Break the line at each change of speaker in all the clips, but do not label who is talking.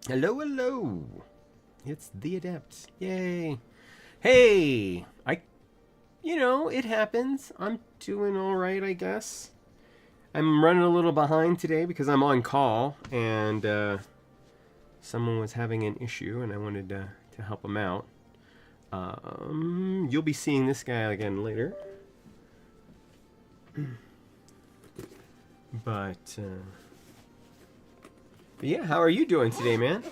Hello, hello. It's the Adept. Yay. Hey, it happens. I'm doing all right, I guess. I'm running a little behind today because I'm on call and someone was having an issue and I wanted to help them out. You'll be seeing this guy again later. But yeah, how are you doing today, man?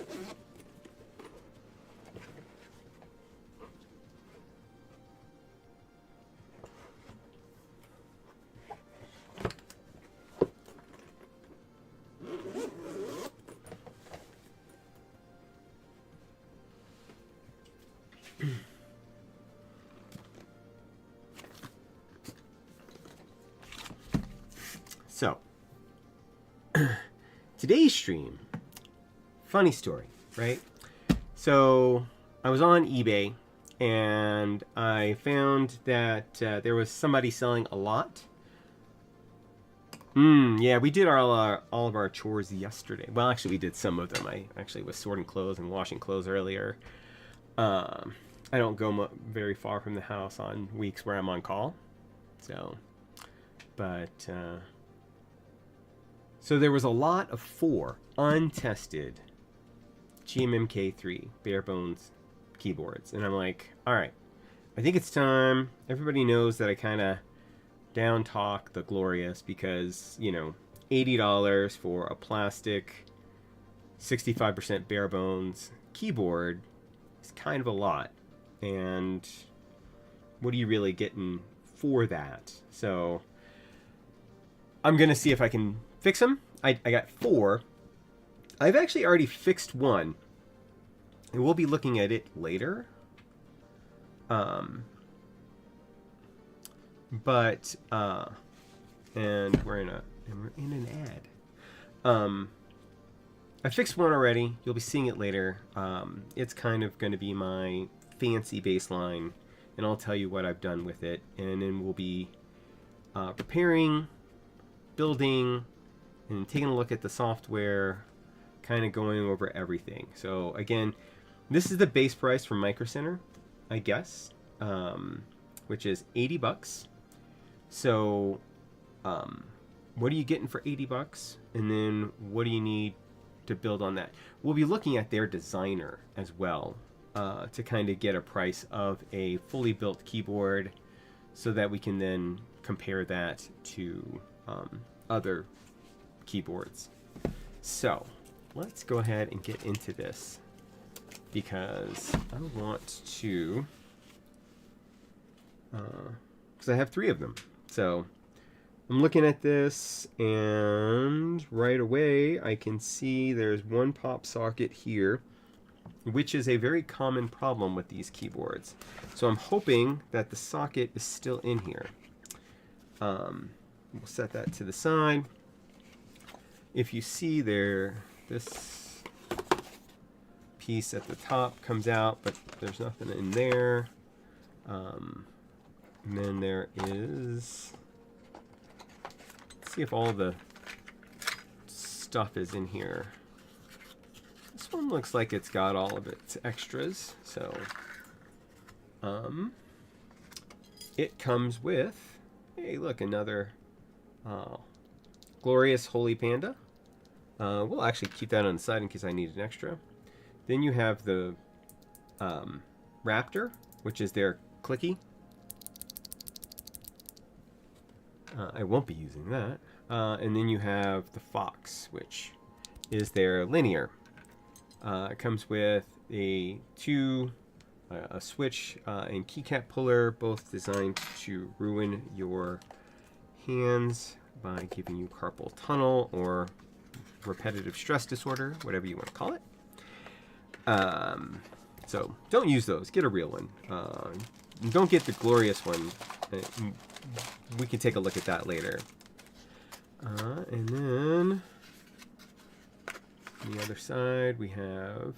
So, today's stream, funny story, right? So, I was on eBay and I found that there was somebody selling a lot. Yeah, we did all of our chores yesterday. Well, actually, we did some of them. I actually was sorting clothes and washing clothes earlier. I don't go very far from the house on weeks where I'm on call. So, but so there was a lot of 4 untested GMMK 3 bare bones keyboards, and I'm like, all right, I think it's time. Everybody knows that I kind of down talk the Glorious because, $80 for a plastic 65% bare bones keyboard is kind of a lot, and what are you really getting for that? So I'm gonna see if I can fix them. I got 4. I've actually already fixed one, and we'll be looking at it later. But and we're in an ad. I fixed one already. You'll be seeing it later. It's kind of going to be my fancy baseline, and I'll tell you what I've done with it, and then we'll be preparing, building, and taking a look at the software, kind of going over everything. So again, this is the base price from Micro Center, I guess, which is $80. So what are you getting for $80? And then what do you need to build on that? We'll be looking at their designer as well to kind of get a price of a fully built keyboard so that we can then compare that to other keyboards. So let's go ahead and get into this because I want to, because I have 3 of them. So I'm looking at this, and right away I can see there's one pop socket here, which is a very common problem with these keyboards. So I'm hoping that the socket is still in here. We'll set that to the side. If you see there, this piece at the top comes out, but there's nothing in there. And then there is, let's see if all the stuff is in here. This one looks like it's got all of its extras. So it comes with, hey, look, another Glorious Holy Panda. We'll actually keep that on the side in case I need an extra. Then you have the Raptor, which is their clicky. I won't be using that. And then you have the Fox, which is their linear. It comes with a switch and keycap puller, both designed to ruin your hands by giving you carpal tunnel or repetitive stress disorder, whatever you want to call it. So don't use those. Get a real one. Don't get the Glorious one. We can take a look at that later. And then on the other side we have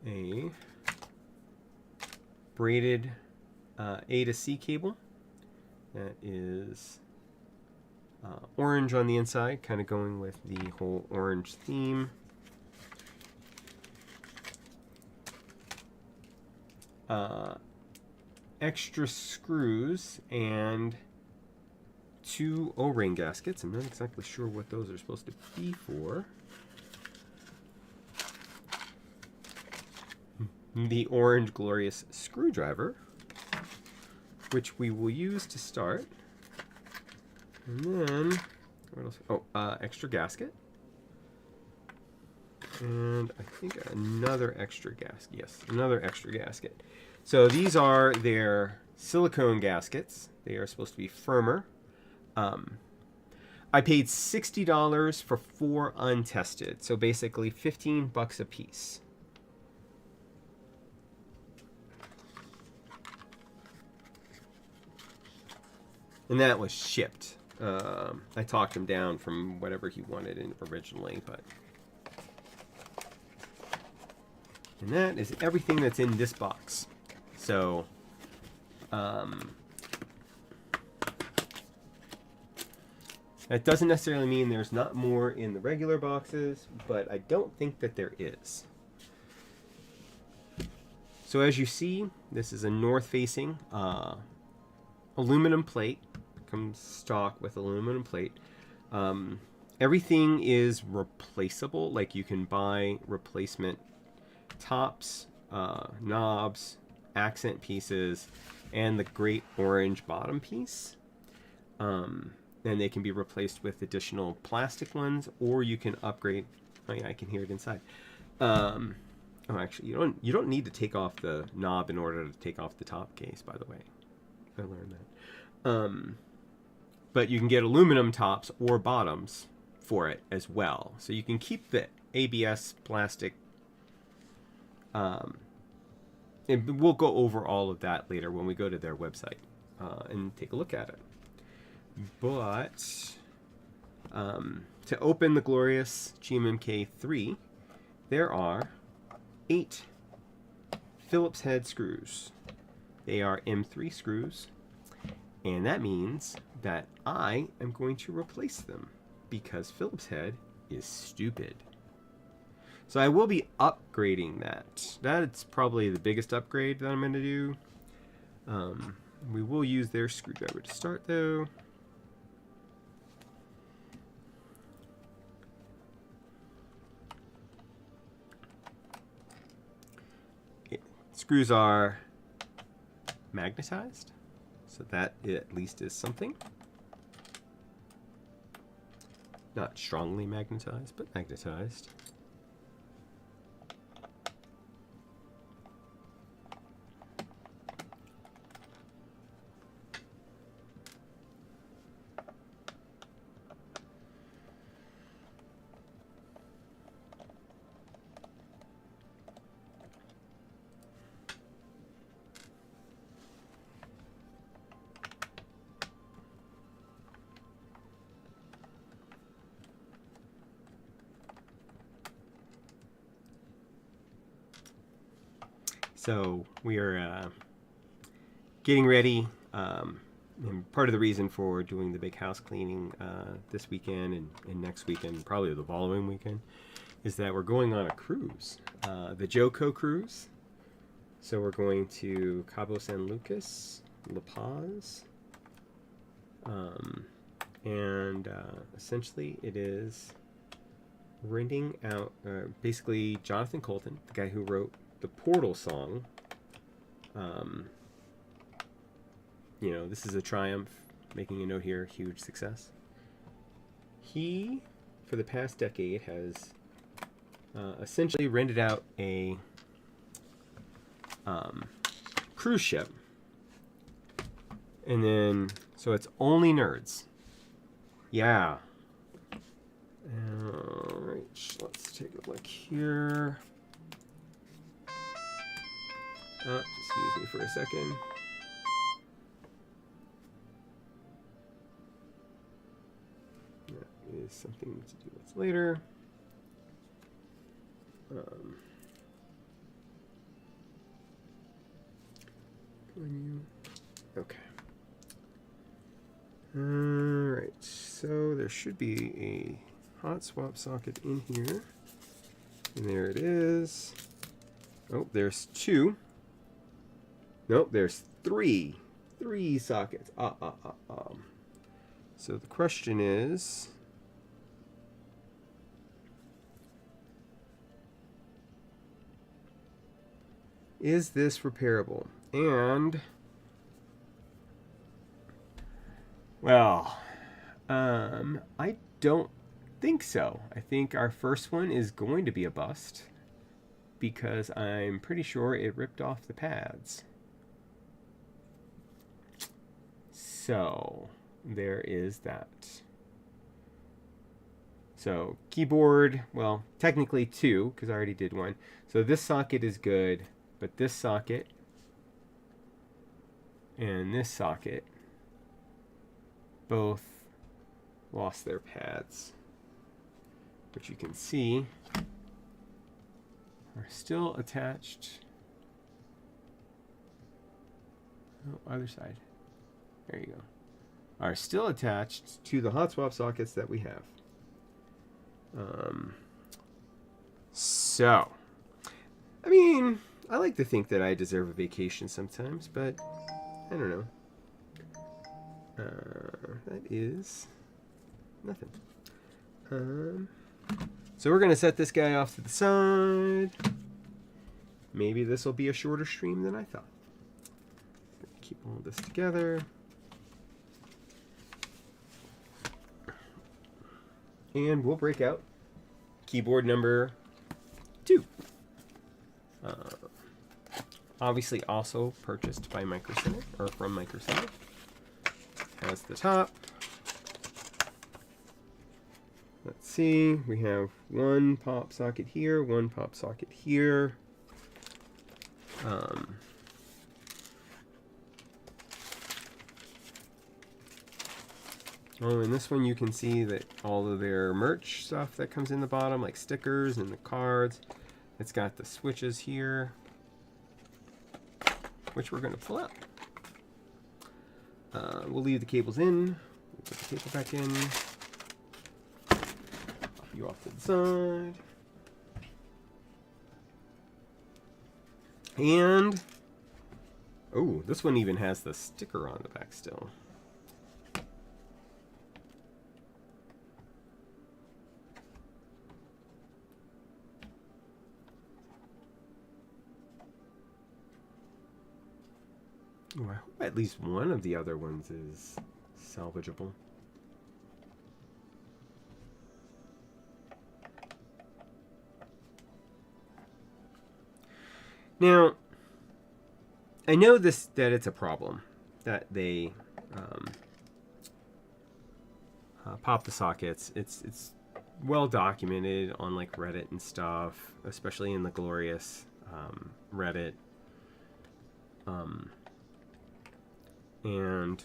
a braided A to C cable that is orange on the inside, kind of going with the whole orange theme. extra screws and 2 O-ring gaskets. I'm not exactly sure what those are supposed to be for. The orange Glorious screwdriver, which we will use to start. And then, what else? Oh, extra gasket. And I think another extra gasket. Yes, another extra gasket. So these are their silicone gaskets. They are supposed to be firmer. I paid $60 for 4 untested. So basically $15 a piece. And that was shipped. I talked him down from whatever he wanted originally, but... And that is everything that's in this box. So, that doesn't necessarily mean there's not more in the regular boxes, but I don't think that there is. So as you see, this is a north-facing aluminum plate. Comes stock with aluminum plate. Everything is replaceable. Like you can buy replacement tops, knobs, accent pieces, and the great orange bottom piece. And they can be replaced with additional plastic ones, or you can upgrade. Oh yeah, I can hear it inside. Oh, actually, you don't need to take off the knob in order to take off the top case. By the way, I learned that. But you can get aluminum tops or bottoms for it as well. So you can keep the ABS plastic. And we'll go over all of that later when we go to their website and take a look at it. But to open the Glorious GMMK 3, there are 8 Phillips head screws. They are M3 screws, and that means that I am going to replace them because Phillips head is stupid. So I will be upgrading that. That's probably the biggest upgrade that I'm going to do. We will use their screwdriver to start, though. Screws are magnetized, so that at least is something. Not strongly magnetized, but magnetized. So we are getting ready. And part of the reason for doing the big house cleaning this weekend and next weekend, probably the following weekend, is that we're going on a cruise, the Joco cruise. So we're going to Cabo San Lucas, La Paz, and essentially it is renting out, basically Jonathan Colton, the guy who wrote the Portal song. You know, this is a triumph, making a note here, huge success. He, for the past decade, has essentially rented out a cruise ship. And then, so it's only nerds. Yeah. Alright, let's take a look here. Excuse me for a second. That is something to do with later. Okay. Alright, so there should be a hot swap socket in here. And there it is. Oh, there's 2. Nope, there's three sockets. So the question is this repairable? And well, I don't think so. I think our first one is going to be a bust because I'm pretty sure it ripped off the pads. So there is that. So keyboard, well, technically two because I already did one. So this socket is good, but this socket and this socket both lost their pads, which you can see are still attached. Oh, other side. There you go. Are still attached to the hot swap sockets that we have. So, I mean, I like to think that I deserve a vacation sometimes, but I don't know. That is nothing. So we're going to set this guy off to the side. Maybe this will be a shorter stream than I thought. Keep all this together. And we'll break out keyboard number 2. Obviously also purchased by Micro Center, or from Micro Center. Has the top. Let's see, we have one pop socket here, one pop socket here. Oh, in this one you can see that all of their merch stuff that comes in the bottom, like stickers and the cards. It's got the switches here, which we're going to pull out. We'll leave the cables in. We'll put the cable back in. Pop you off to the side. And, oh, this one even has the sticker on the back still. Oh, I hope at least one of the other ones is salvageable. Now, I know that it's a problem that they pop the sockets. It's well documented on like Reddit and stuff, especially in the Glorious Reddit. And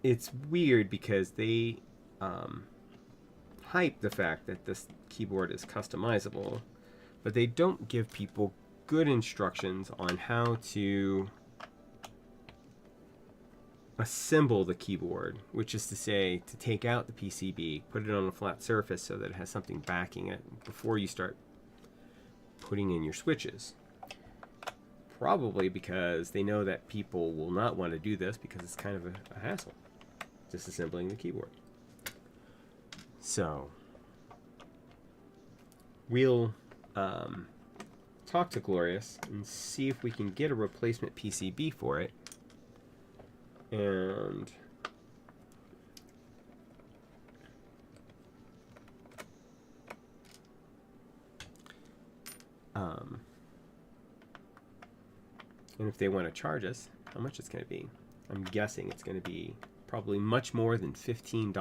it's weird because they hype the fact that this keyboard is customizable, but they don't give people good instructions on how to assemble the keyboard, which is to say to take out the PCB, put it on a flat surface so that it has something backing it before you start putting in your switches. Probably because they know that people will not want to do this because it's kind of a hassle, disassembling the keyboard. So we'll talk to Glorious and see if we can get a replacement PCB for it. And if they want to charge us, how much it's going to be. I'm guessing it's going to be probably much more than $15.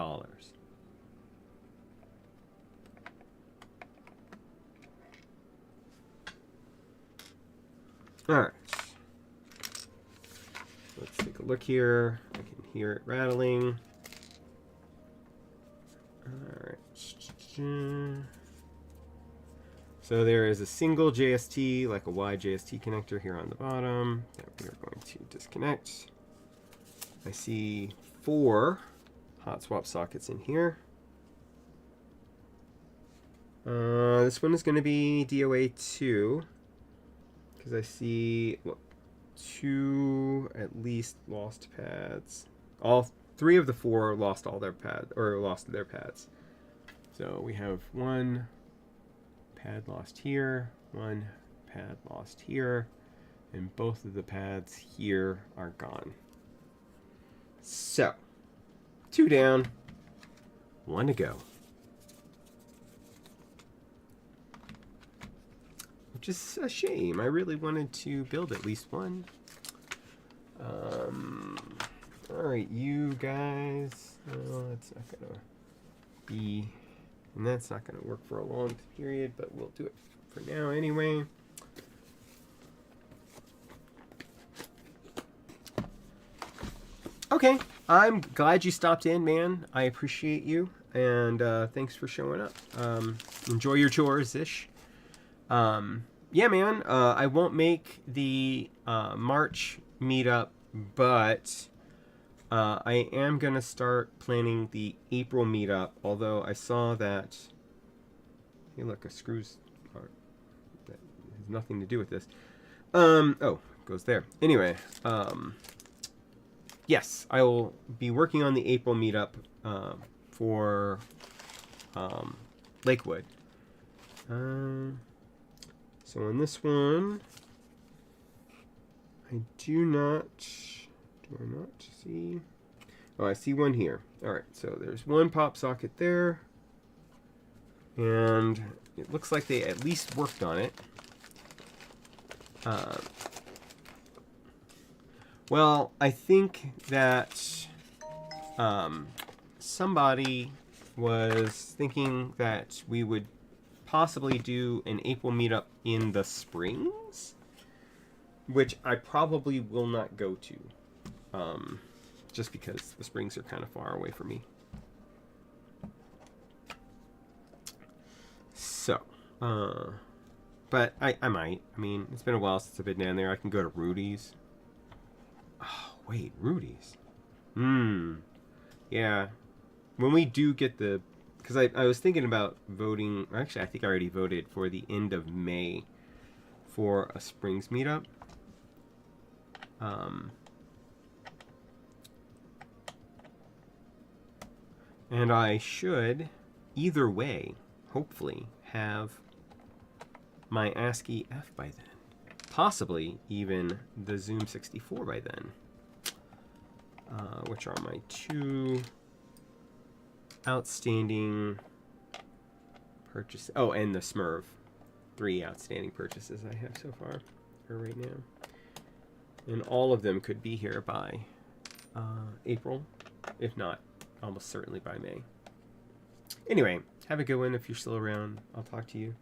Alright. Let's take a look here. I can hear it rattling. Alright. So there is a single JST, like a wide JST connector here on the bottom that we are going to disconnect. I see 4 hot swap sockets in here. This one is going to be DOA 2. Because I see what, 2 at least lost pads. All 3 of the 4 lost all their pads, or lost their pads. So we have 1 pad lost here, 1 pad lost here, and both of the pads here are gone. So 2 down, 1 to go. Which is a shame. I really wanted to build at least 1. Alright, you guys. Well, that's not going to be... And that's not going to work for a long period, but we'll do it for now anyway. Okay, I'm glad you stopped in, man. I appreciate you, and thanks for showing up. Enjoy your chores-ish. Yeah, man, I won't make the March meetup, but I am going to start planning the April meetup, although I saw that... Hey, look, a screws... That has nothing to do with this. Oh, goes there. Anyway, yes, I will be working on the April meetup for Lakewood. So on this one, I do not see? Oh, I see one here. All right, so there's 1 pop socket there, and it looks like they at least worked on it. Well, I think that somebody was thinking that we would possibly do an April meetup in the Springs, which I probably will not go to, just because the Springs are kind of far away from me. So, but I might. I mean, it's been a while since I've been down there. I can go to Rudy's. Oh, wait, Rudy's. Yeah. When we do get the... Because I was thinking about voting... Actually, I think I already voted for the end of May for a Springs meetup. And I should, either way, hopefully, have my ASCII F by then. Possibly even the Zoom 64 by then. Which are my 2 outstanding purchases. Oh, and the Smurf. 3 outstanding purchases I have so far, or right now. And all of them could be here by April, if not almost certainly by May. Anyway, have a good one if you're still around. I'll talk to you.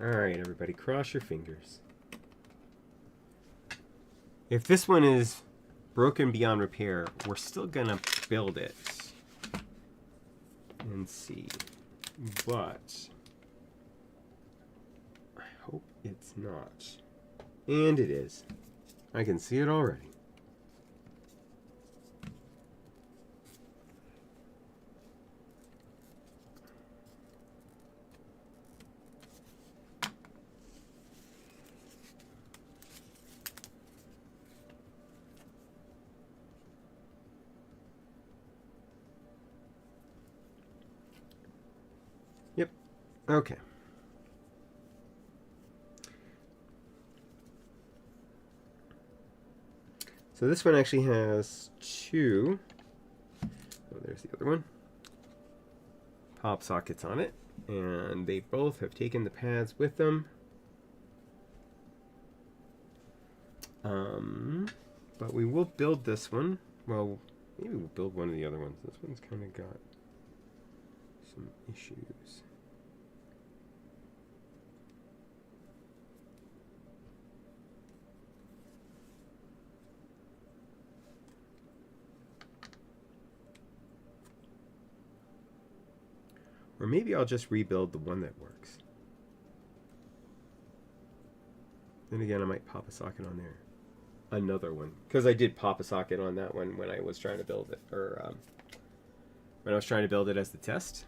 Alright, everybody, cross your fingers. If this one is broken beyond repair, we're still gonna build it and see. But I hope it's not. And it is. I can see it already. Yep. Okay. So this one actually has 2. Oh, there's the other one. Pop sockets on it. And they both have taken the pads with them. But we will build this one. Well, maybe we'll build one of the other ones. This one's kind of got some issues. Or maybe I'll just rebuild the one that works. Then again, I might pop a socket on there. Another one. Because I did pop a socket on that one when I was trying to build it. Or when I was trying to build it as the test.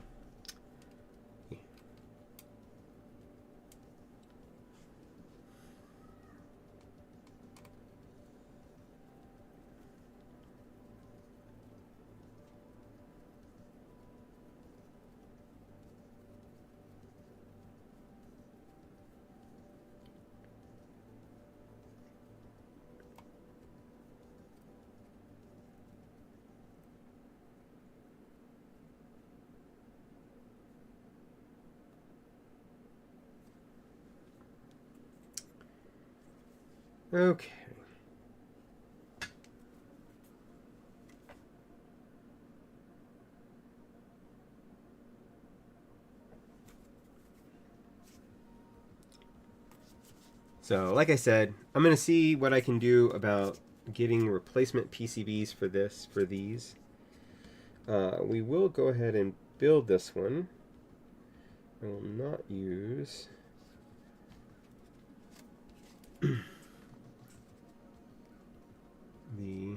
Okay. So, like I said, I'm going to see what I can do about getting replacement PCBs for these. We will go ahead and build this one. I will not use the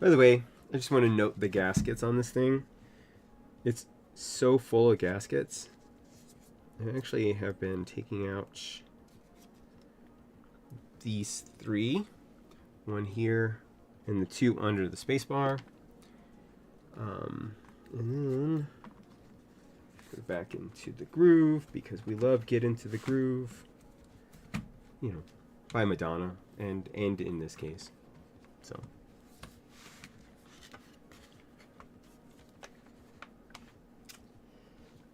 By the way, I just want to note the gaskets on this thing. It's so full of gaskets. I actually have been taking out these 3. One here and the 2 under the spacebar. And then go back into the groove because we love Get Into the Groove. You know, by Madonna and in this case. So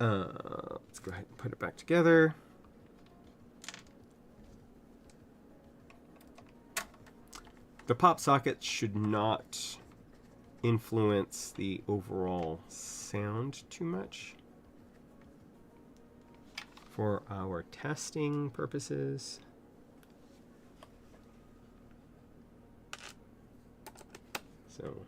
let's go ahead and put it back together. The pop socket should not influence the overall sound too much for our testing purposes. So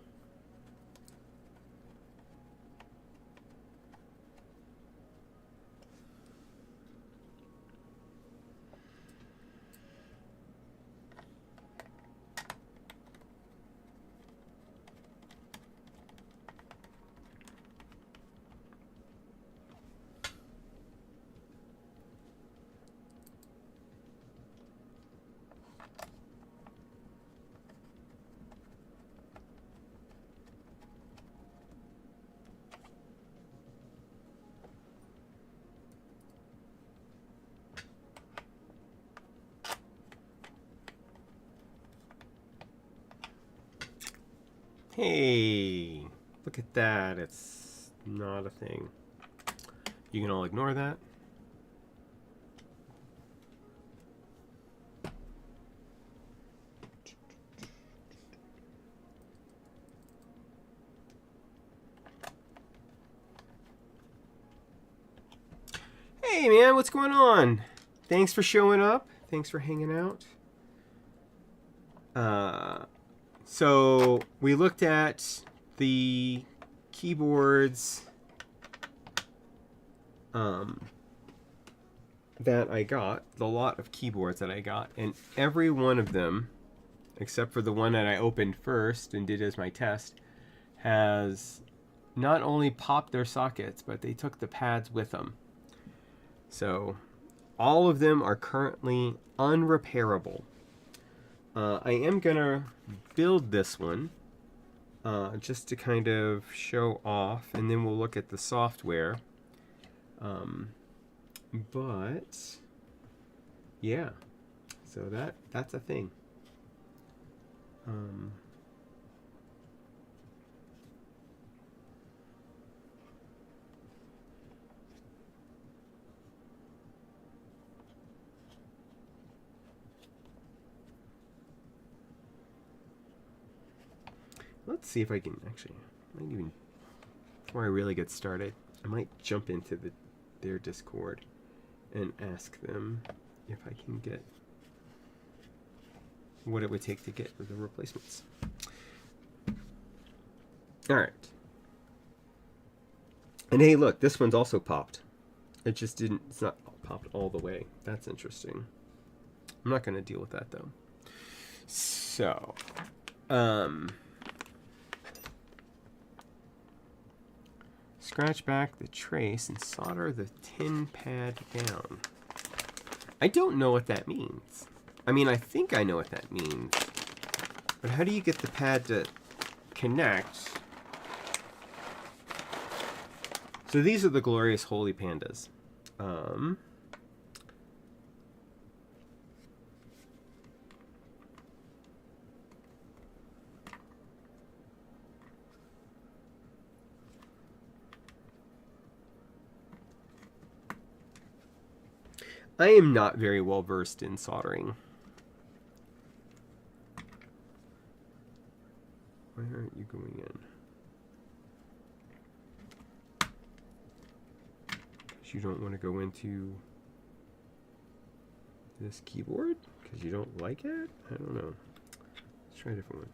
hey, look at that. It's not a thing. You can all ignore that. Hey man, what's going on? Thanks for showing up. Thanks for hanging out. So we looked at the keyboards that I got, the lot of keyboards that I got, and every one of them, except for the one that I opened first and did as my test, has not only popped their sockets, but they took the pads with them. So all of them are currently unrepairable. I am gonna build this one just to kind of show off, and then we'll look at the software. But yeah, so that's a thing. Let's see if I can actually, might even, before I really get started, I might jump into their Discord and ask them if I can get what it would take to get the replacements. All right. And hey, look, this one's also popped. It just didn't, it's not popped all the way. That's interesting. I'm not going to deal with that though. So, scratch back the trace and solder the tin pad down. I don't know what that means. I mean, I think I know what that means. But how do you get the pad to connect? So these are the Glorious Holy Pandas. I am not very well versed in soldering. Why aren't you going in? Because you don't want to go into this keyboard? Because you don't like it? I don't know. Let's try a different one.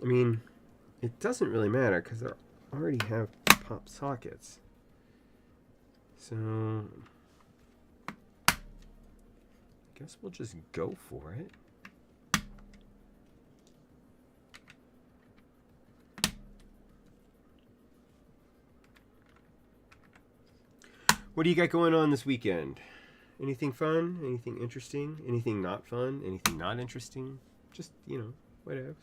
I mean, it doesn't really matter because I already have pop sockets. So, I guess we'll just go for it. What do you got going on this weekend? Anything fun? Anything interesting? Anything not fun? Anything not interesting? Just, you know, whatever.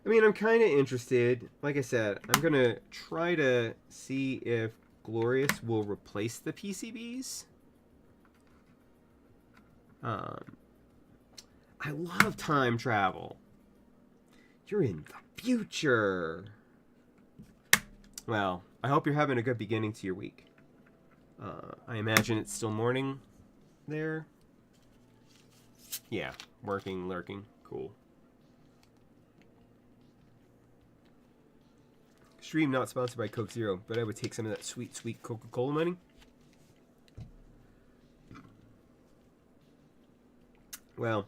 I mean, I'm kind of interested. Like I said, I'm going to try to see if Glorious will replace the PCBs. I love time travel. You're in the future. Well, I hope you're having a good beginning to your week. I imagine it's still morning there. Yeah, working, lurking. Cool. Stream not sponsored by Coke Zero, but I would take some of that sweet, sweet Coca-Cola money. Well,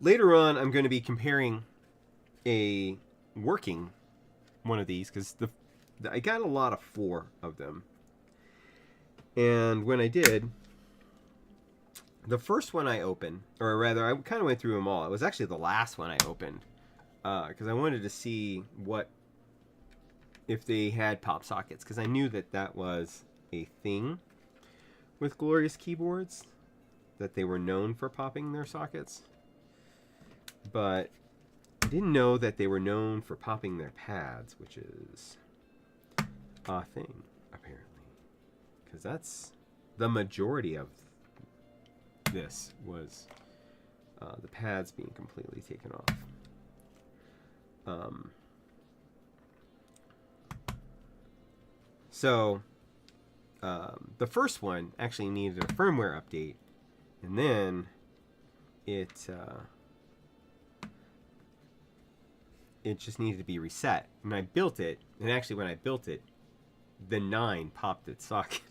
later on, I'm going to be comparing a working one of these because I got a lot of 4 of them. And when I did, the first one I opened, or rather, I kind of went through them all. It was actually the last one I opened because I wanted to see if they had pop sockets, because I knew that was a thing with Glorious keyboards, that they were known for popping their sockets. But I didn't know that they were known for popping their pads, which is a thing, apparently. Because that's the majority of this was the pads being completely taken off. So the first one actually needed a firmware update, and then it just needed to be reset. And I built it, and actually when I built it, the 9 popped its socket.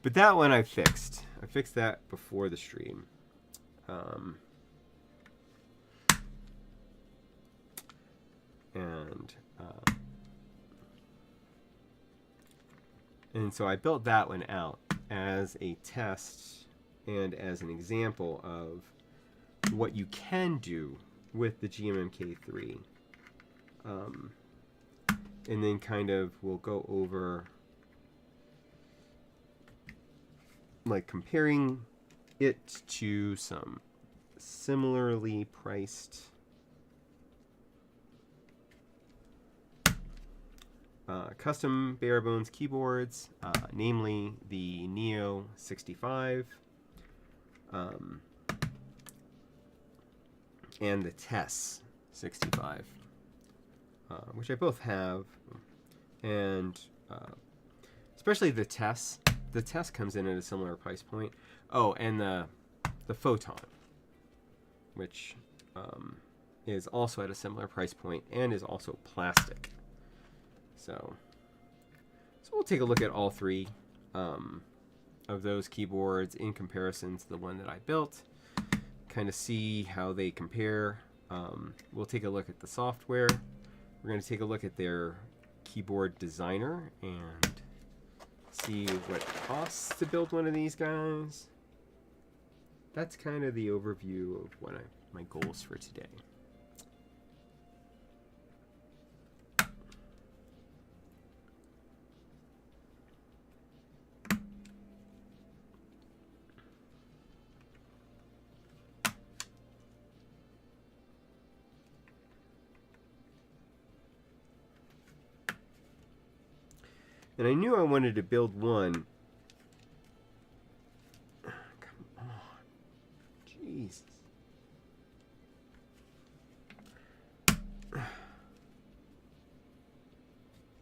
But that one I fixed. I fixed that before the stream. And so I built that one out as a test and as an example of what you can do with the GMMK3. And then kind of we'll go over like comparing it to some similarly priced custom bare bones keyboards, namely the Neo 65 and the TES 65, which I both have, and especially the TES. The TES comes in at a similar price point. Oh, and the Photon, which is also at a similar price point and is also plastic. So we'll take a look at all three of those keyboards in comparison to the one that I built, kind of see how they compare. We'll take a look at the software. We're going to take a look at their keyboard designer and see what it costs to build one of these guys. That's kind of the overview of what my goals for today. And I knew I wanted to build one. Come on. Jesus.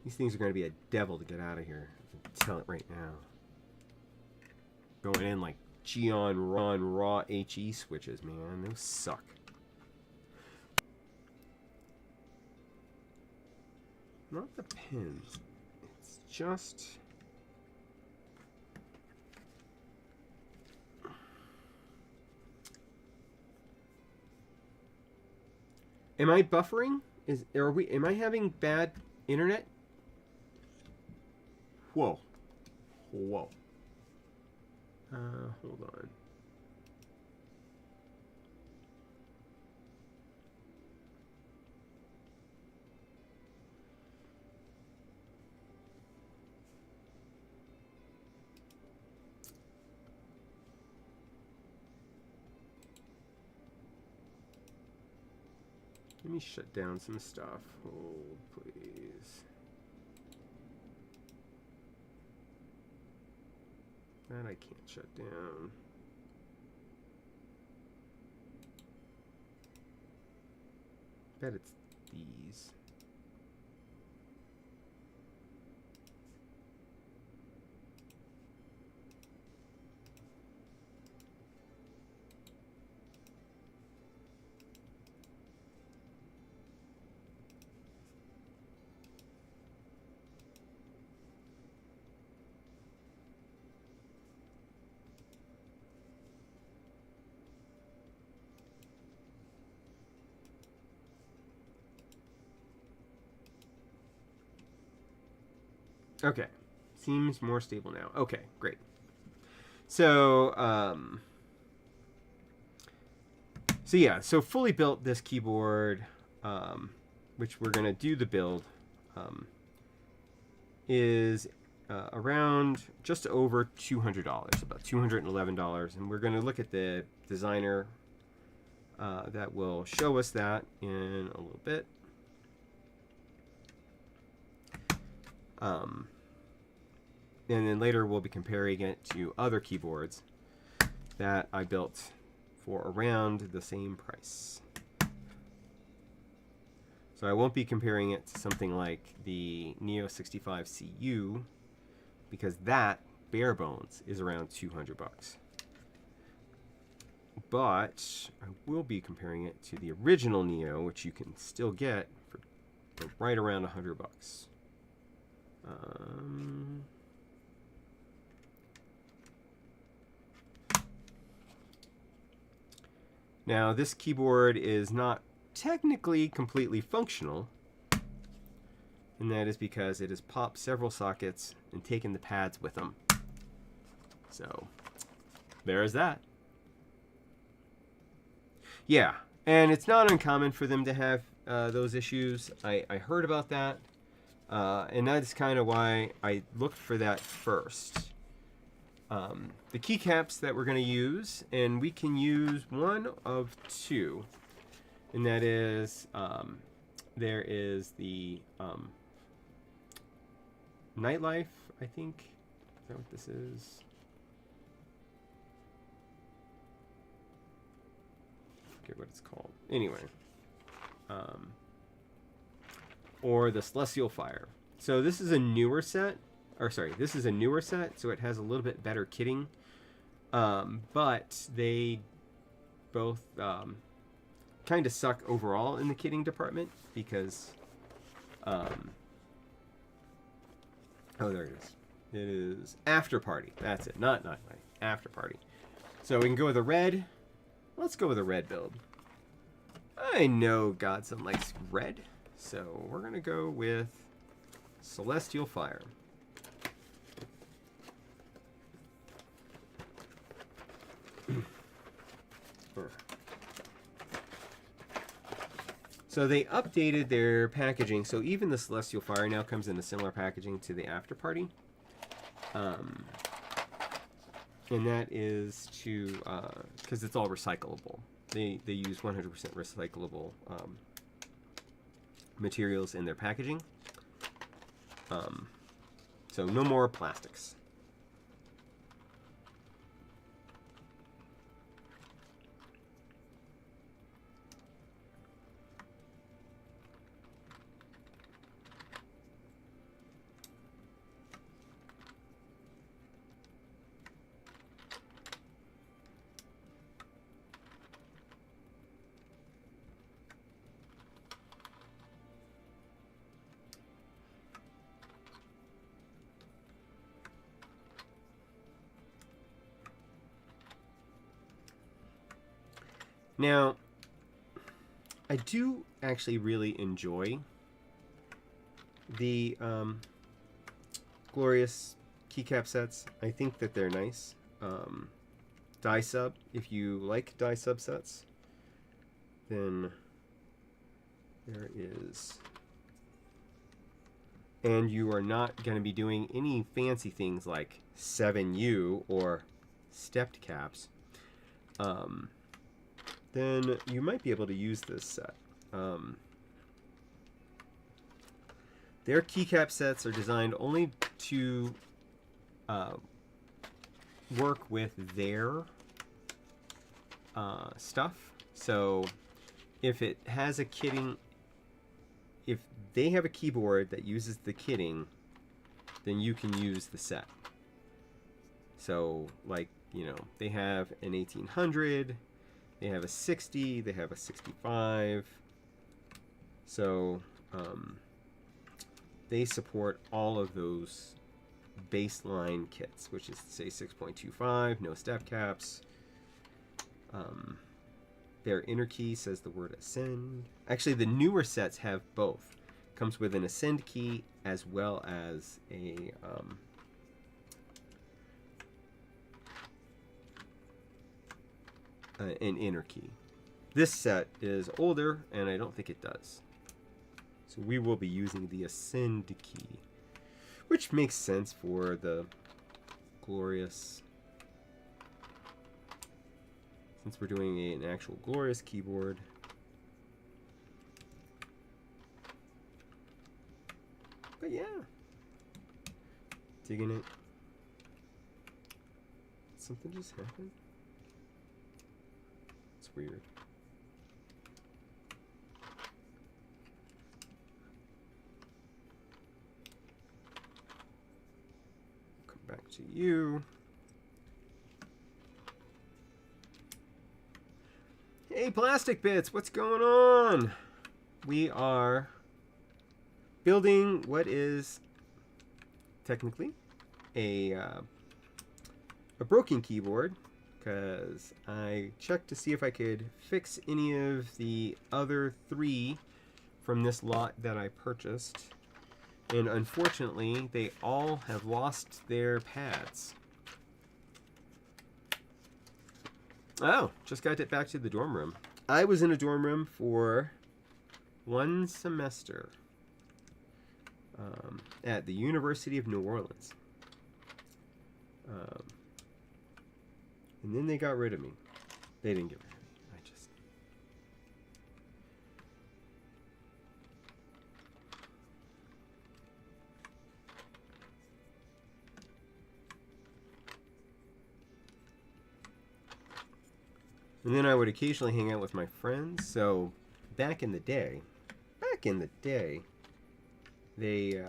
These things are going to be a devil to get out of here. I can tell it right now. Going in like Geon Ron raw HE switches, man. Those suck. Not the pins. Just am I buffering? Am I having bad internet? Whoa. Hold on. Let me shut down some stuff. Hold, please. That I can't shut down. Bet it's these. Okay, seems more stable now. Okay, great. So, so fully built this keyboard, which we're gonna do the build, is around just over $200, about $211, and we're gonna look at the designer that will show us that in a little bit. And then later we'll be comparing it to other keyboards that I built for around the same price. So I won't be comparing it to something like the Neo 65 CU, because that bare bones is around $200. But I will be comparing it to the original Neo, which you can still get for right around $100. Now, this keyboard is not technically completely functional, and that is because it has popped several sockets and taken the pads with them. So, there's that. Yeah, and it's not uncommon for them to have those issues. I heard about that, and that's kind of why I looked for that first. The keycaps that we're going to use, and we can use one of two, and that is there is the Nightlife, I think. Is that what this is? I forget what it's called. Anyway. Or the Celestial Fire. So this is a newer set. Or sorry, this is a newer set, so it has a little bit better kitting. But they both kind of suck overall in the kitting department because... oh, there it is. It is After Party. That's it. Not Nightlight. After Party. So we can go with a red. Let's go with a red build. I know Godson likes red, so we're going to go with Celestial Fire. So they updated their packaging, so even the Celestial Fire now comes in a similar packaging to the After Party. And that is to, because it's all recyclable. They use 100% recyclable materials in their packaging. So no more plastics. Now, I do actually really enjoy the Glorious keycap sets. I think that they're nice. Die sub, if you like die sub sets, then there is. And you are not going to be doing any fancy things like 7U or stepped caps. Then you might be able to use this set. Their keycap sets are designed only to work with their stuff. So if it has a kitting, if they have a keyboard that uses the kitting, then you can use the set. So like, you know, they have an 1800, they have a 60, they have a 65. So they support all of those baseline kits, which is, say, 6.25, no step caps. Their inner key says the word ascend. Actually, the newer sets have both. Comes with an ascend key as well as a an inner key. This set is older, and I don't think it does. So we will be using the ascend key, which makes sense for the Glorious. Since we're doing an actual Glorious keyboard. But yeah. Digging it. Something just happened? It's weird. Come back to you. Hey, Plastic Bits, what's going on? We are building what is technically a broken keyboard because I checked to see if I could fix any of the other 3 from this lot that I purchased. And unfortunately, they all have lost their pads. Oh, just got it back to the dorm room. I was in a dorm room for 1 semester at the University of New Orleans. And then they got rid of me. They didn't get rid of me. I just... And then I would occasionally hang out with my friends. So back in the day, they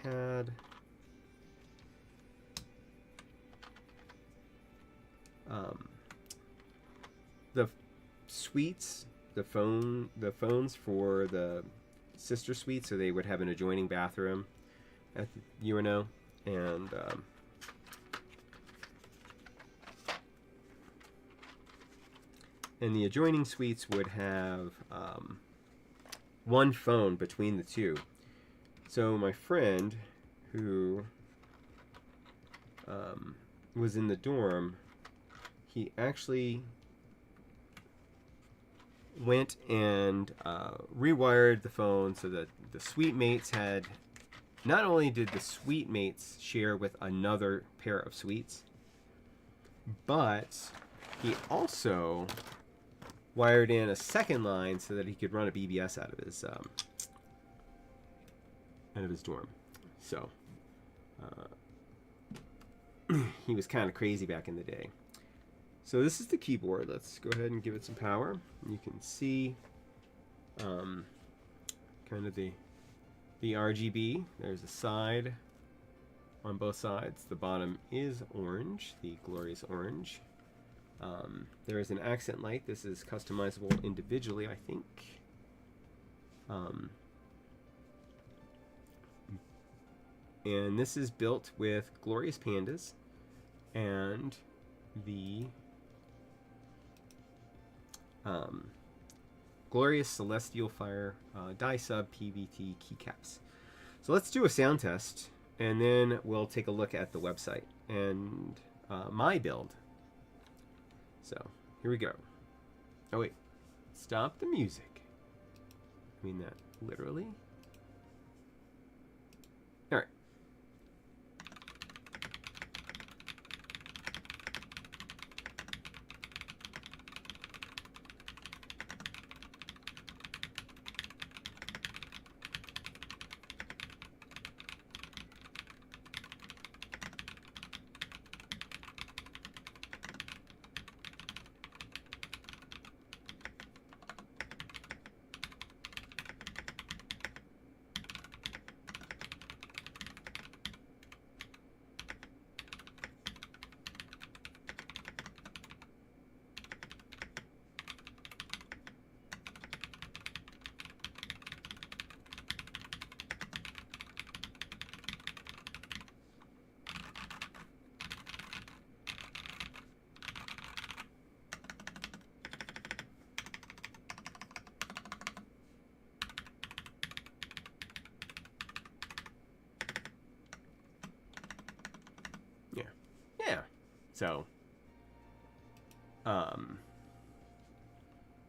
had the suites, the phones for the sister suite, so they would have an adjoining bathroom at the UNO, and the adjoining suites would have 1 phone between the 2. So my friend who was in the dorm, he actually went and rewired the phone so that the suite mates had... Not only did the suite mates share with another pair of suites, but he also wired in a second line so that he could run a BBS out of his dorm. So he was kind of crazy back in the day. So this is the keyboard. Let's go ahead and give it some power. You can see kind of the RGB. There's a side on both sides. The bottom is orange, the glorious orange. There is an accent light. This is customizable individually, I think. And this is built with Glorious Pandas and the Glorious Celestial Fire die-sub PVT keycaps. So let's do a sound test, and then we'll take a look at the website and my build. So here we go. Oh wait, stop the music. I mean that literally. All right. Yeah. So,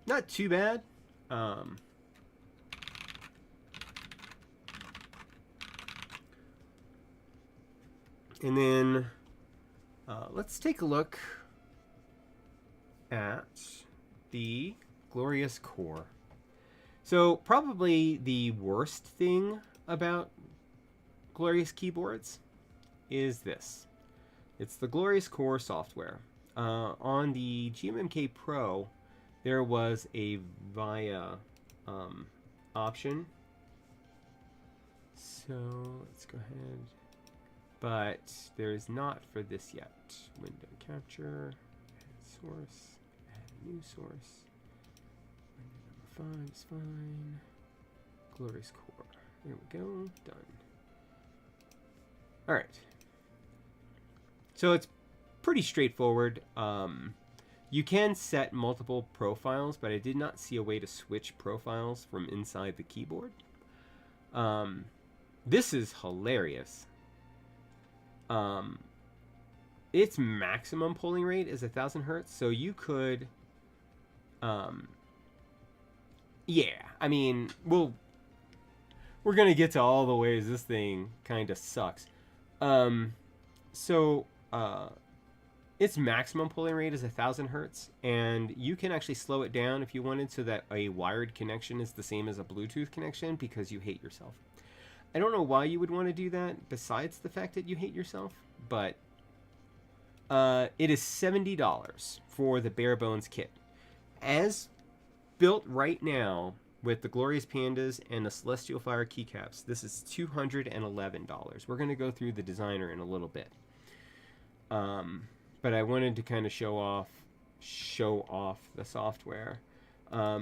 not too bad. And then let's take a look at the Glorious Core. So probably the worst thing about Glorious keyboards is this. It's the Glorious Core software. On the GMMK Pro, there was a VIA option. So let's go ahead. But there is not for this yet. Window capture, add source, add new source. Window number 5 is fine. Glorious Core. There we go. Done. All right. So it's pretty straightforward. You can set multiple profiles, but I did not see a way to switch profiles from inside the keyboard. This is hilarious. Its maximum polling rate is 1,000 hertz, so you could, yeah, I mean, we're gonna get to all the ways this thing kind of sucks. Its maximum polling rate is 1,000 hertz, and you can actually slow it down if you wanted so that a wired connection is the same as a Bluetooth connection because you hate yourself. I don't know why you would want to do that besides the fact that you hate yourself, but it is $70 for the bare bones kit. As built right now with the Glorious Pandas and the Celestial Fire keycaps, this is $211. We're going to go through the designer in a little bit. But I wanted to kind of show off the software. I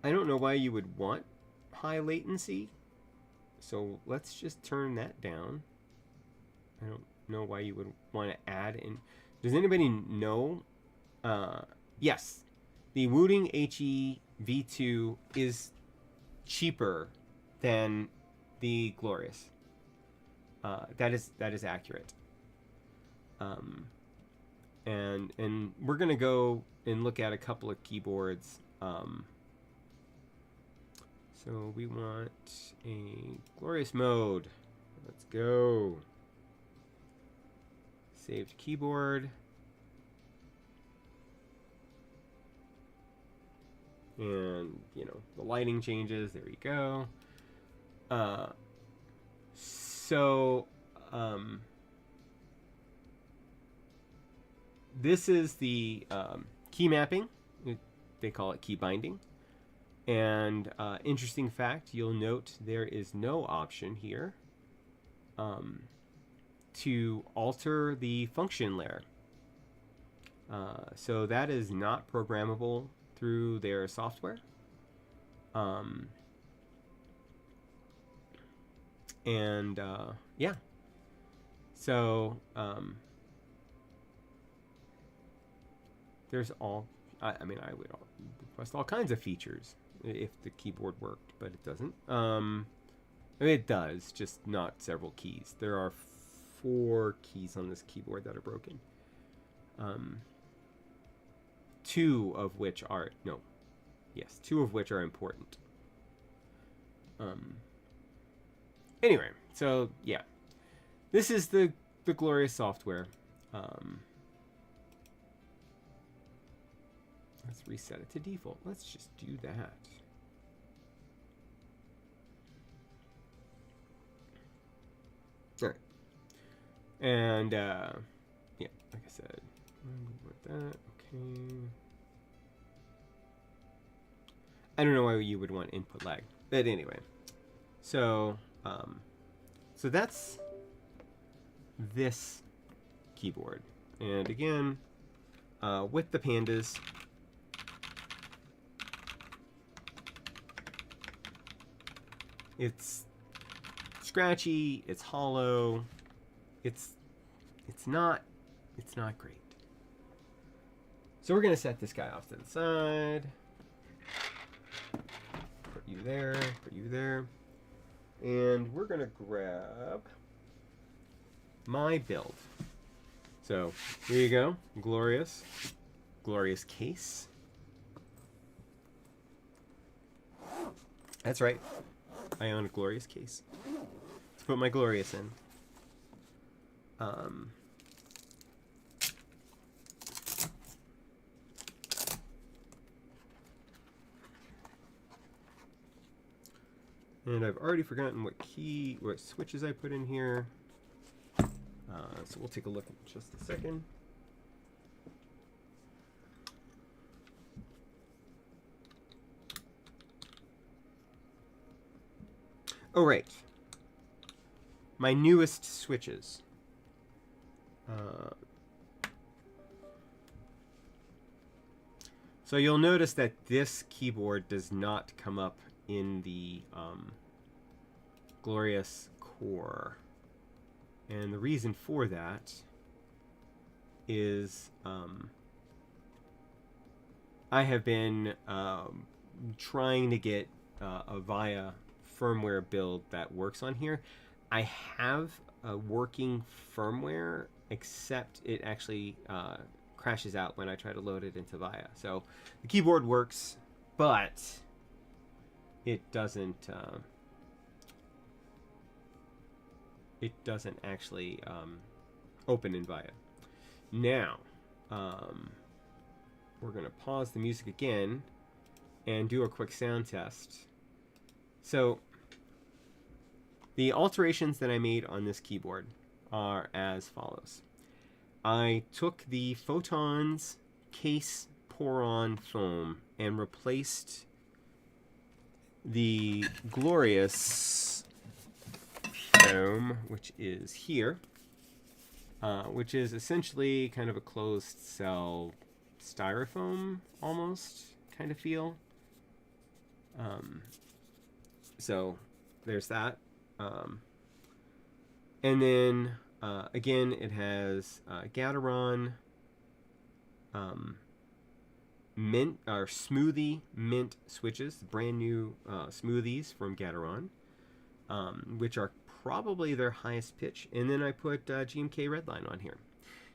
don't know why you would want high latency, so let's just turn that down. I don't know why you would want to add in. Does anybody know? Yes, the Wooting HE V2 is cheaper than the Glorious. That is accurate. And we're gonna go and look at a couple of keyboards. So we want a Glorious mode. Let's go. Saved keyboard. And, you know, the lighting changes. There we go. This is the key mapping. They call it key binding. And interesting fact, you'll note there is no option here to alter the function layer. So that is not programmable through their software. Yeah. So there's all, I mean, I would request all kinds of features if the keyboard worked, but it doesn't. I mean, it does, just not several keys. There are 4 keys on this keyboard that are broken. 2 of which are important. Anyway, so yeah, this is the Glorious software. Let's reset it to default. Let's just do that. All right. And yeah, like I said, with that, okay. I don't know why you would want input lag, but anyway. So, so that's this keyboard, and again, with the Pandas. It's scratchy, it's hollow, it's not great. So we're gonna set this guy off to the side. Put you there. And we're gonna grab my build. So here you go, Glorious case. That's right. I own a Glorious case. Let's put my Glorious in. And I've already forgotten what switches I put in here. So we'll take a look in just a second. Oh, right. My newest switches. So you'll notice that this keyboard does not come up in the Glorious core. And the reason for that is I have been trying to get a VIA firmware build that works on here. I have a working firmware, except it actually crashes out when I try to load it into VIA. So the keyboard works, but it doesn't actually open in VIA. Now, we're going to pause the music again and do a quick sound test. So the alterations that I made on this keyboard are as follows. I took the Photons case pour-on foam and replaced the Glorious foam, which is here, which is essentially kind of a closed cell styrofoam almost kind of feel. So there's that. And then again, it has Gateron mint or smoothie mint switches, brand new smoothies from Gateron, which are probably their highest pitch. And then I put GMK Redline on here.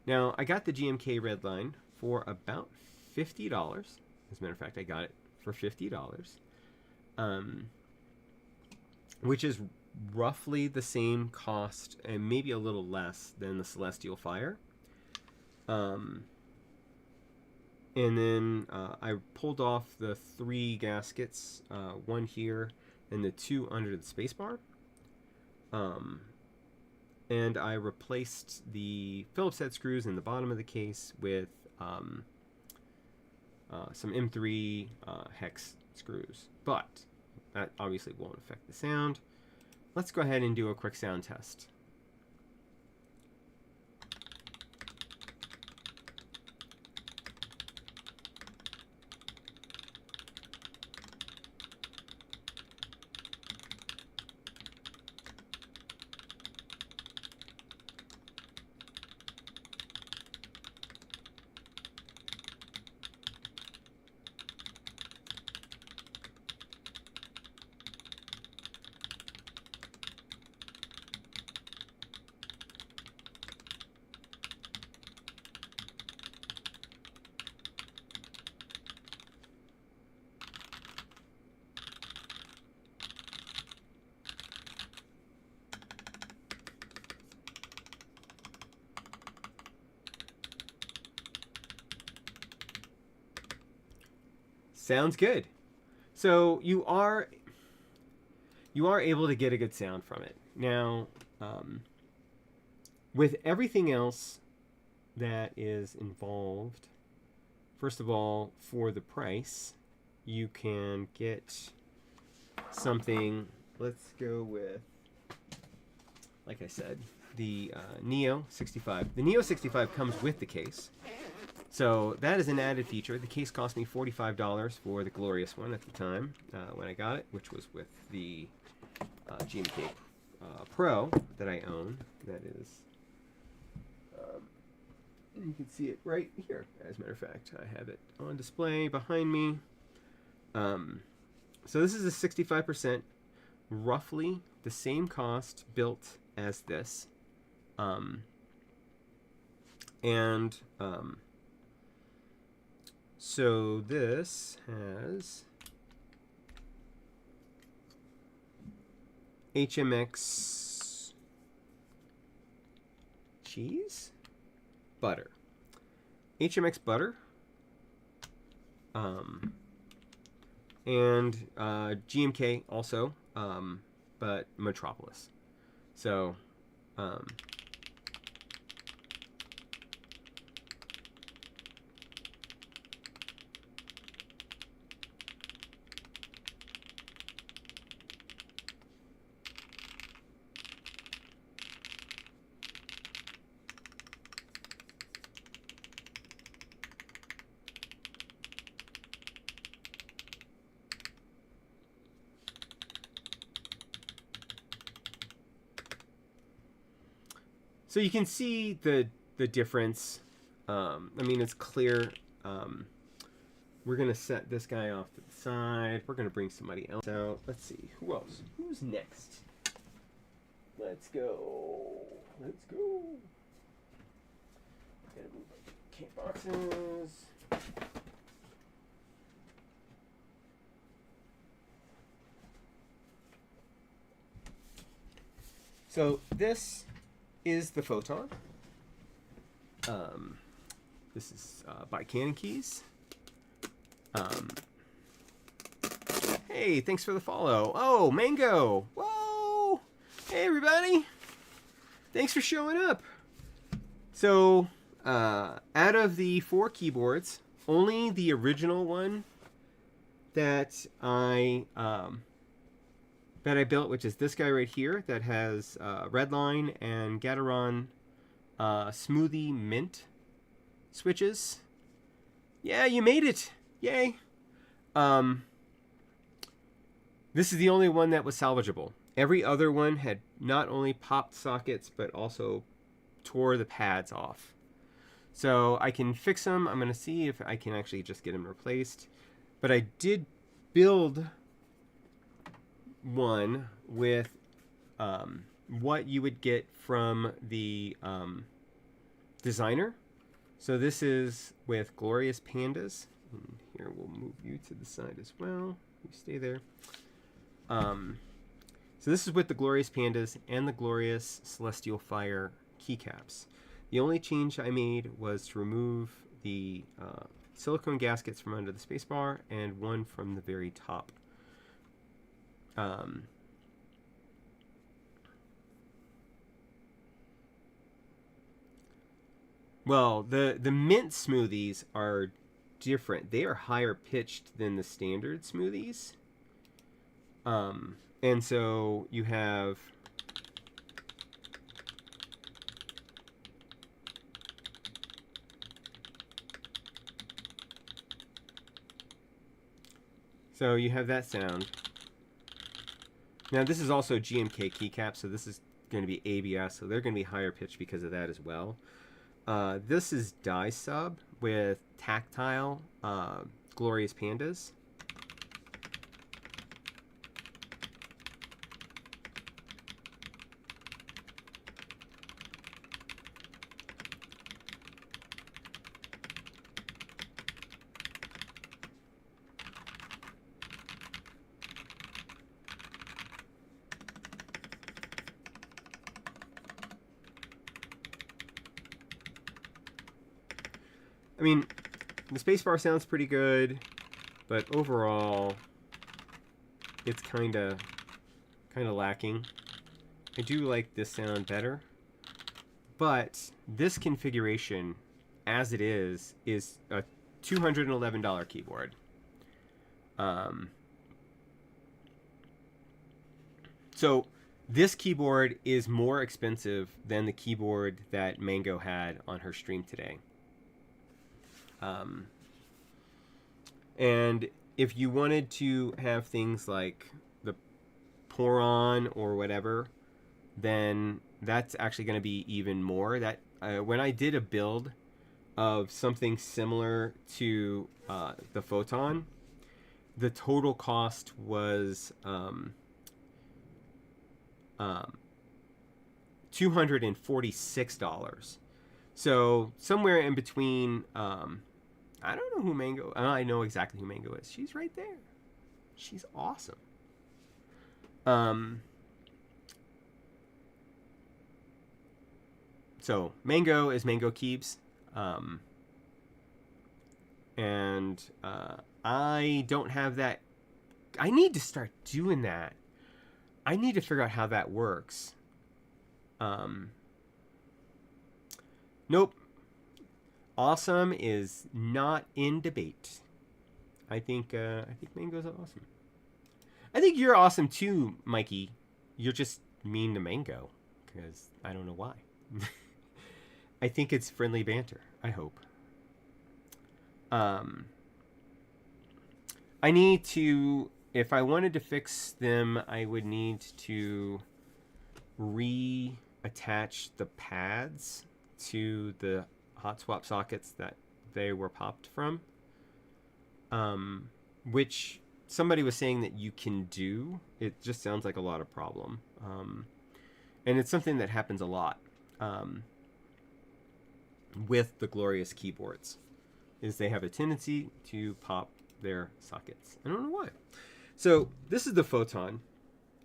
Now I got the GMK Redline for about $50. As a matter of fact, I got it for $50, which is roughly the same cost and maybe a little less than the Celestial Fire. And then I pulled off the 3 gaskets, one here and the 2 under the spacebar. And I replaced the Phillips head screws in the bottom of the case with some M3 hex screws, but that obviously won't affect the sound. Let's go ahead and do a quick sound test. Sounds good. So you are able to get a good sound from it. Now, with everything else that is involved, first of all, for the price, you can get something. Let's go with, like I said, the Neo 65. The Neo 65 comes with the case. So that is an added feature. The case cost me $45 for the Glorious one at the time when I got it, which was with the GMK Pro that I own. That is, you can see it right here. As a matter of fact, I have it on display behind me. So this is a 65%, roughly the same cost built as this. So this has HMX cheese, butter, HMX butter, and GMK also, but Metropolis. So So you can see the difference. I mean, it's clear. We're going to set this guy off to the side. We're going to bring somebody else out. Let's see. Who else? Who's next? Let's go. Let's go. Gotta move my camp boxes. So this is the Photon. This is by Cannon Keys. Hey, thanks for the follow. Oh, Mango. Whoa. Hey, everybody. Thanks for showing up. So, out of the 4 keyboards, only the original one that I built, which is this guy right here, that has Redline and Gateron Smoothie Mint switches. Yeah, you made it. Yay. This is the only one that was salvageable. Every other one had not only popped sockets, but also tore the pads off. So I can fix them. I'm going to see if I can actually just get them replaced. But I did build one with what you would get from the designer. So this is with Glorious Pandas. And here, we'll move you to the side as well. You stay there. So this is with the Glorious Pandas and the Glorious Celestial Fire keycaps. The only change I made was to remove the silicone gaskets from under the spacebar and one from the very top. Well, the mint smoothies are different. They are higher pitched than the standard smoothies. And so you have that sound. Now this is also GMK keycaps, so this is going to be ABS, so they're going to be higher pitched because of that as well. This is die sub with tactile Glorious Pandas. I mean, the spacebar sounds pretty good, but overall, it's kind of lacking. I do like this sound better, but this configuration, as it is a $211 keyboard. So this keyboard is more expensive than the keyboard that Mango had on her stream today. And if you wanted to have things like the pour-on or whatever, then that's actually going to be even more. That when I did a build of something similar to the Photon, the total cost was $246. So somewhere in between. I don't know who Mango. I know exactly who Mango is. She's right there. She's awesome. So Mango is Mango Keeps, and I don't have that. I need to start doing that. I need to figure out how that works. Nope. Awesome is not in debate. I think Mango's awesome. I think you're awesome too, Mikey. You're just mean to Mango because I don't know why. I think it's friendly banter. I hope. I need to, if I wanted to fix them, I would need to reattach attach the pads to the hot swap sockets that they were popped from, which somebody was saying that you can do. It just sounds like a lot of problem, and it's something that happens a lot with the Glorious keyboards, is they have a tendency to pop their sockets. I don't know why. So this is the Photon,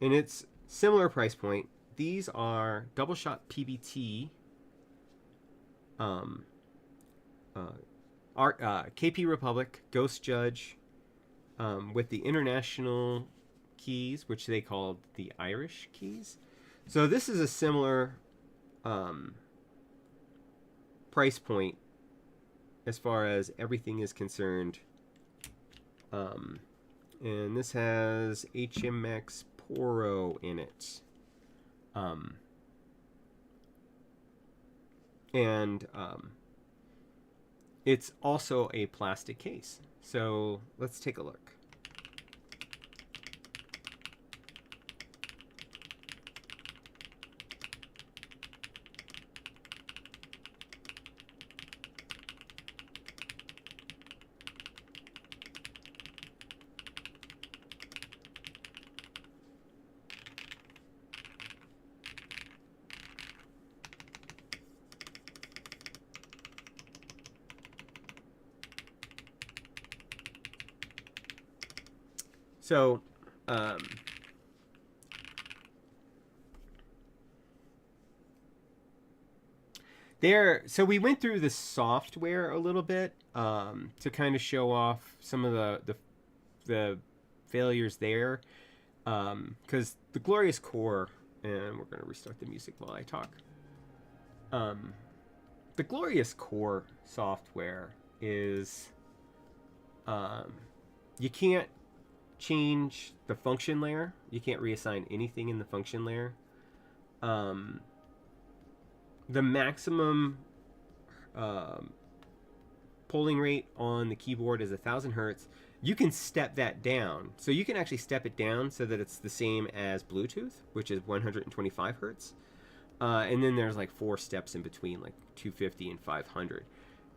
and it's similar price point. These are double shot PBT, KP Republic, Ghost Judge, with the international keys, which they called the Irish keys. So this is a similar price point as far as everything is concerned. And this has HMX Poro in it. It's also a plastic case. So let's take a look. So, so we went through the software a little bit to kind of show off some of the failures there, because the Glorious Core, and we're going to restart the music while I talk. The Glorious Core software is you can't change the function layer. You can't reassign anything in the function layer. The maximum polling rate on the keyboard is 1,000 hertz. You can step that down. So you can actually step it down so that it's the same as Bluetooth, which is 125 hertz. And then there's like 4 steps in between, like 250 and 500.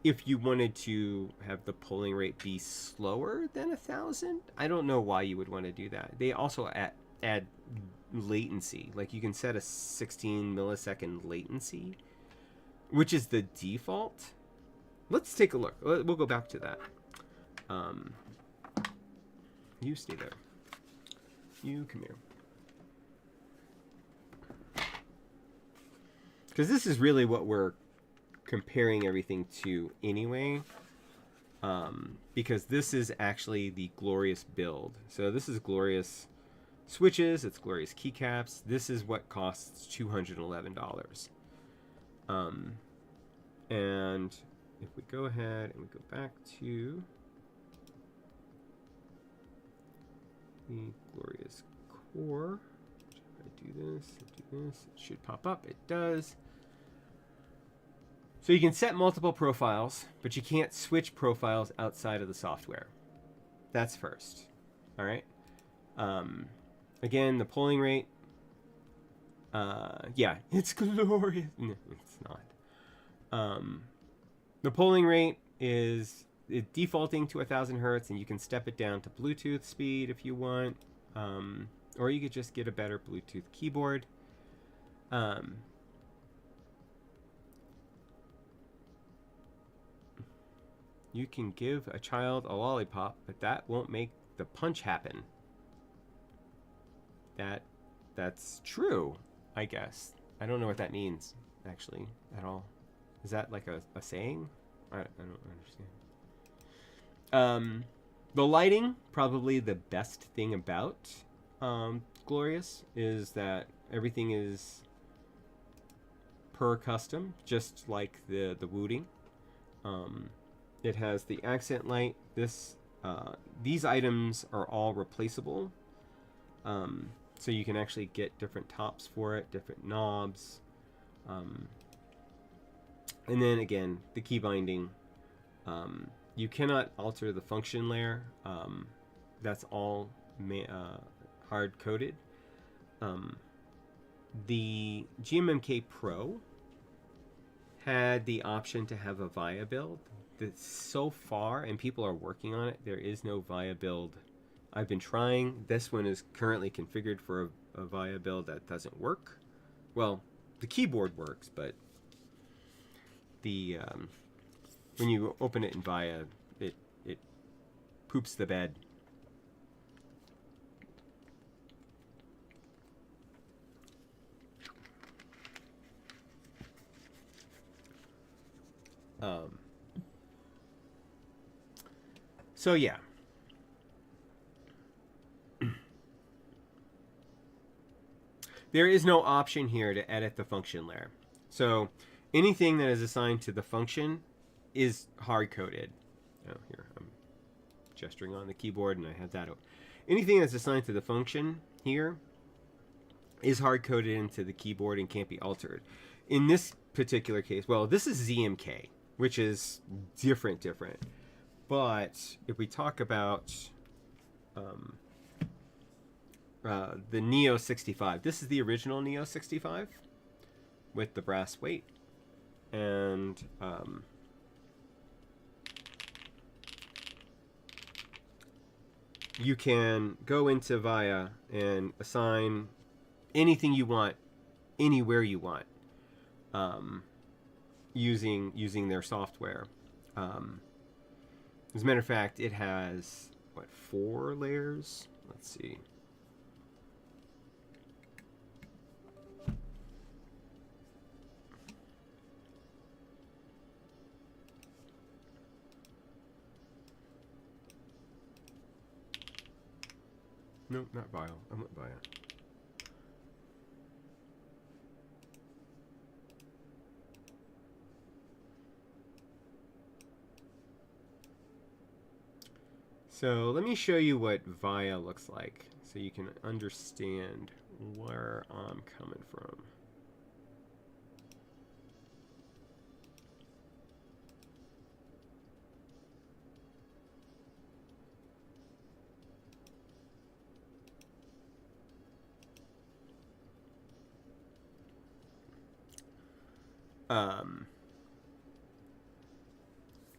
If you wanted to have the polling rate be slower than 1,000, I don't know why you would want to do that. They also add latency. Like you can set a 16 millisecond latency, which is the default. Let's take a look. We'll go back to that. You stay there. You come here. Because this is really what we're comparing everything to anyway, because this is actually the Glorious build. So this is Glorious switches, it's Glorious keycaps. This is what costs $211. And if we go ahead and we go back to the Glorious Core, if I do this, it should pop up. It does. So you can set multiple profiles, but you can't switch profiles outside of the software. That's first. All right. Again, the polling rate. Yeah, it's glorious. No, it's not. The polling rate is defaulting to 1,000 hertz, and you can step it down to Bluetooth speed if you want, or you could just get a better Bluetooth keyboard. You can give a child a lollipop, but that won't make the punch happen. That's true, I guess. I don't know what that means, actually, at all. Is that like a saying? I don't understand. The lighting, probably the best thing about Glorious, is that everything is per custom, just like the Wooting. It has the accent light. These items are all replaceable, so you can actually get different tops for it, different knobs, and then again the key binding. You cannot alter the function layer. That's all hard coded. The GMMK Pro had the option to have a VIA build. So far, and people are working on it, there is no VIA build. I've been trying. This one is currently configured for a VIA build that doesn't work. Well, the keyboard works, but the when you open it in VIA, it poops the bed. So yeah. There is no option here to edit the function layer. So anything that is assigned to the function is hard-coded. Oh, here, I'm gesturing on the keyboard and I have that open. Anything that's assigned to the function here is hard-coded into the keyboard and can't be altered. In this particular case, well, this is ZMK, which is different. But if we talk about the Neo 65, this is the original Neo 65 with the brass weight. And you can go into VIA and assign anything you want, anywhere you want, using their software. As a matter of fact, it has, what, 4 layers? Let's see. No, not bio. I'm not bio. So let me show you what VIA looks like so you can understand where I'm coming from.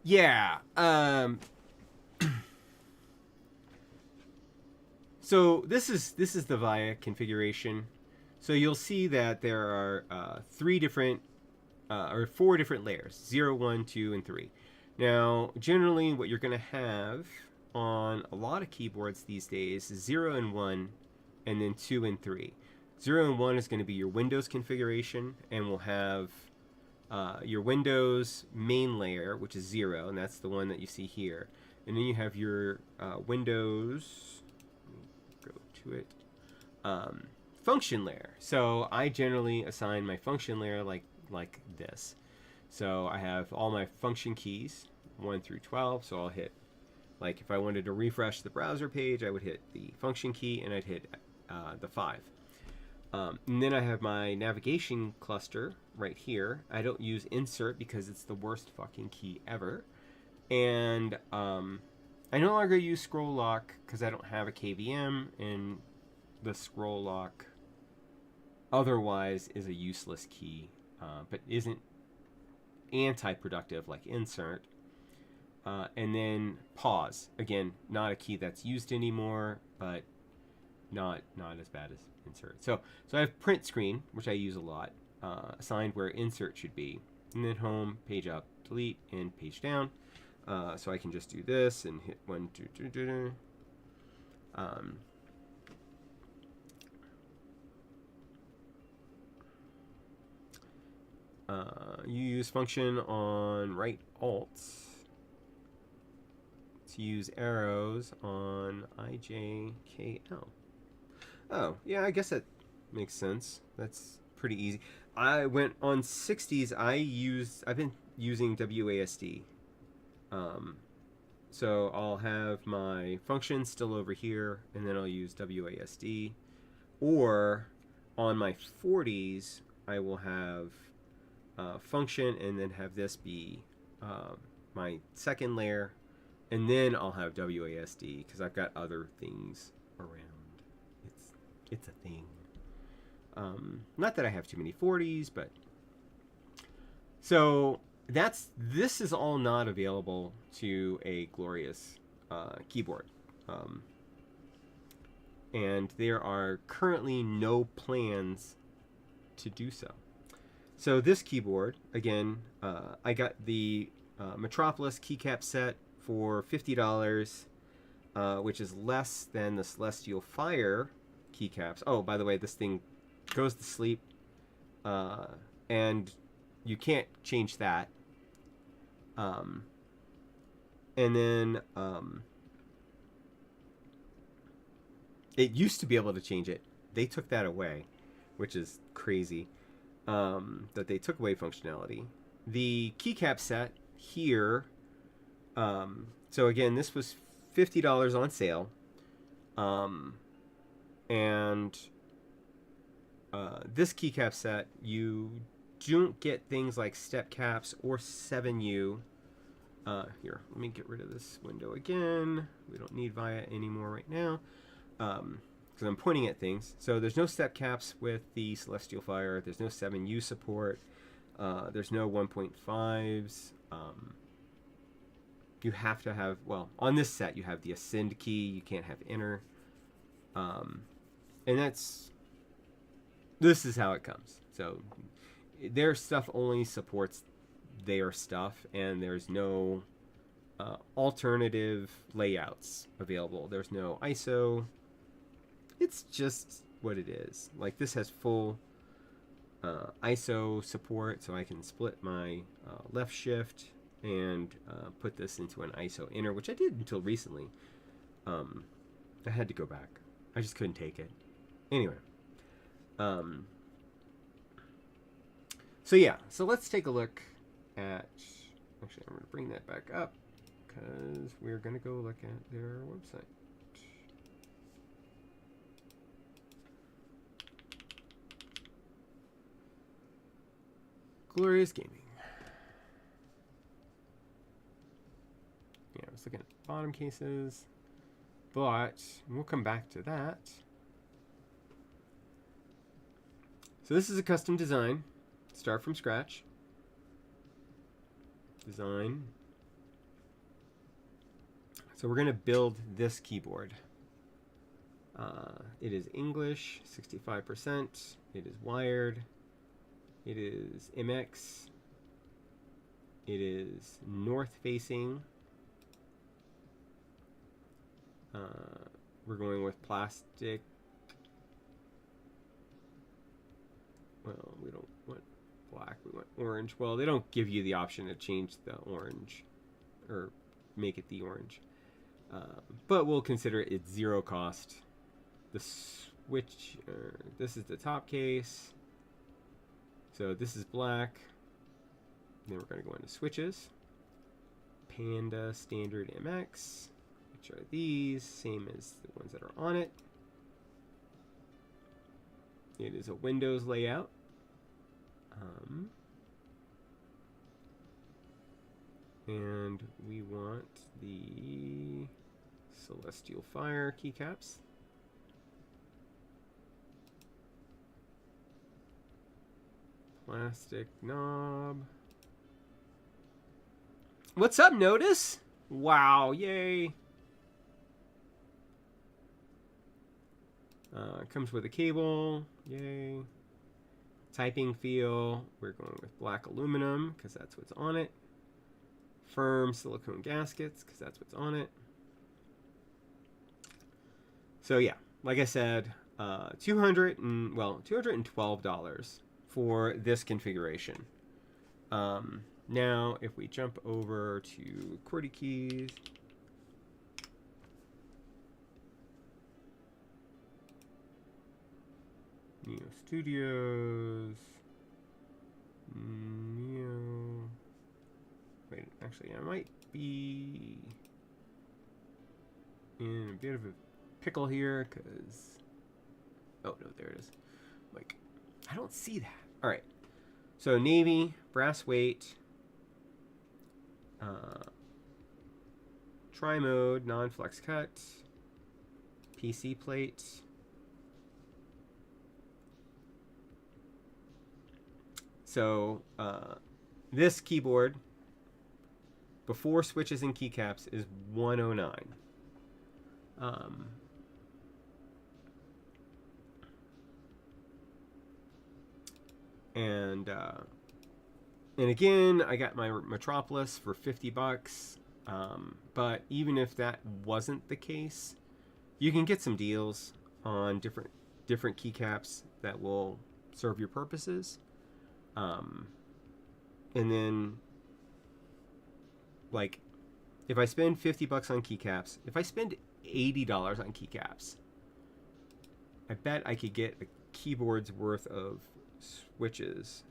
Yeah. So this is the VIA configuration. So you'll see that there are 3 different or 4 different layers: 0, 1, 2, and 3. Now, generally, what you're going to have on a lot of keyboards these days is 0 and 1, and then 2 and 3. 0 and 1 is going to be your Windows configuration, and we'll have your Windows main layer, which is 0, and that's the one that you see here. And then you have your Windows, go to it, function layer. So I generally assign my function layer like this. So I have all my function keys, 1 through 12, so I'll hit, like if I wanted to refresh the browser page, I would hit the function key and I'd hit the 5. And then I have my navigation cluster right here. I don't use insert because it's the worst fucking key ever. And I no longer use scroll lock because I don't have a KVM, and the scroll lock otherwise is a useless key, but isn't anti-productive like insert. And then pause, again, not a key that's used anymore, but not as bad as insert. So I have print screen, which I use a lot, assigned where insert should be, and then home, page up, delete, and page down. So I can just do this and hit 1, 2, 2, 2. You use function on right alt to use arrows on IJKL. Oh, yeah, I guess that makes sense. That's pretty easy. I went on 60s. I've been using WASD. So I'll have my function still over here, and then I'll use WASD. Or on my 40s, I will have function, and then have this be my second layer, and then I'll have WASD because I've got other things around. It's a thing. Not that I have too many 40s, but so this is all not available to a Glorious keyboard. And there are currently no plans to do so. So this keyboard, again, I got the Metropolis keycap set for $50, which is less than the Celestial Fire keycaps. Oh, by the way, this thing goes to sleep, and you can't change that. And then it used to be able to change it. They took that away, which is crazy, that they took away functionality. The keycap set here, so again, this was $50 on sale, and this keycap set, you don't get things like step caps or 7U. Here, let me get rid of this window again. We don't need VIA anymore right now, because I'm pointing at things. So there's no step caps with the Celestial Fire. There's no 7U support. There's no 1.5s. You have to have, well, on this set, you have the Ascend key. You can't have Enter. And this is how it comes. So their stuff only supports their stuff, and there's no alternative layouts available. There's no ISO. It's just what it is. Like, this has full ISO support, so I can split my left shift and put this into an ISO enter, which I did until recently. I had to go back. I just couldn't take it. Anyway. So yeah, so let's take a look at, actually I'm going to bring that back up because we're going to go look at their website. Glorious Gaming. Yeah, I was looking at bottom cases, but we'll come back to that. So this is a custom design. Start from scratch. Design. So we're going to build this keyboard. It is English, 65%. It is wired. It is MX. It is north facing. We're going with plastic. Well, we don't want black, we want orange. Well, they don't give you the option to change the orange or make it the orange. But we'll consider it zero cost. The switch, this is the top case. So this is black. Then we're going to go into switches. Panda Standard MX, which are these, same as the ones that are on it. It is a Windows layout. And we want the Celestial Fire keycaps. Plastic knob. What's up, Notice? Wow, yay. Comes with a cable, yay. Typing feel, we're going with black aluminum because that's what's on it. Firm silicone gaskets because that's what's on it. So yeah, like I said, $212 for this configuration. Now, if we jump over to QWERTY keys, Neo Studios, Neo. Wait, actually, I might be in a bit of a pickle here because. Oh no, there it is. Like, I don't see that. All right. So navy, brass weight, tri-mode, non-flex cut, PC plate, So this keyboard before switches and keycaps is 109. And again, I got my Metropolis for $50. But even if that wasn't the case, you can get some deals on different keycaps that will serve your purposes. And then, like, if I spend $50 on keycaps, if I spend $80 on keycaps, I bet I could get a keyboard's worth of switches.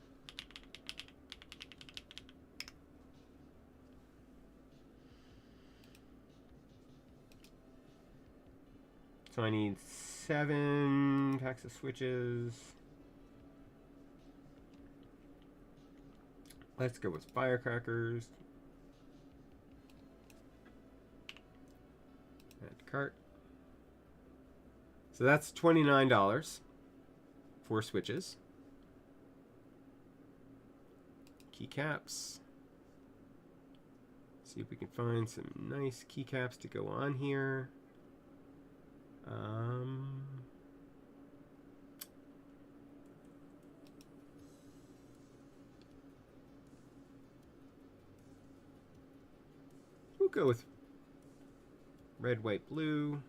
So I need 7 packs of switches. Let's go with firecrackers. Add to cart. So that's $29 for switches. Keycaps. See if we can find some nice keycaps to go on here. We'll go with red, white, blue.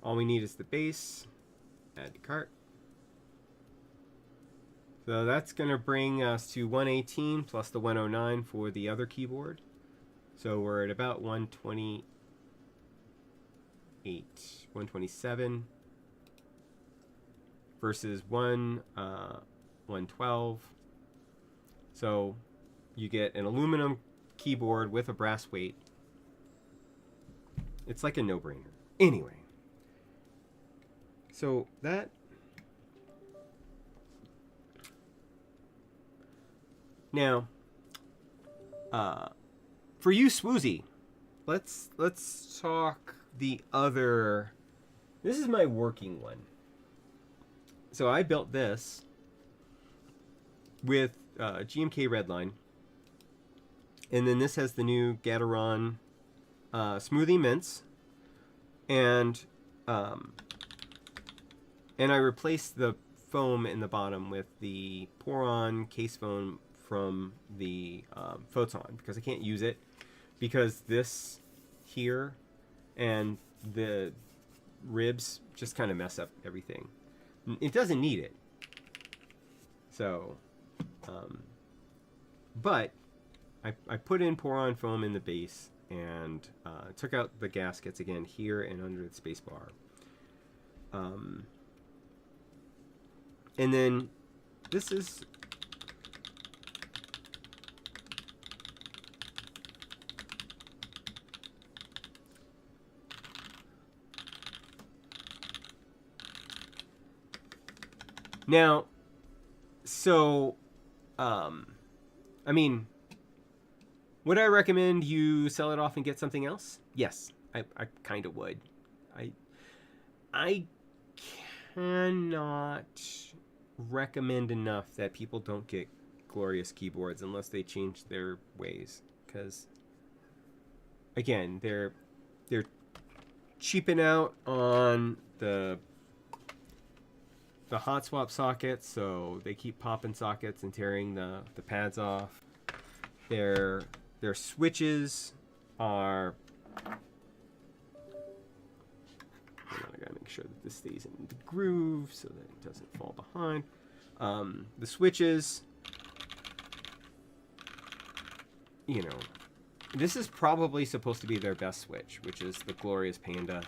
All we need is the base. Add to cart. So that's going to bring us to 118 plus the 109 for the other keyboard. So we're at about 128, 127 versus 112. So you get an aluminum keyboard with a brass weight. It's like a no-brainer. Anyway, so that now for you, Swoozy, let's talk the other. This is my working one. So I built this with GMK Redline, and then this has the new Gateron Smoothie Mints, and I replaced the foam in the bottom with the pour-on case foam from the Photon because I can't use it because this here and the ribs just kind of mess up everything. It doesn't need it. So, but I put in pour-on foam in the base and took out the gaskets again here and under the space bar. And then this is now, so I mean, would I recommend you sell it off and get something else? Yes, I kind of would. I cannot recommend enough that people don't get Glorious keyboards unless they change their ways, because again, they're cheaping out on the hot swap sockets, so they keep popping sockets and tearing the pads off. Their switches are, I gotta make sure that this stays in the groove so that it doesn't fall behind. The switches, you know, this is probably supposed to be their best switch, which is the Glorious Panda.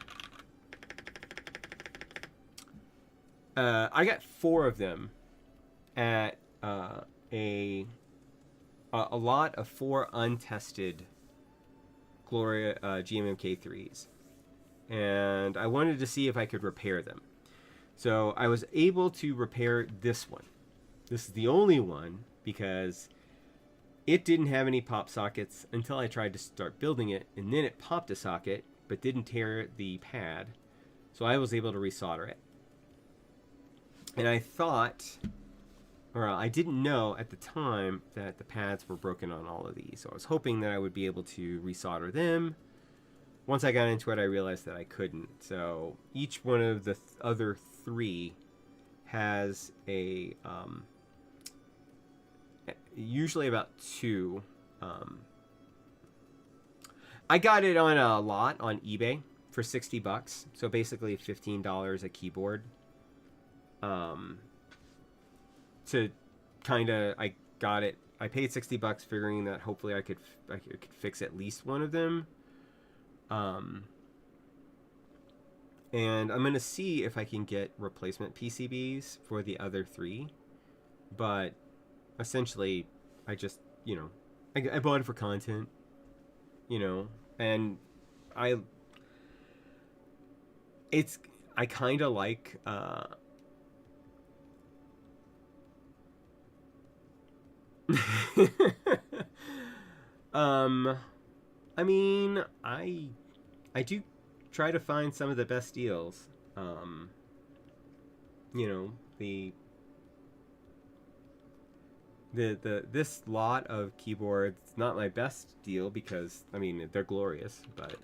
I got 4 of them at a lot of 4 untested GMMK 3s, and I wanted to see if I could repair them. So I was able to repair this one. This is the only one because it didn't have any pop sockets until I tried to start building it, and then it popped a socket but didn't tear the pad, so I was able to resolder it. And I thought or I didn't know at the time that the pads were broken on all of these. So I was hoping that I would be able to resolder them. Once I got into it, I realized that I couldn't. So each one of the other three has a usually about two. I got it on a lot on eBay for $60. So basically $15 a keyboard. To kind of, I got it. I paid $60 figuring that hopefully I could fix at least one of them. And I'm going to see if I can get replacement PCBs for the other three. But essentially, I just, I bought it for content, and I kind of like, I mean, I do try to find some of the best deals. The this lot of keyboards, not my best deal because I mean they're glorious, but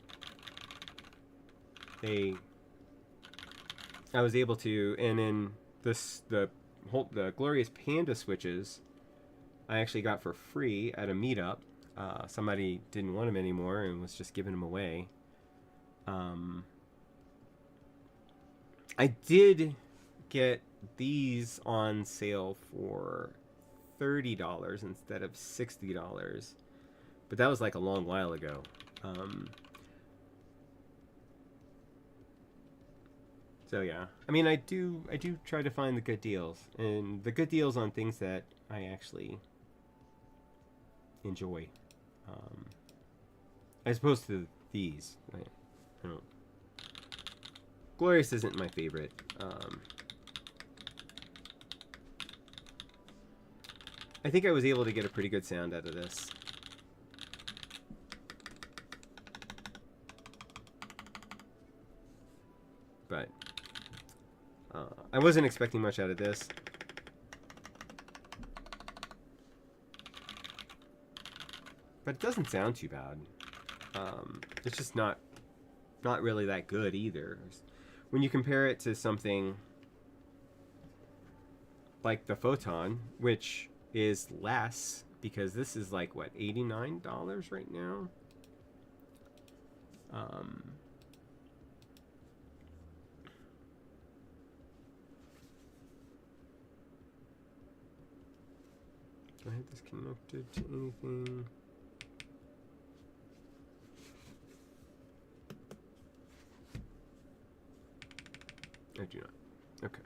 I was able to, and in the Glorious Panda switches I actually got for free at a meetup. Somebody didn't want them anymore and was just giving them away. I did get these on sale for $30 instead of $60, but that was like a long while ago. So yeah, I mean, I do try to find the good deals, and the good deals on things that I actually enjoy, as opposed to these. I don't. Glorious isn't my favorite. I think I was able to get a pretty good sound out of this. But I wasn't expecting much out of this. But it doesn't sound too bad. It's just not really that good either. When you compare it to something like the Photon, which is less, because this is like, what, $89 right now? Do I have this connected to anything? I do not. Okay.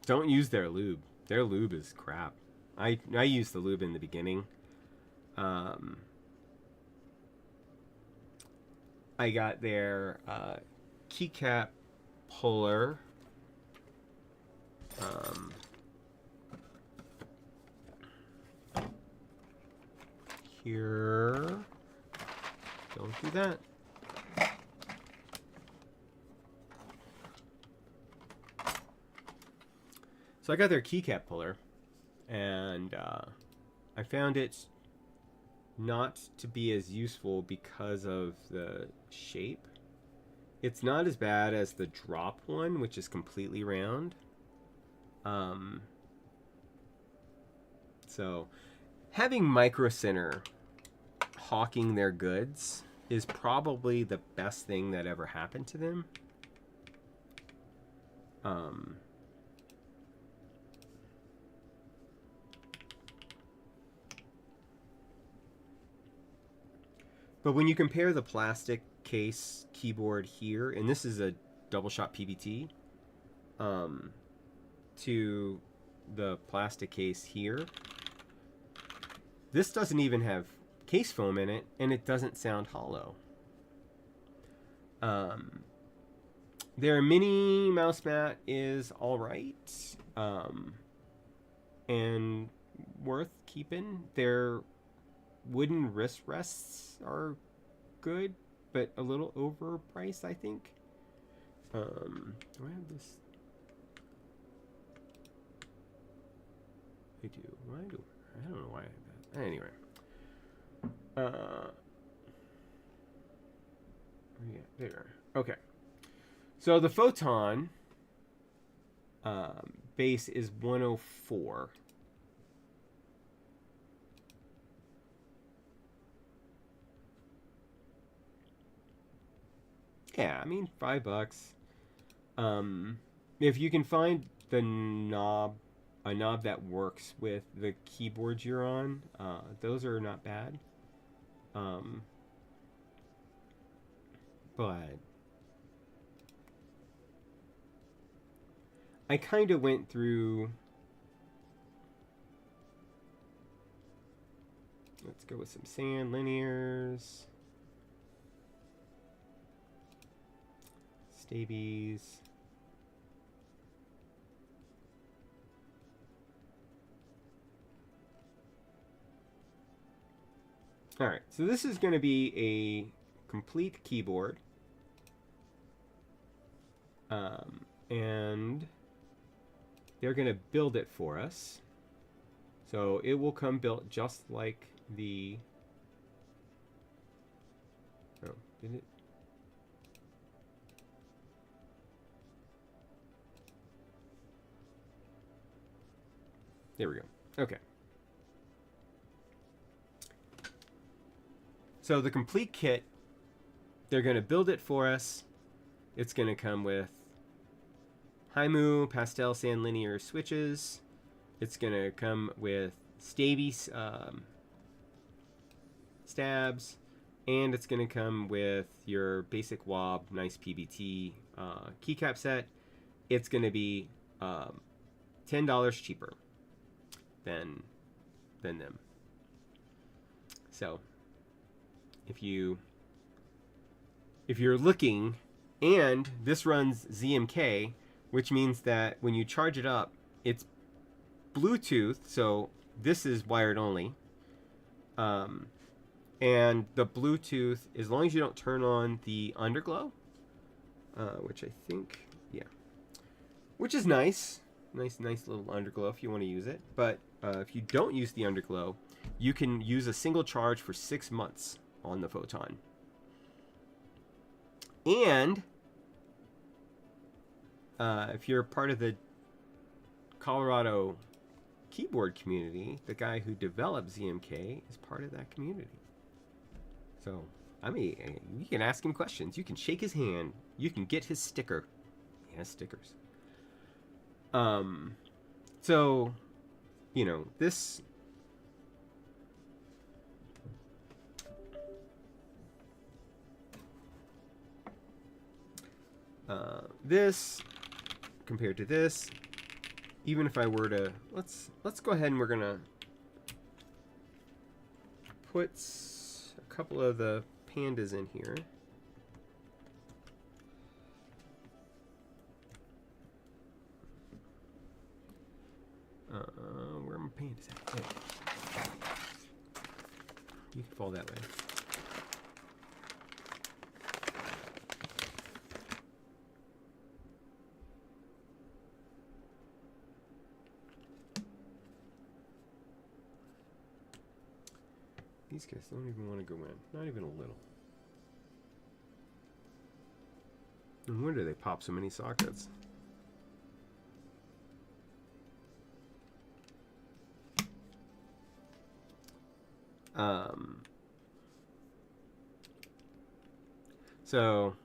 Don't use their lube. Their lube is crap. I used the lube in the beginning. I got their keycap puller. Here. Don't do that. So I got their keycap puller, and I found it not to be as useful because of the shape. It's not as bad as the drop one, which is completely round. So having Micro Center hawking their goods is probably the best thing that ever happened to them. But when you compare the plastic case keyboard here, and this is a double shot PBT, to the plastic case here, this doesn't even have case foam in it, and it doesn't sound hollow. Their mini mouse mat is alright, and worth keeping. Their wooden wrist rests are good, but a little overpriced, I think. Do I have this? I do. Why do I don't know why I have that. Anyway. Yeah, there. Okay. So the photon base is 104. Yeah, I mean $5. If you can find a knob that works with the keyboard you're on, those are not bad. But I kind of went through. Let's go with some sand linears. Stabies. Alright, so this is going to be a complete keyboard. And they're going to build it for us. So it will come built just like the... Oh, did it? There we go. Okay. So the complete kit, they're going to build it for us. It's going to come with Haimu pastel sand linear switches. It's going to come with Staby stabs. And it's going to come with your basic wob, nice PBT keycap set. It's going to be $10 cheaper than them. So if you're looking, and this runs ZMK, which means that when you charge it up, it's Bluetooth, so this is wired only. And the Bluetooth, as long as you don't turn on the underglow, which I think, yeah, which is nice. Nice little underglow if you want to use it. But if you don't use the underglow, you can use a single charge for 6 months on the photon. And if you're part of the Colorado keyboard community, the guy who developed ZMK is part of that community. So, I mean, you can ask him questions. You can shake his hand. You can get his sticker. He has stickers. So, you know, this... this compared to this, even if I were to, let's go ahead and we're gonna put a couple of the pandas in here. Where are my pandas at? There. You can fall that way. These guys don't even want to go in. Not even a little. No wonder they pop so many sockets. So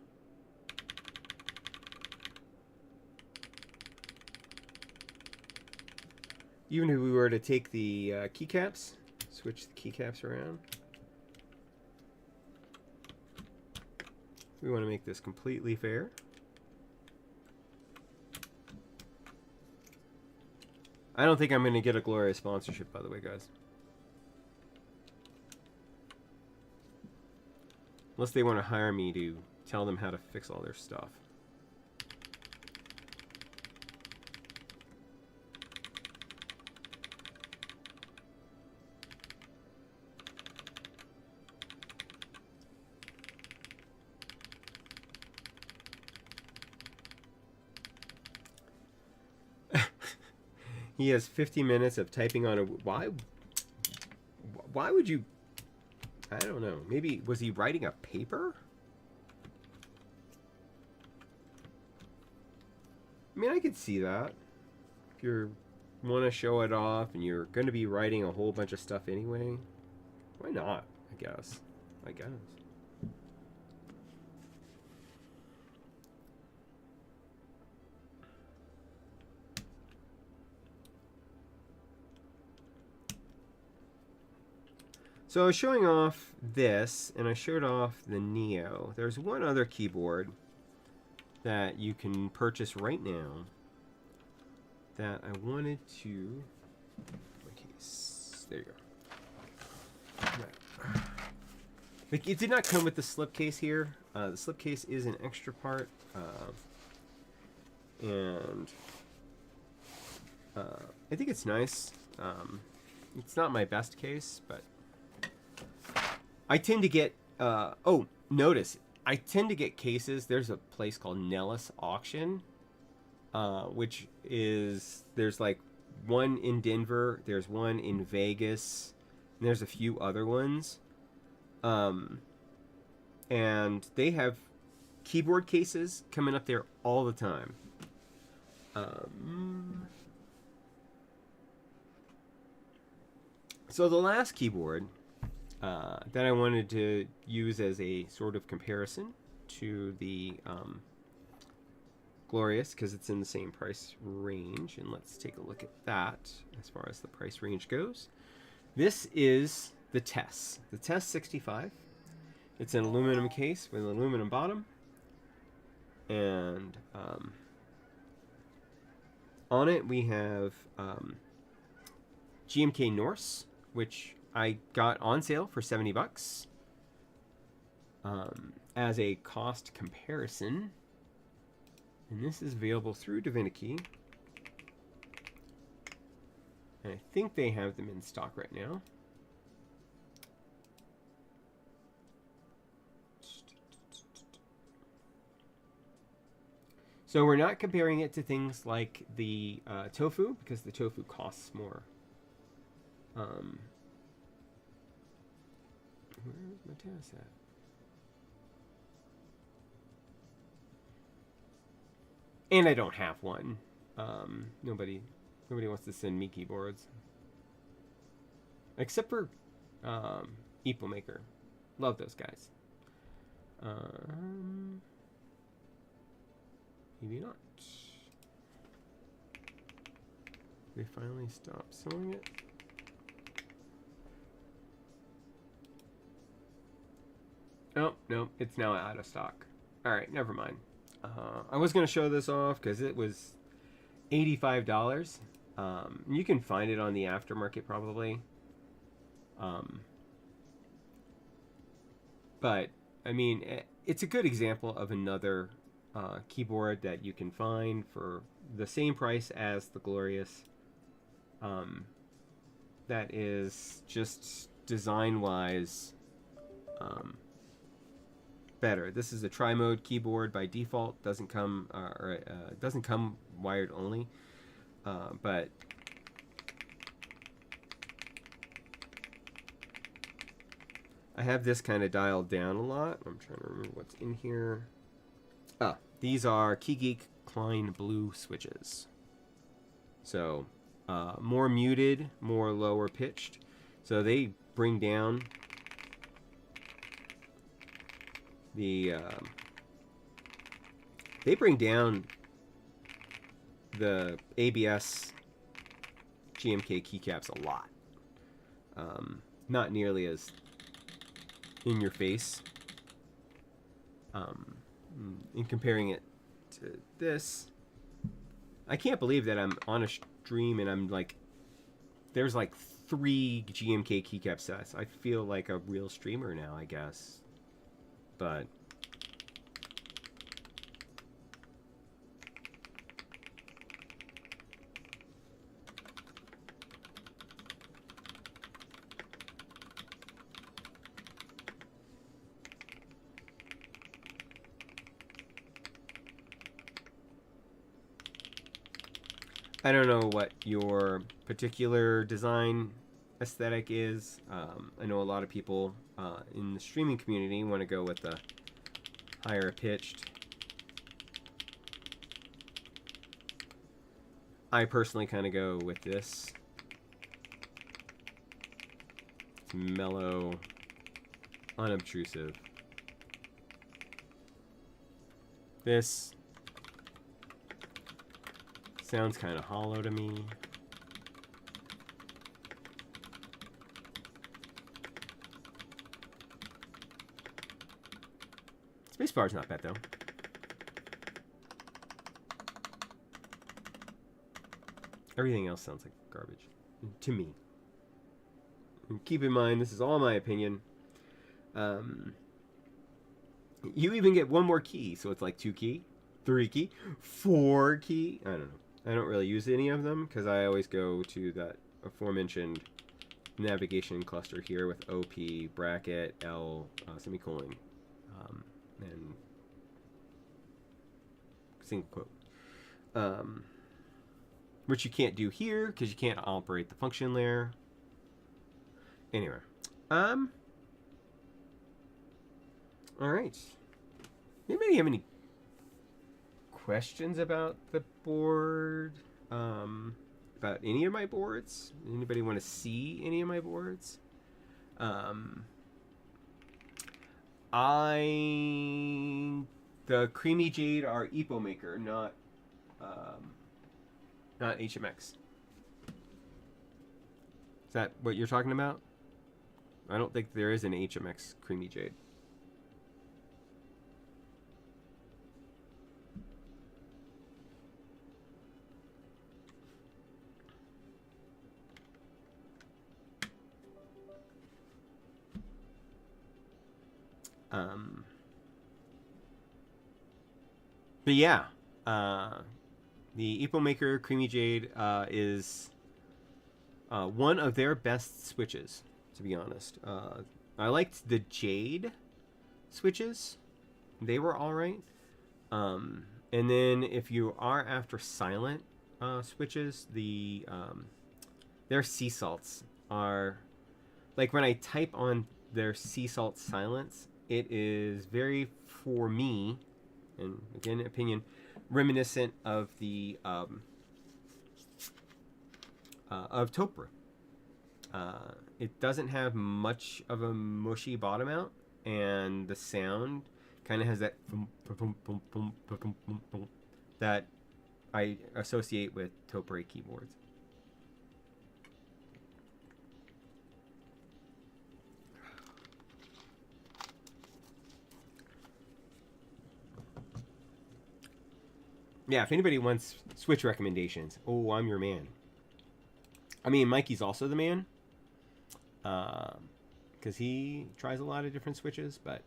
even if we were to take the keycaps, switch the keycaps around, we want to make this completely fair. I don't think I'm going to get a Glorious sponsorship, by the way, guys. Unless they want to hire me to tell them how to fix all their stuff. He has 50 minutes of typing on a... Why would you... I don't know. Maybe... Was he writing a paper? I mean, I could see that. If you want to show it off and you're going to be writing a whole bunch of stuff anyway, why not, I guess. So I was showing off this, and I showed off the Neo. There's one other keyboard that you can purchase right now that I wanted to... There you go. It did not come with the slipcase here. The slipcase is an extra part. And I think it's nice. It's not my best case, but I tend to get... oh, notice. I tend to get cases. There's a place called Nellis Auction, which is... There's like one in Denver. There's one in Vegas. And there's a few other ones. And they have keyboard cases coming up there all the time. So the last keyboard that I wanted to use as a sort of comparison to the Glorious, because it's in the same price range, and let's take a look at that as far as the price range goes. This is the Tess 65. It's an aluminum case with an aluminum bottom, and on it we have GMK Norse, which I got on sale for $70 as a cost comparison, and this is available through Divinity, and I think they have them in stock right now. So we're not comparing it to things like the Tofu, because the Tofu costs more. Where's my Tess at? And I don't have one. Nobody wants to send me keyboards, except for Epo Maker. Love those guys. Maybe not. They finally stopped selling it. Oh, no, it's now out of stock. Alright, never mind. I was going to show this off because it was $85. You can find it on the aftermarket probably. But, I mean, it's a good example of another keyboard that you can find for the same price as the Glorious. That is just design-wise better. This is a tri-mode keyboard by default. Doesn't come doesn't come wired only, but I have this kind of dialed down a lot. I'm trying to remember what's in here. These are KeyGeek Klein Blue switches. So more muted, more lower pitched. So they bring down the ABS GMK keycaps a lot. Not nearly as in your face. In comparing it to this, I can't believe that I'm on a stream and I'm like, there's like 3 GMK keycap sets. I feel like a real streamer now, I guess. But I don't know what your particular design aesthetic is. I know a lot of people in the streaming community want to go with the higher pitched. I personally kind of go with this. It's mellow, unobtrusive. This sounds kind of hollow to me. Spacebar's not bad though. Everything else sounds like garbage to me. And keep in mind, this is all my opinion. You even get one more key, so it's like 2 key, 3 key, 4 key. I don't know. I don't really use any of them because I always go to that aforementioned navigation cluster here with OP, bracket, L, semicolon, and single quote. Which you can't do here because you can't operate the function there. Anyway. Alright. Anybody have any questions about the board? About any of my boards? Anybody want to see any of my boards? The Creamy Jade are Epo Maker, not HMX. Is that what you're talking about? I don't think there is an HMX Creamy Jade. But yeah, the Epo Maker Creamy Jade is one of their best switches, to be honest. I liked the Jade switches. They were alright. And then if you are after silent switches, their sea salts are... Like when I type on their sea salt silence, it is very, for me, and again, opinion, reminiscent of the of Topra. It doesn't have much of a mushy bottom out, and the sound kind of has that that I associate with Topra keyboards. Yeah, if anybody wants Switch recommendations, oh, I'm your man. I mean, Mikey's also the man. Because he tries a lot of different Switches, but...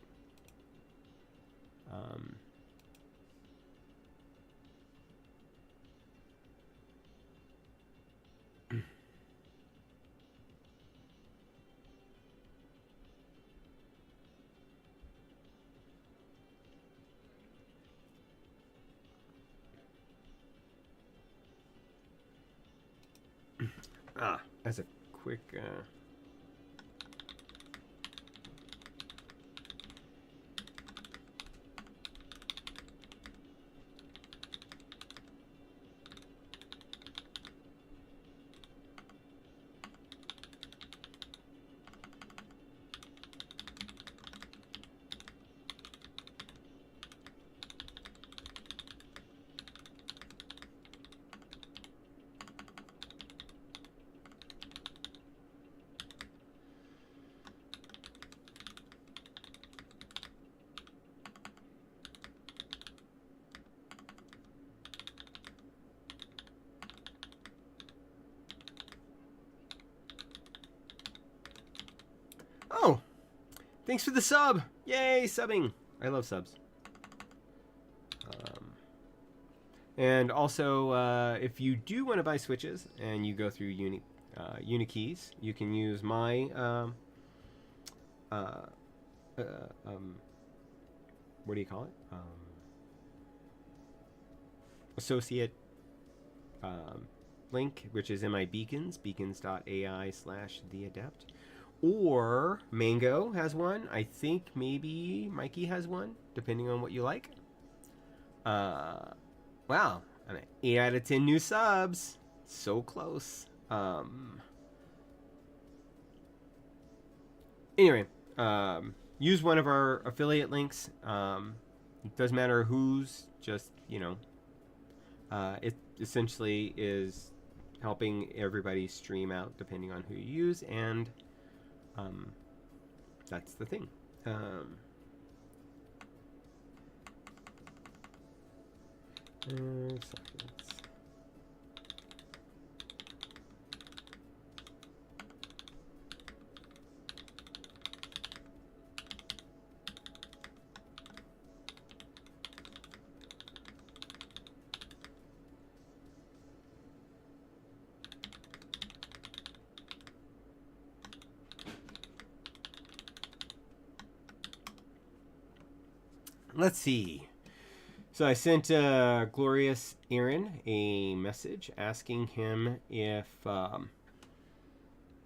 as a quick... Oh! Thanks for the sub! Yay, subbing! I love subs. And also, if you do want to buy Switches and you go through Unikeys, you can use my what do you call it? Associate link, which is in my beacons, beacons.ai/theadept. Or Mango has one. I think maybe Mikey has one, depending on what you like. Wow, 8 out of 10 new subs. So close. Anyway, use one of our affiliate links. It doesn't matter whose, just, it essentially is helping everybody stream out depending on who you use, and that's the thing. Seconds. Let's see. So I sent Glorious Aaron a message asking him if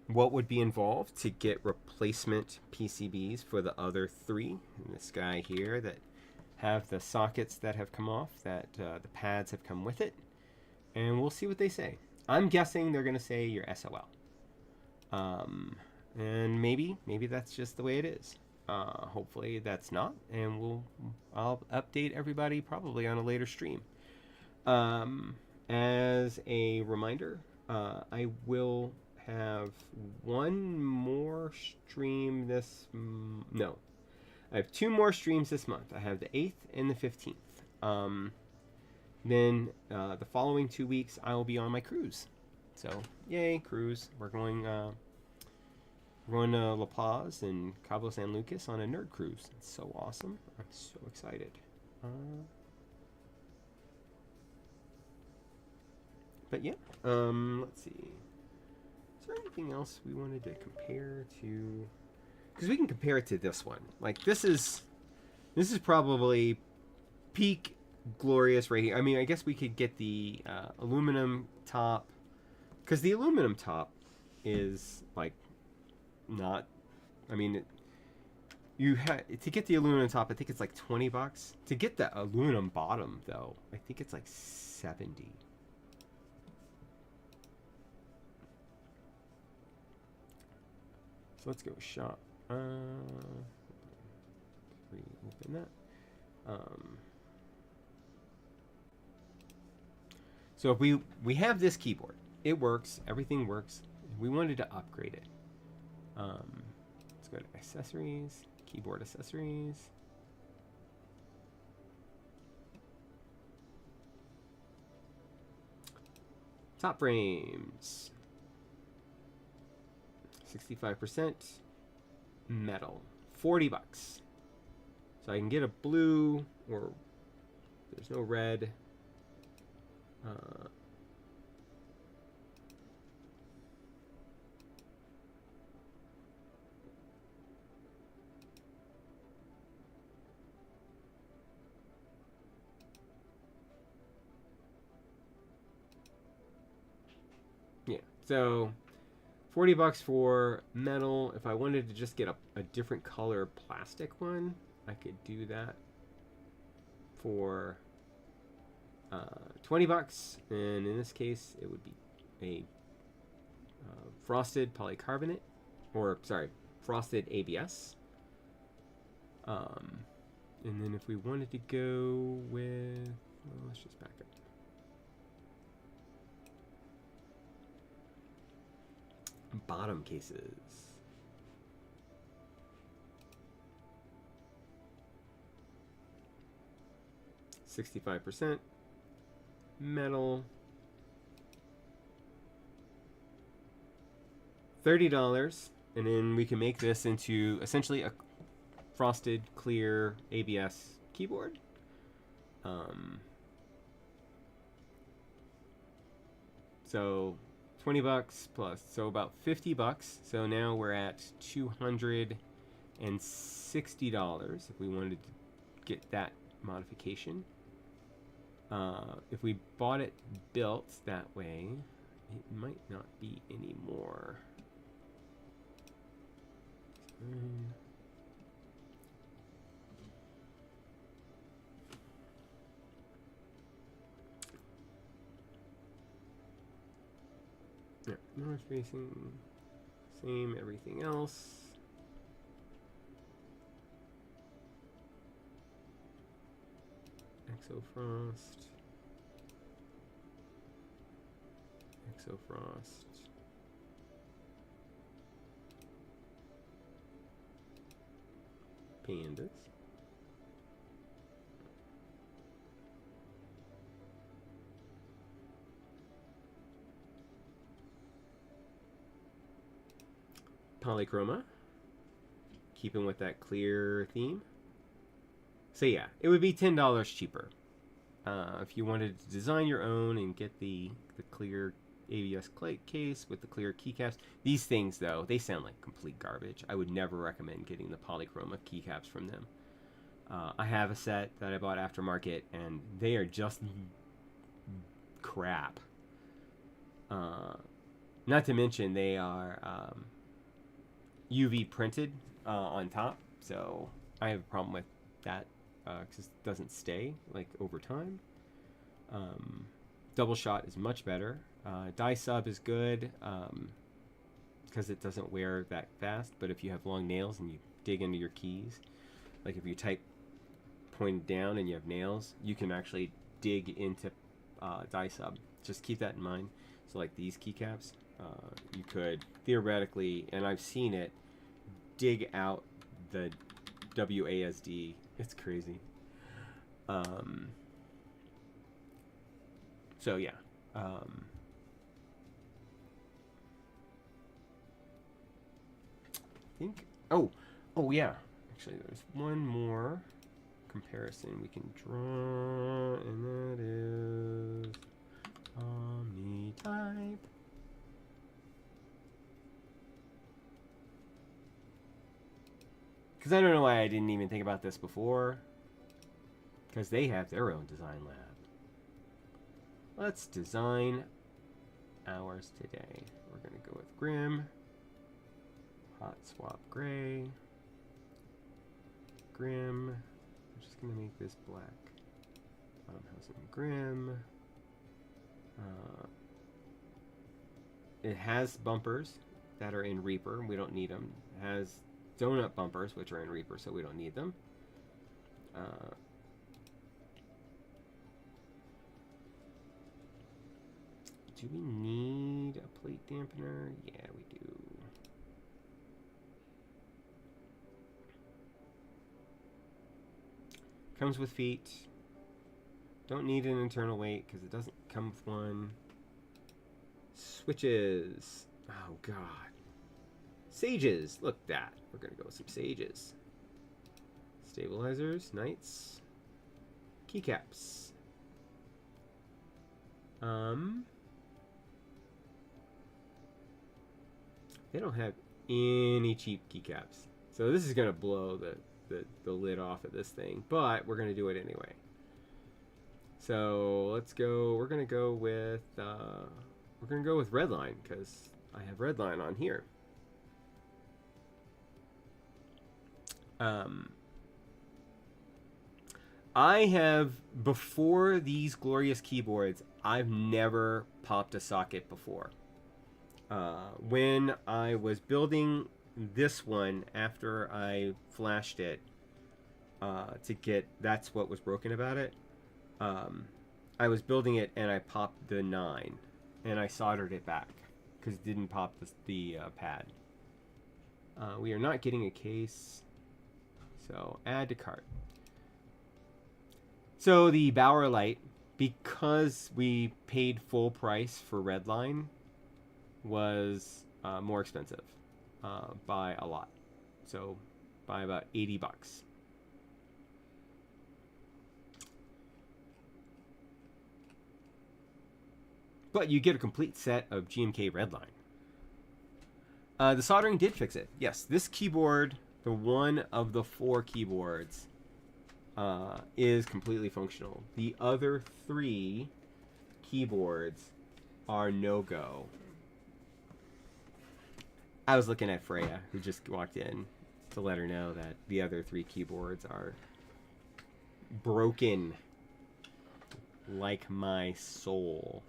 what would be involved to get replacement PCBs for the other 3. And this guy here that have the sockets that have come off, that the pads have come with it. And we'll see what they say. I'm guessing they're going to say you're SOL. And maybe that's just the way it is. Hopefully that's not, and I'll update everybody probably on a later stream. As a reminder, I will have one more stream no, I have 2 more streams this month. I have the 8th and the 15th. Then the following 2 weeks I will be on my cruise. So yay, cruise. We're going to La Paz and Cabo San Lucas on a nerd cruise. It's so awesome. I'm so excited. But yeah, let's see. Is there anything else we wanted to compare to? Because we can compare it to this one. Like this is probably peak Glorious right here. I mean, I guess we could get the aluminum top, because the aluminum top is like not, I mean, to get the aluminum top, I think it's like $20. To get the aluminum bottom though, I think it's like 70. So let's go shop. Reopen that. So if we have this keyboard, it works, everything works. We wanted to upgrade it. Let's go to accessories, keyboard accessories. Top frames. 65% metal. $40. So I can get a blue, or there's no red. Yeah, so $40 for metal. If I wanted to just get a different color plastic one, I could do that for $20. And in this case, it would be a frosted polycarbonate, or sorry, frosted ABS. And then if we wanted to go with, well, let's just back up. Bottom cases. $65 metal. $30, and then we can make this into essentially a frosted clear ABS keyboard. So $20 plus, so about $50. So now we're at $260 if we wanted to get that modification. If we bought it built that way, it might not be anymore. Yeah, north facing, same, everything else. Exofrost. Exofrost. Pandas. Polychroma. Keeping with that clear theme. So yeah, it would be $10 cheaper. If you wanted to design your own and get the clear ABS case with the clear keycaps. These things, though, they sound like complete garbage. I would never recommend getting the polychroma keycaps from them. I have a set that I bought aftermarket, and they are just crap. Not to mention they are UV printed on top, so I have a problem with that because it doesn't stay like over time. Double shot is much better. Die sub is good because it doesn't wear that fast, but if you have long nails and you dig into your keys, like if you type pointed down and you have nails, you can actually dig into die sub. Just keep that in mind. So like these keycaps, you could theoretically, and I've seen it, dig out the WASD. It's crazy. So yeah. I think. Oh yeah. Actually, there's one more comparison we can draw, and that is Omni-type. Because I don't know why I didn't even think about this before. Because they have their own design lab. Let's design ours today. We're going to go with Grim. Hot swap gray. Grim. I'm just going to make this black. Bottom housing Grim. It has bumpers that are in Reaper. We don't need them. It has donut bumpers, which are in Reaper, so we don't need them. Do we need a plate dampener? Yeah, we do. Comes with feet. Don't need an internal weight because it doesn't come with one. Switches. Oh, God. Sages. Look at that. We're going to go with some sages. Stabilizers. Knights. Keycaps. They don't have any cheap keycaps. So this is going to blow the lid off of this thing. But we're going to do it anyway. So let's go. We're going to go with Redline because I have Redline on here. I have, before these Glorious keyboards, I've never popped a socket before. When I was building this one after I flashed it to get, that's what was broken about it. I was building it and I popped the 9 and I soldered it back because it didn't pop the pad. We are not getting a case, so add to cart. So the Bauer light, because we paid full price for Redline, was more expensive by a lot. So by about 80 bucks. But you get a complete set of GMK Redline. The soldering did fix it. Yes, this keyboard, the one of the 4 keyboards, is completely functional. The other 3 keyboards are no-go. I was looking at Freya, who just walked in, to let her know that the other 3 keyboards are broken like my soul.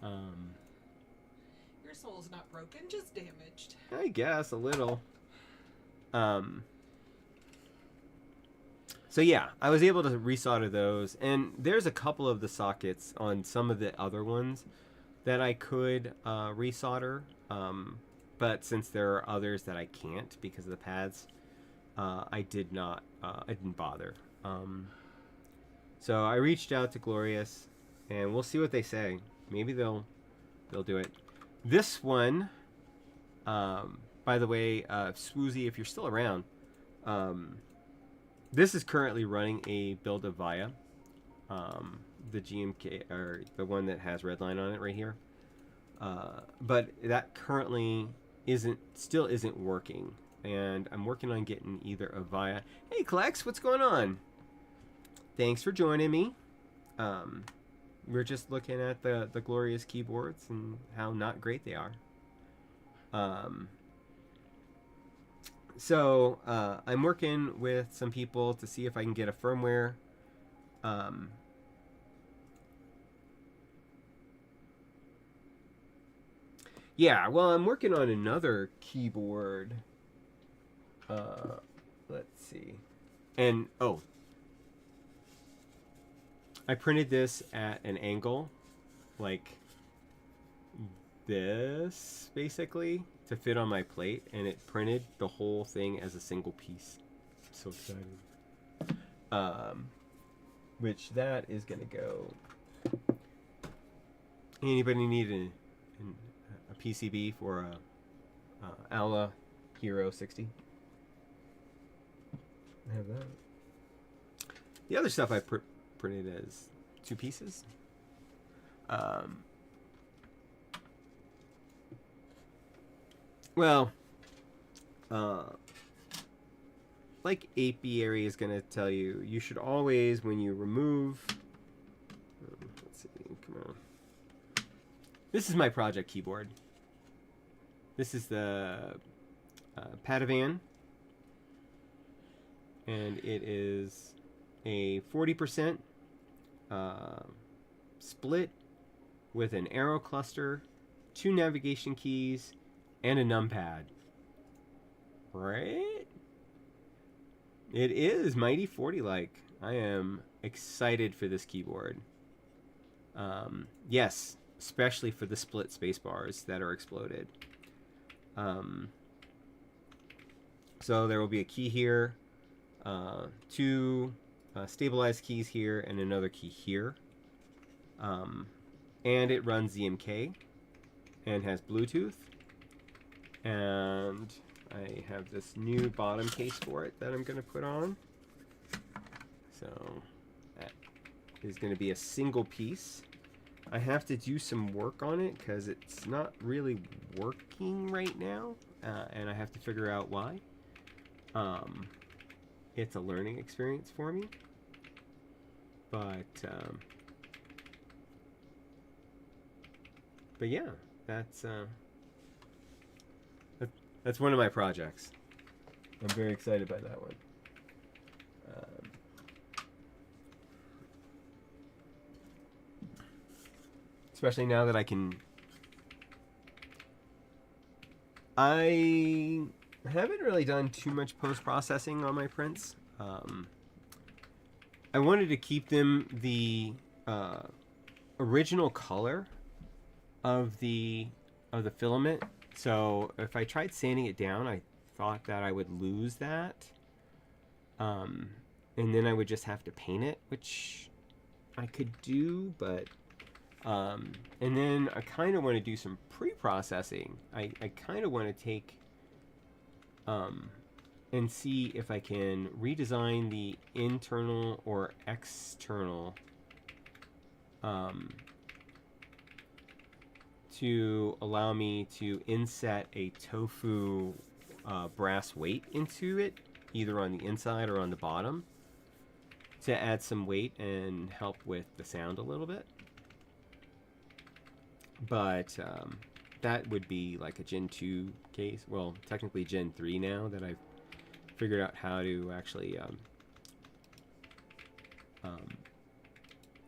Your soul's not broken, just damaged.
I guess a little. So yeah, I was able to resolder those, and there's a couple of the sockets on some of the other ones that I could resolder, but since there are others that I can't because of the pads, I didn't bother. So I reached out to Glorious, and we'll see what they say. Maybe they'll do it. This one, by the way, Swoozy, if you're still around, this is currently running a build of Via, the GMK, or the one that has Redline on it right here. But that currently still isn't working, and I'm working on getting either a Via. Hey, Klex, what's going on? Thanks for joining me. We're just looking at the Glorious keyboards and how not great they are. So I'm working with some people to see if I can get a firmware. Yeah, well, I'm working on another keyboard. Let's see. And, oh. I printed this at an angle, like this, basically, to fit on my plate, and it printed the whole thing as a single piece. I'm so excited. Which that is going to go... Anybody need a PCB for a Ala Hero 60? I have that. The other stuff I printed as 2 pieces. Well, like Apiary is going to tell you, you should always, when you remove... let's see, come on. This is my project keyboard. This is the Padavan. And it is a 40% split with an arrow cluster, 2 navigation keys, and a numpad. Right? It is mighty 40-like. I am excited for this keyboard. Yes, especially for the split space bars that are exploded. So there will be a key here, 2 stabilized keys here, and another key here. And it runs GMMK and has Bluetooth. And I have this new bottom case for it that I'm going to put on. So that is going to be a single piece. I have to do some work on it because it's not really working right now, and I have to figure out why. It's a learning experience for me, but yeah, that's one of my projects. I'm very excited by that one. Especially now that I haven't really done too much post-processing on my prints. I wanted to keep them the original color of the filament. So if I tried sanding it down, I thought that I would lose that. And then I would just have to paint it, which I could do, but... and then I kind of want to do some pre-processing. I kind of want to take and see if I can redesign the internal or external to allow me to inset a tofu brass weight into it, either on the inside or on the bottom, to add some weight and help with the sound a little bit. but that would be like a Gen 2 case. Well, technically Gen 3 now that I've figured out how to actually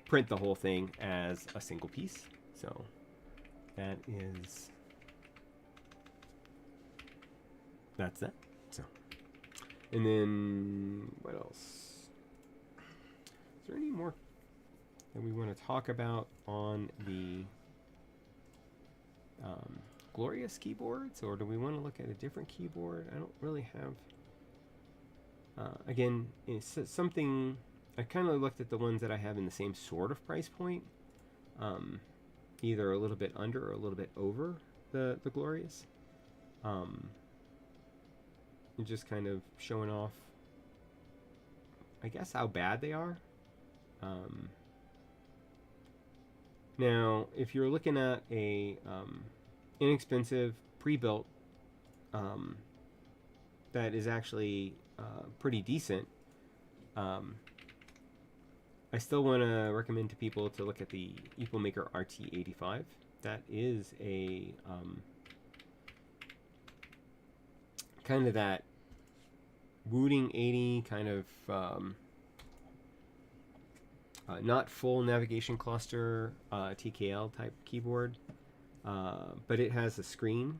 print the whole thing as a single piece. So that's that. So, and then what else? Is there any more that we want to talk about on the Glorious keyboards, or do we want to look at a different keyboard? I don't really have. Again, it's something. I kind of looked at the ones that I have in the same sort of price point, either a little bit under or a little bit over the Glorious, and just kind of showing off, I guess, how bad they are. Now, if you're looking at a inexpensive pre-built that is actually pretty decent, I still want to recommend to people to look at the EpoMaker RT85. That is a kind of that Wooting 80 kind of not full navigation cluster TKL type keyboard, but it has a screen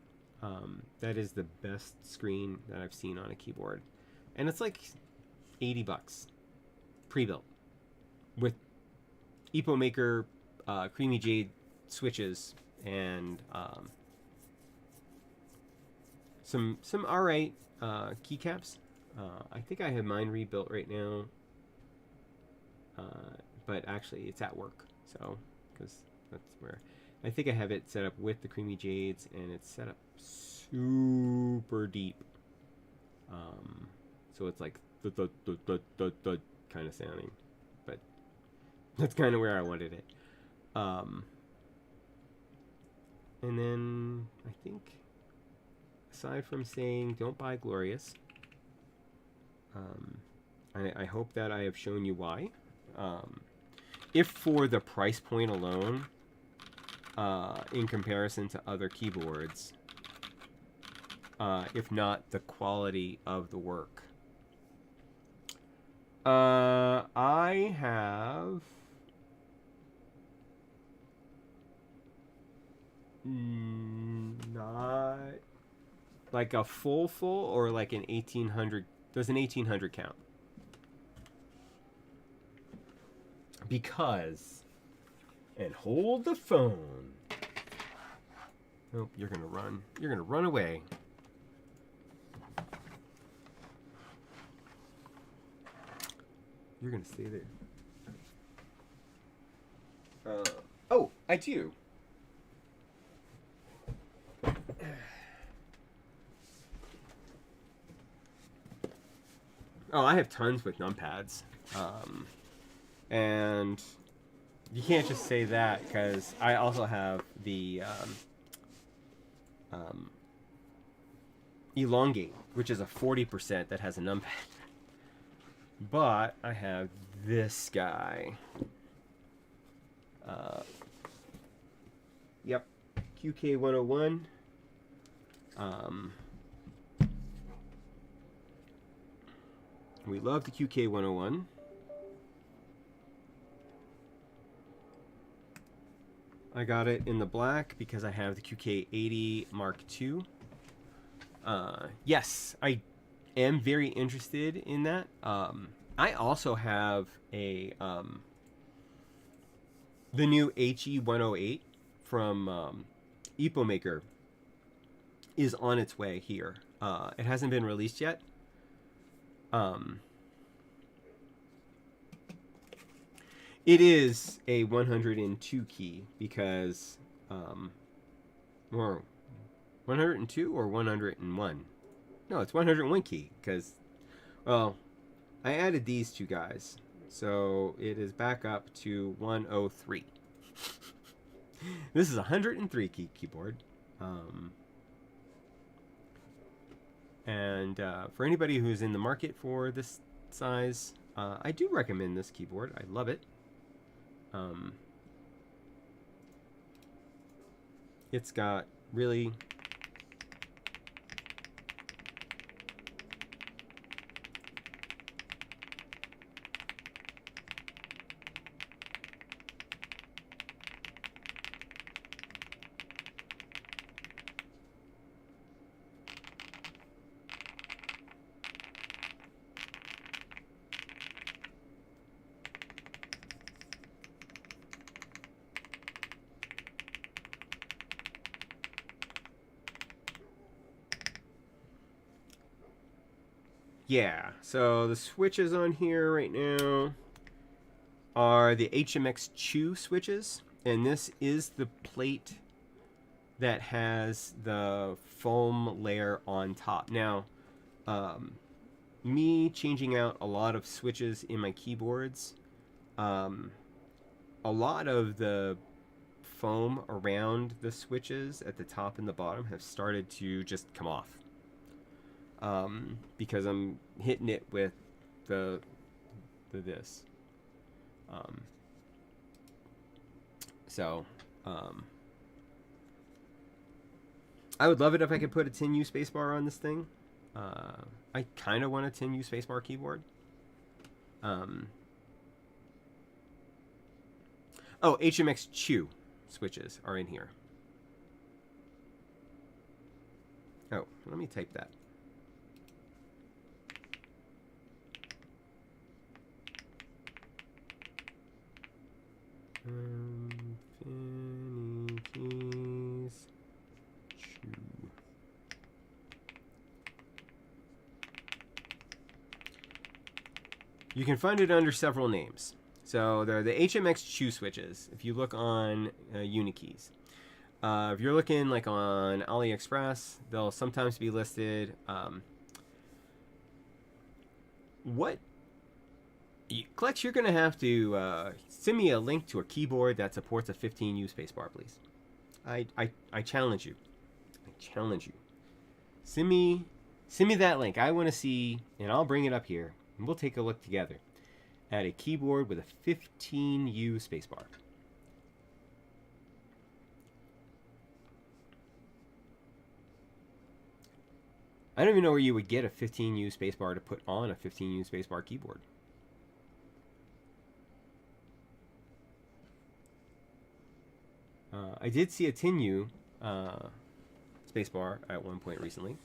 that is the best screen that I've seen on a keyboard, and it's like $80 pre-built with EpoMaker Creamy Jade switches and some alright keycaps. I think I have mine rebuilt right now, but actually it's at work, so because that's where I think I have it set up with the Creamy Jades, and it's set up super deep, so it's like the kind of sounding, but that's kind of where I wanted it. And then I think, aside from saying don't buy Glorious, I hope that I have shown you why. If for the price point alone, in comparison to other keyboards, if not the quality of the work. I have not like a full or like an 1800. Does an 1800 count? Because, and hold the phone. Nope, you're gonna run. You're gonna run away. You're gonna stay there. Oh, I do. Oh, I have tons with numpads. And you can't just say that, because I also have the Elongate, which is a 40% that has a numpad. But I have this guy. Yep, QK101. We love the QK101. I got it in the black because I have the QK80 Mark II. Yes, I am very interested in that. I also have a the new HE108 from EpoMaker is on its way here. It hasn't been released yet. It is a 102 key because, or 102 or 101. No, it's 101 key because, well, I added these two guys, so it is back up to 103. This is a 103 key keyboard. And for anybody who's in the market for this size, I do recommend this keyboard. I love it. It's got really... Yeah, so the switches on here right now are the HMX Chew switches, and this is the plate that has the foam layer on top. Now, me changing out a lot of switches in my keyboards, a lot of the foam around the switches at the top and the bottom have started to just come off. Because I'm hitting it with this. I would love it if I could put a 10U spacebar on this thing. I kind of want a 10U spacebar keyboard. Oh, HMX Chew switches are in here. Oh, let me type that. Keys. Chew. You can find it under several names. So they're the HMX Chew switches. If you look on Unikeys, if you're looking like on AliExpress, they'll sometimes be listed. Klex, you're going to have to send me a link to a keyboard that supports a 15U spacebar, please. I challenge you. I challenge you. Send me that link. I want to see, and I'll bring it up here, and we'll take a look together at a keyboard with a 15U spacebar. I don't even know where you would get a 15U spacebar to put on a 15U spacebar keyboard. I did see a 10U spacebar at one point recently.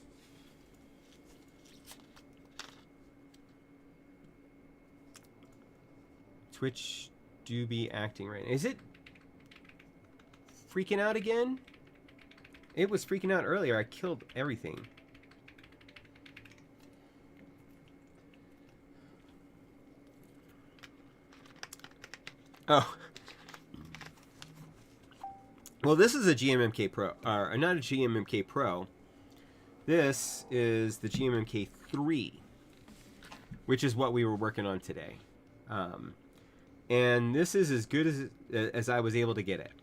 Twitch do be acting right. Is it freaking out again? It was freaking out earlier. I killed everything. Oh. Well, this is a GMMK Pro. Or not a GMMK Pro. This is the GMMK 3, which is what we were working on today. And this is as good as I was able to get it.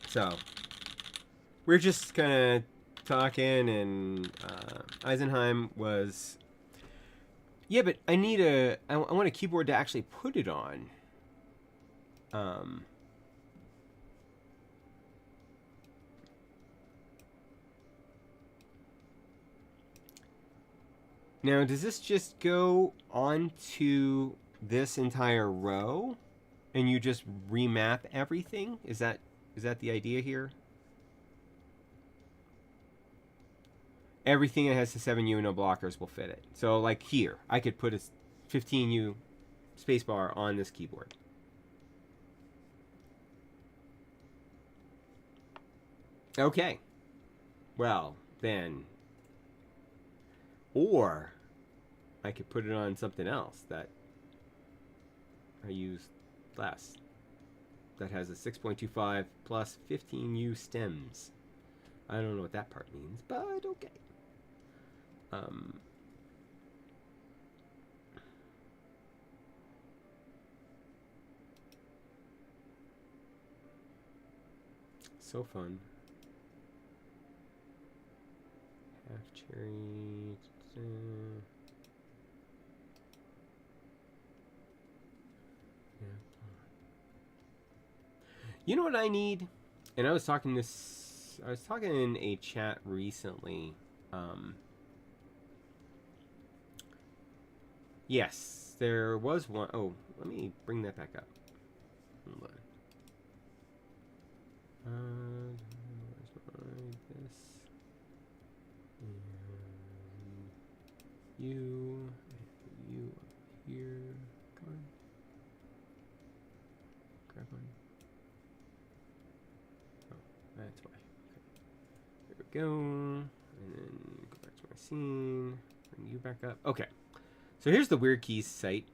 So, we're just kind of talking, and Eisenheim was, yeah, but I want a keyboard to actually put it on. Now, does this just go onto this entire row, and you just remap everything? Is that the idea here? Everything that has the 7U and no blockers will fit it. So like here, I could put a 15U spacebar on this keyboard. Okay. Well, then. Or I could put it on something else that I use less. that has a 6.25 plus 15U stems. I don't know what that part means, but okay. So fun. Half cherry. Yeah. You know what I need? And I was talking in a chat recently. Yes, there was one. Oh, let me bring that back up. Hold on. This. And you up here. Come on. Grab one. Oh, that's why. Okay. There we go. And then go back to my scene. Bring you back up. Okay. So here's the Weird Keys site.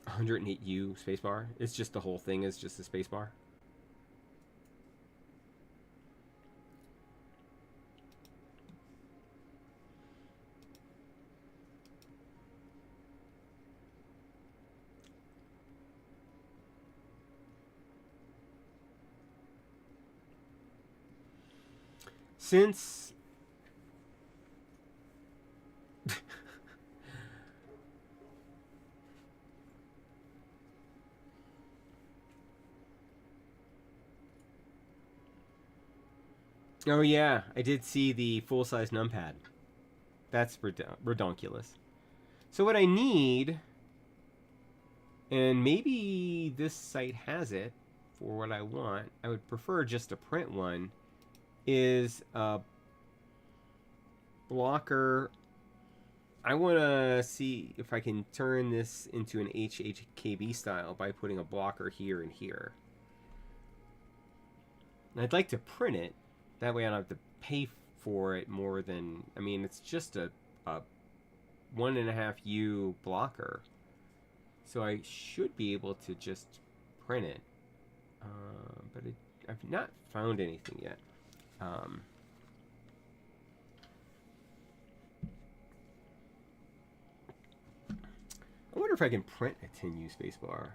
108U spacebar. It's just the whole thing is just a spacebar. Since oh yeah, I did see the full-size numpad. That's redonkulous. So what I need, and maybe this site has it for what I want, I would prefer just to print one, is a blocker. I want to see if I can turn this into an HHKB style by putting a blocker here and here. And I'd like to print it. That way I don't have to pay for it more than... I mean, it's just a 1.5U blocker. So I should be able to just print it. But I've not found anything yet. I wonder if I can print a 10U spacebar.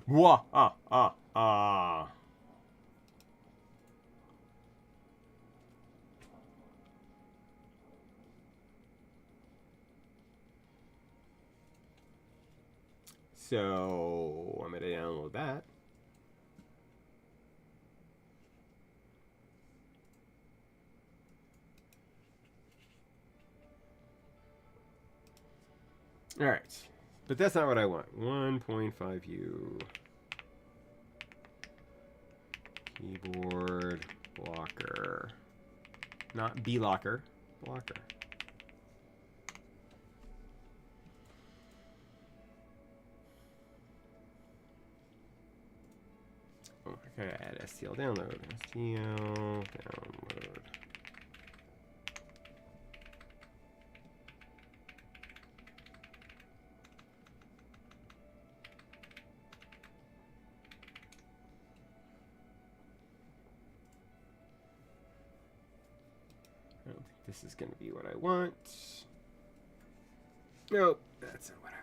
Wah, ah, ah, ah. So I'm going to download that. All right. But that's not what I want. 1.5U. Keyboard blocker. Not B-locker. Blocker. Oh, I gotta add STL download. STL download. I don't think this is going to be what I want. Nope, that's not what I want.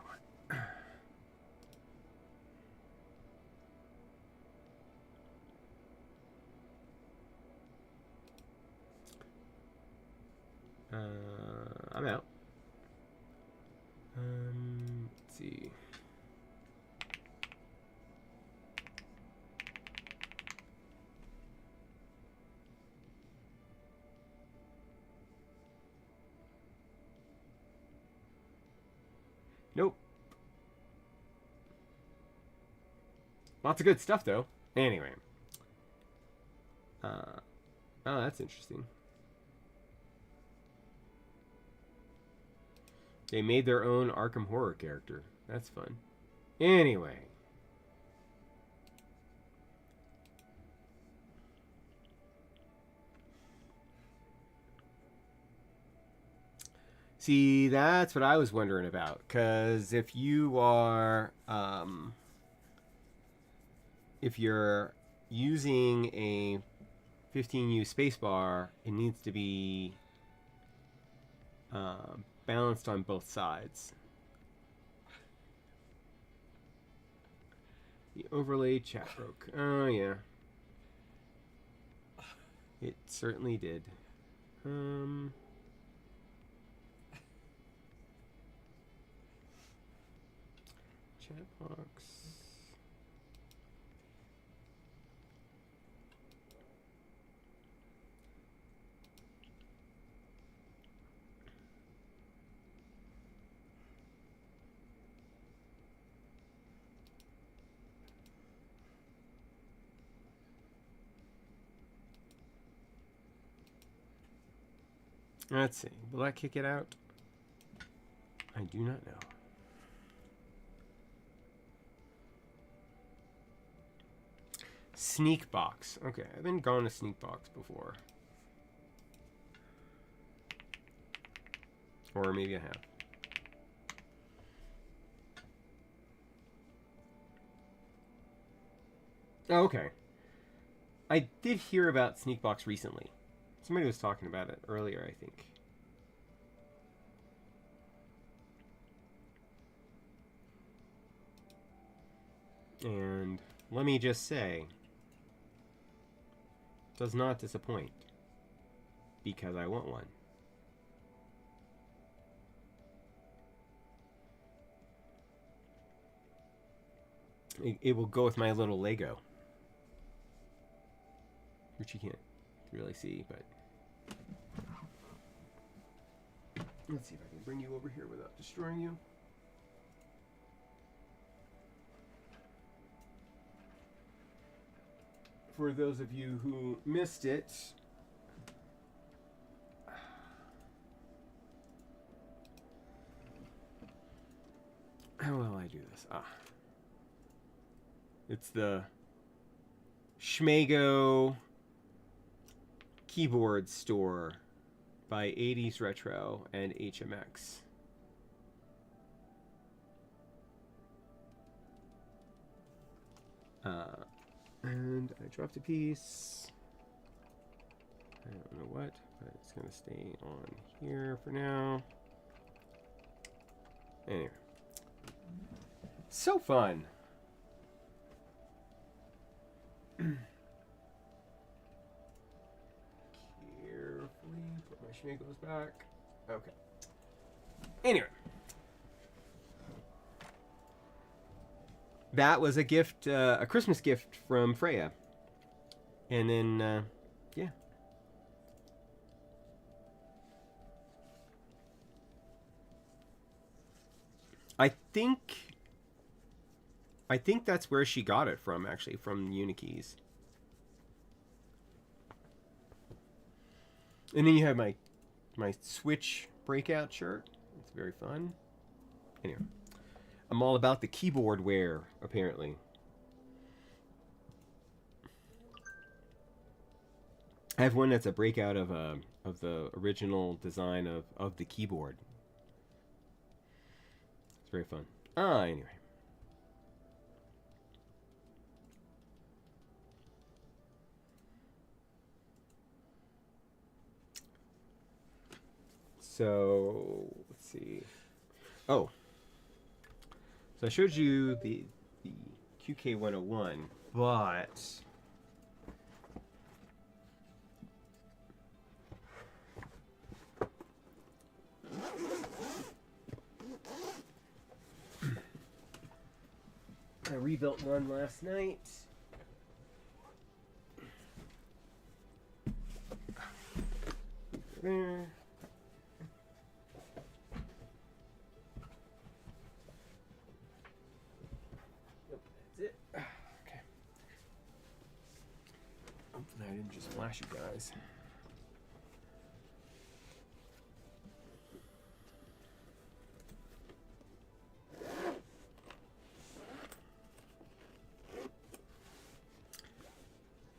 I'm out. Let's see. Nope. Lots of good stuff, though. Anyway. Oh, that's interesting. They made their own Arkham Horror character. That's fun. Anyway. See, that's what I was wondering about. Because if you are, if you're using a 15U spacebar, it needs to be balanced on both sides. The overlay chat broke. Oh, yeah. It certainly did. Chat box. Let's see. Will that kick it out? I do not know. Sneak box. Okay, I've been gone to sneak box before. Or maybe I have. Oh, okay. I did hear about Sneakbox recently. Somebody was talking about it earlier, I think. And let me just say, does not disappoint. Because I want one. It will go with my little Lego. Which you can't really see, but... Let's see if I can bring you over here without destroying you. For those of you who missed it... How will I do this? It's the Schmago keyboard store by 80s Retro and HMX. And I dropped a piece. I don't know what, but it's going to stay on here for now. Anyway. So fun. Carefully put my schmagos back. Okay. Anyway. That was a gift, a Christmas gift from Freya. And then, yeah. I think that's where she got it from, actually, from Unikeys. And then you have my Switch breakout shirt. It's very fun. Anyway, I'm all about the keyboard wear, apparently. I have one that's a breakout of the original design of the keyboard. It's very fun. Anyway. So, let's see. Oh. So I showed you the QK101, but... I rebuilt one last night. There. I didn't just flash you guys.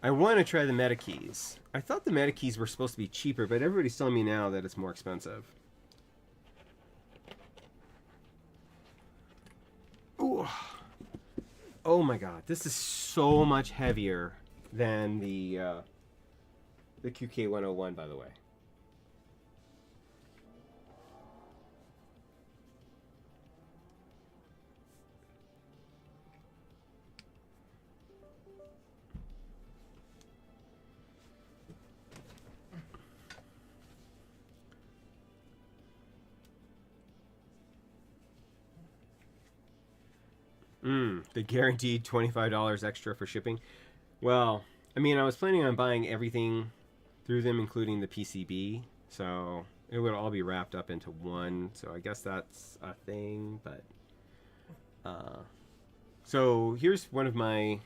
I want to try the meta keys. I thought the meta keys were supposed to be cheaper, but everybody's telling me now that it's more expensive. Ooh. Oh my god, this is so much heavier than the QK101, by the way. The guaranteed $25 extra for shipping. Well, I mean, I was planning on buying everything through them, including the PCB, so it would all be wrapped up into one. So I guess that's a thing, but so here's one of my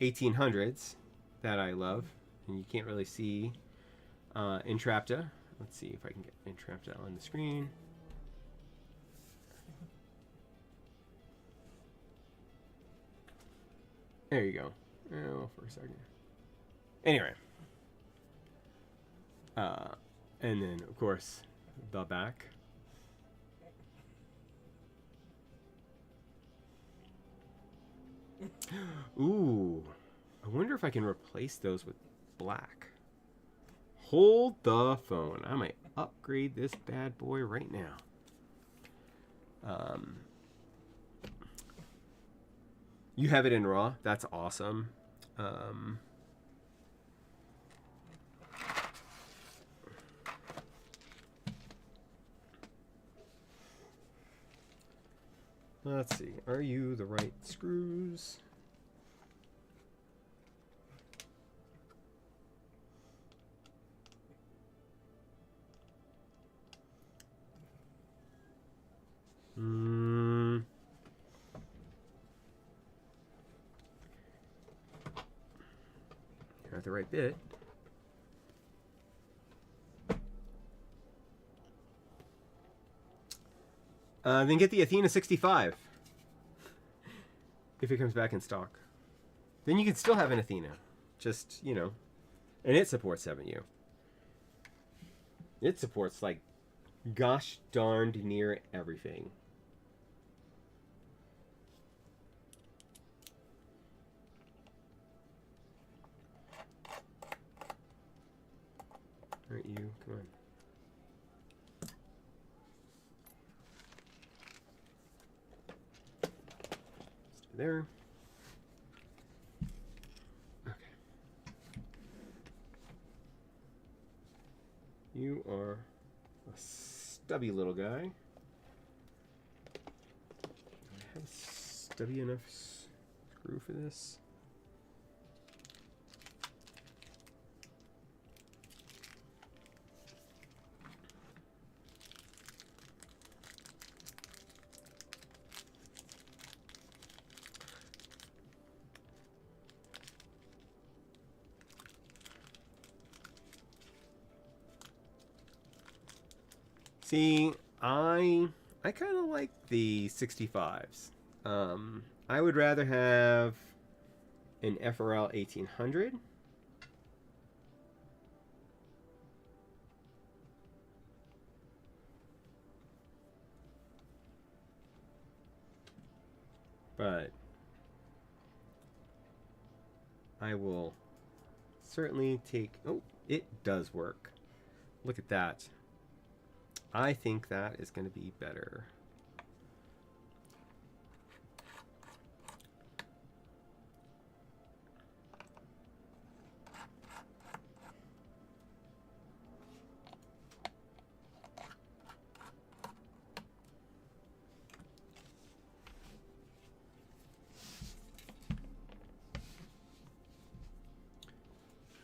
1800s that I love, and you can't really see Entrapta. Let's see if I can get Entrapta on the screen. There you go. Oh, for a second. Anyway. And then, of course, the back. Ooh. I wonder if I can replace those with black. Hold the phone. I might upgrade this bad boy right now. You have it in RAW? That's awesome. Let's see. Are you the right screws? You're at the right bit. Then get the Athena 65 if it comes back in stock. Then you can still have an Athena, just, you know, and it supports 7U. It supports, like, gosh darned near everything. Alright, you, come on. Stay there. Okay. You are a stubby little guy. Do I have a stubby enough screw for this? See, I kind of like the 65s. I would rather have an FRL 1800. But I will certainly take... Oh, it does work. Look at that. I think that is going to be better.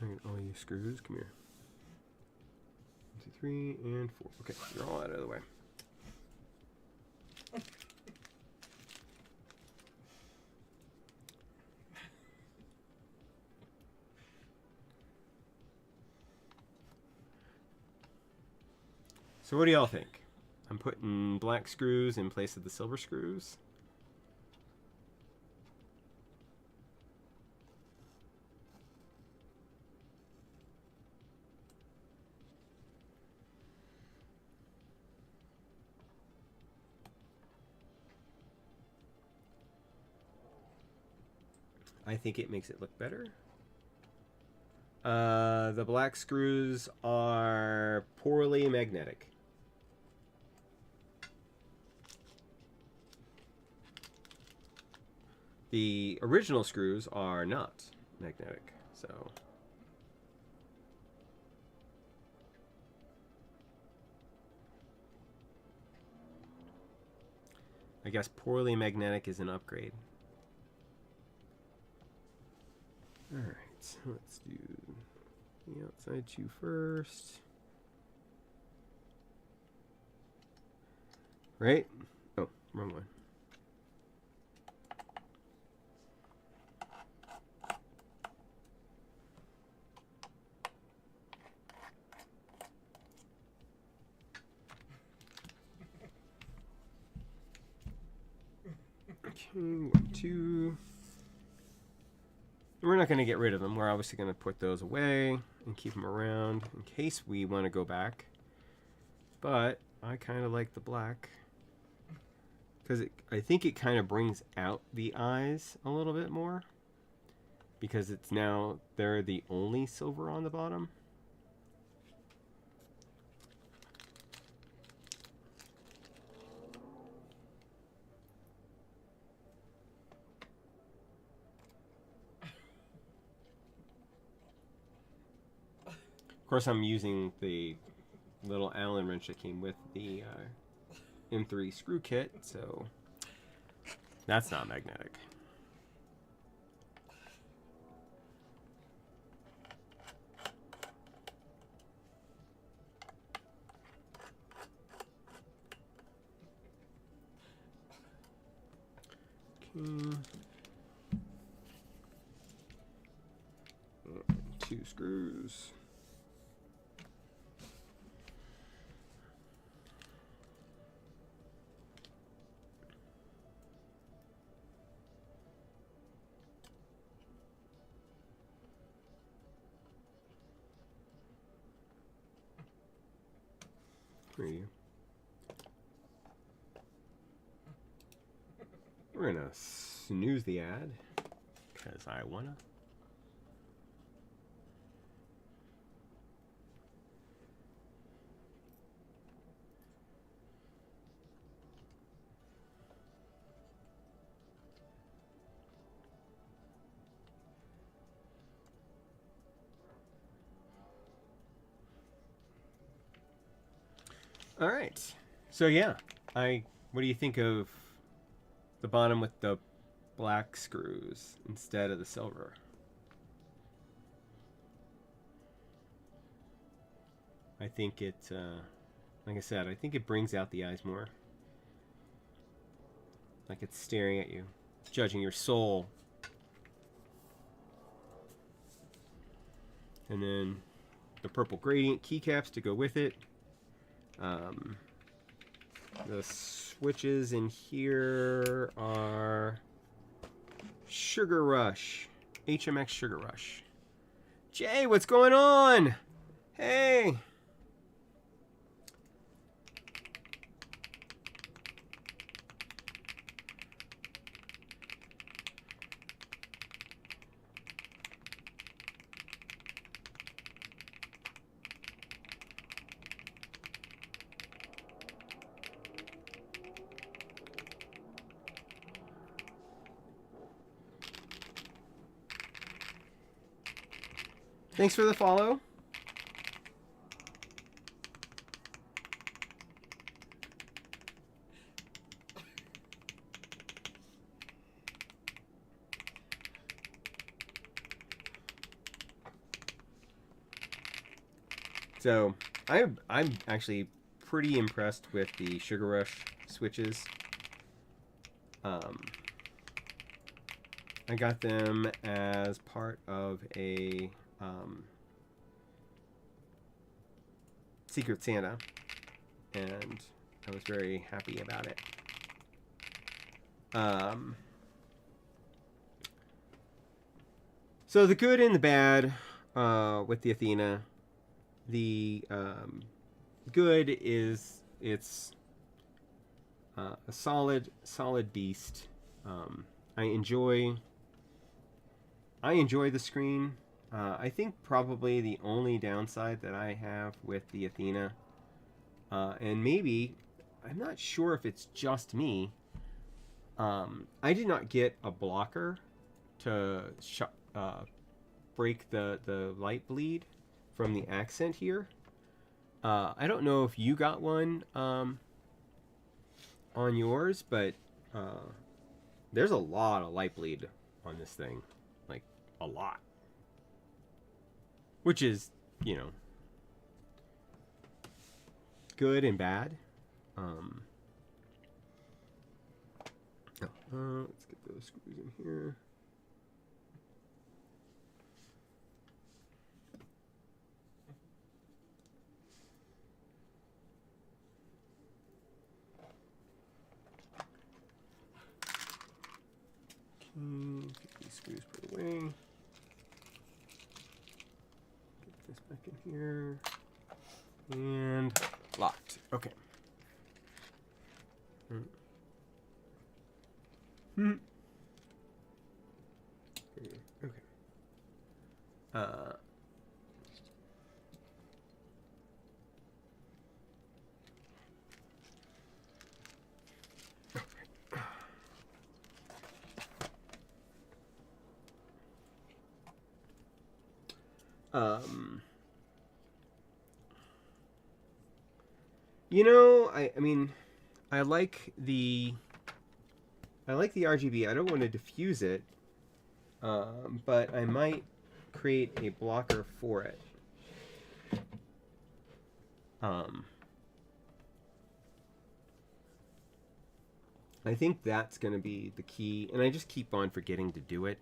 All right, all you screws, come here. 1, 2, 3, and 4. Okay, you're all out of the way. So what do y'all think? I'm putting black screws in place of the silver screws. I think it makes it look better. The black screws are poorly magnetic. The original screws are not magnetic, so... I guess poorly magnetic is an upgrade. Alright, so let's do the outside two first. Right? Oh, wrong one. Okay, 1, 2. We're not going to get rid of them. We're obviously going to put those away and keep them around in case we want to go back. But I kind of like the black because I think it kind of brings out the eyes a little bit more because it's now they're the only silver on the bottom. Of course, I'm using the little Allen wrench that came with the M3 screw kit, so that's not magnetic. Okay. 2 screws. Where are you? We're gonna snooze the ad because I wanna. All right. So yeah, what do you think of the bottom with the black screws instead of the silver? I think it, like I said, I think it brings out the eyes more. Like it's staring at you, judging your soul. And then the purple gradient keycaps to go with it. The switches in here are Sugar Rush, HMX Sugar Rush. Jay, what's going on? Hey. Thanks for the follow. So I'm actually pretty impressed with the Sugar Rush switches. I got them as part of a Secret Santa. and I was very happy about it. So the good and the bad with the Athena. The good is it's a solid beast. I enjoy the screen. I think probably the only downside that I have with the Athena, and maybe I'm not sure if it's just me. I did not get a blocker to break the light bleed from the accent here. I don't know if you got one on yours, but there's a lot of light bleed on this thing. Like, a lot. Which is, you know, good and bad. Let's get those screws in here. Get these screws put away. Get this back in here. And locked. Okay. Okay. You know, I mean, I like the RGB. I don't want to diffuse it, but I might create a blocker for it. I think that's going to be the key, and I just keep on forgetting to do it.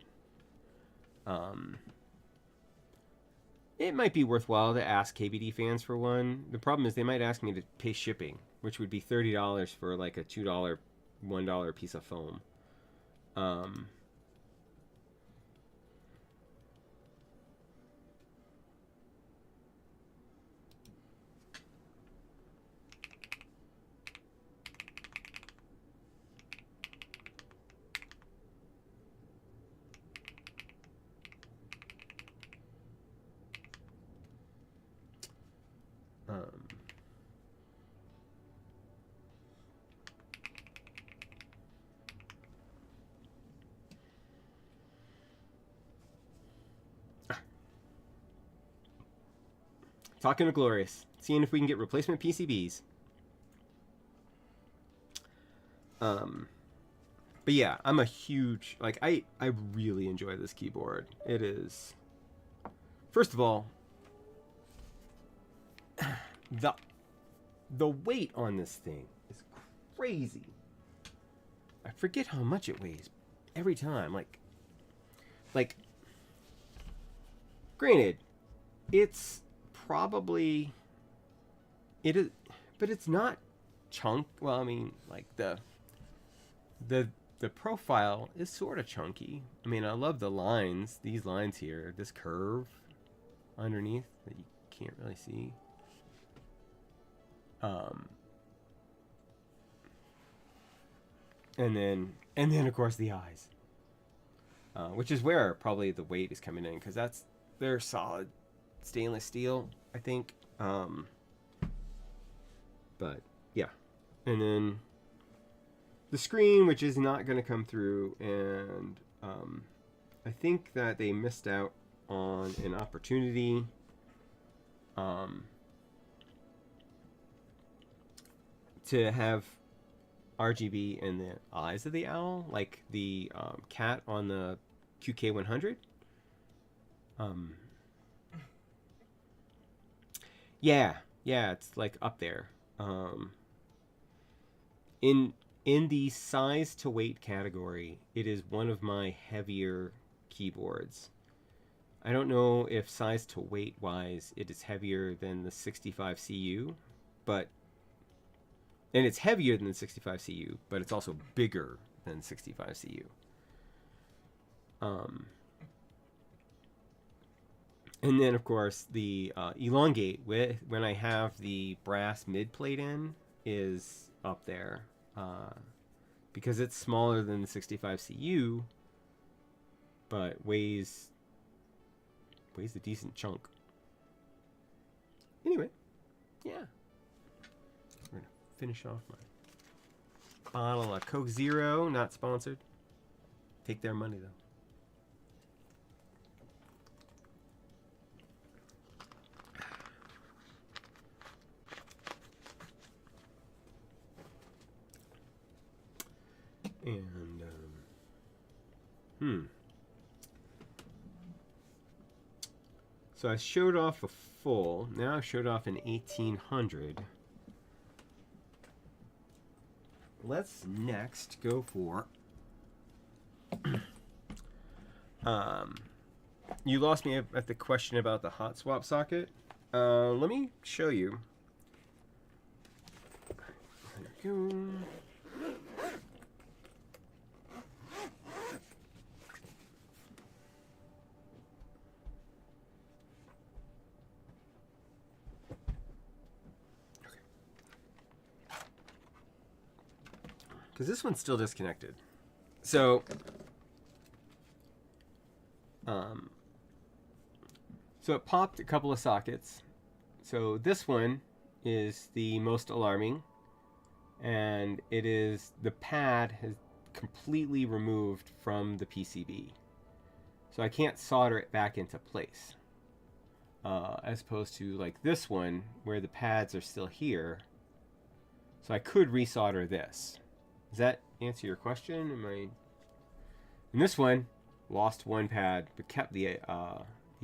It might be worthwhile to ask KBD fans for one. The problem is they might ask me to pay shipping, which would be $30 for like a $2, $1 piece of foam. Talking to Glorious, seeing if we can get replacement PCBs. But yeah, I'm a huge, like, I really enjoy this keyboard. It is, first of all, the weight on this thing is crazy. I forget how much it weighs every time. Like, granted, it's probably, it is, but it's not chunk. Well, I mean, like the profile is sort of chunky. I mean, I love the lines, these lines here, this curve underneath that you can't really see. And then of course the eyes, which is where probably the weight is coming in, because they're solid stainless steel, I think. But yeah, and then the screen, which is not going to come through, and I think that they missed out on an opportunity to have RGB in the eyes of the owl, like the cat on the QK100. Yeah, it's like up there. In the size to weight category, it is one of my heavier keyboards. I don't know if size to weight wise it is heavier than the 65 CU, but And it's heavier than the 65 CU, but it's also bigger than 65 CU. And then, of course, the elongate when I have the brass mid plate in is up there because it's smaller than the 65 CU, but weighs a decent chunk. Anyway, yeah, we're gonna finish off my bottle of Coke Zero, not sponsored. Take their money though. And so I showed off a full. Now I've showed off an 1800. Let's next go for you lost me at the question about the hot swap socket. Let me show you. There we go. Because this one's still disconnected. So, so it popped a couple of sockets. So this one is the most alarming, and it is the pad has completely removed from the PCB. So I can't solder it back into place. As opposed to like this one where the pads are still here. So I could resolder this. Does that answer your question? And this one lost one pad but kept the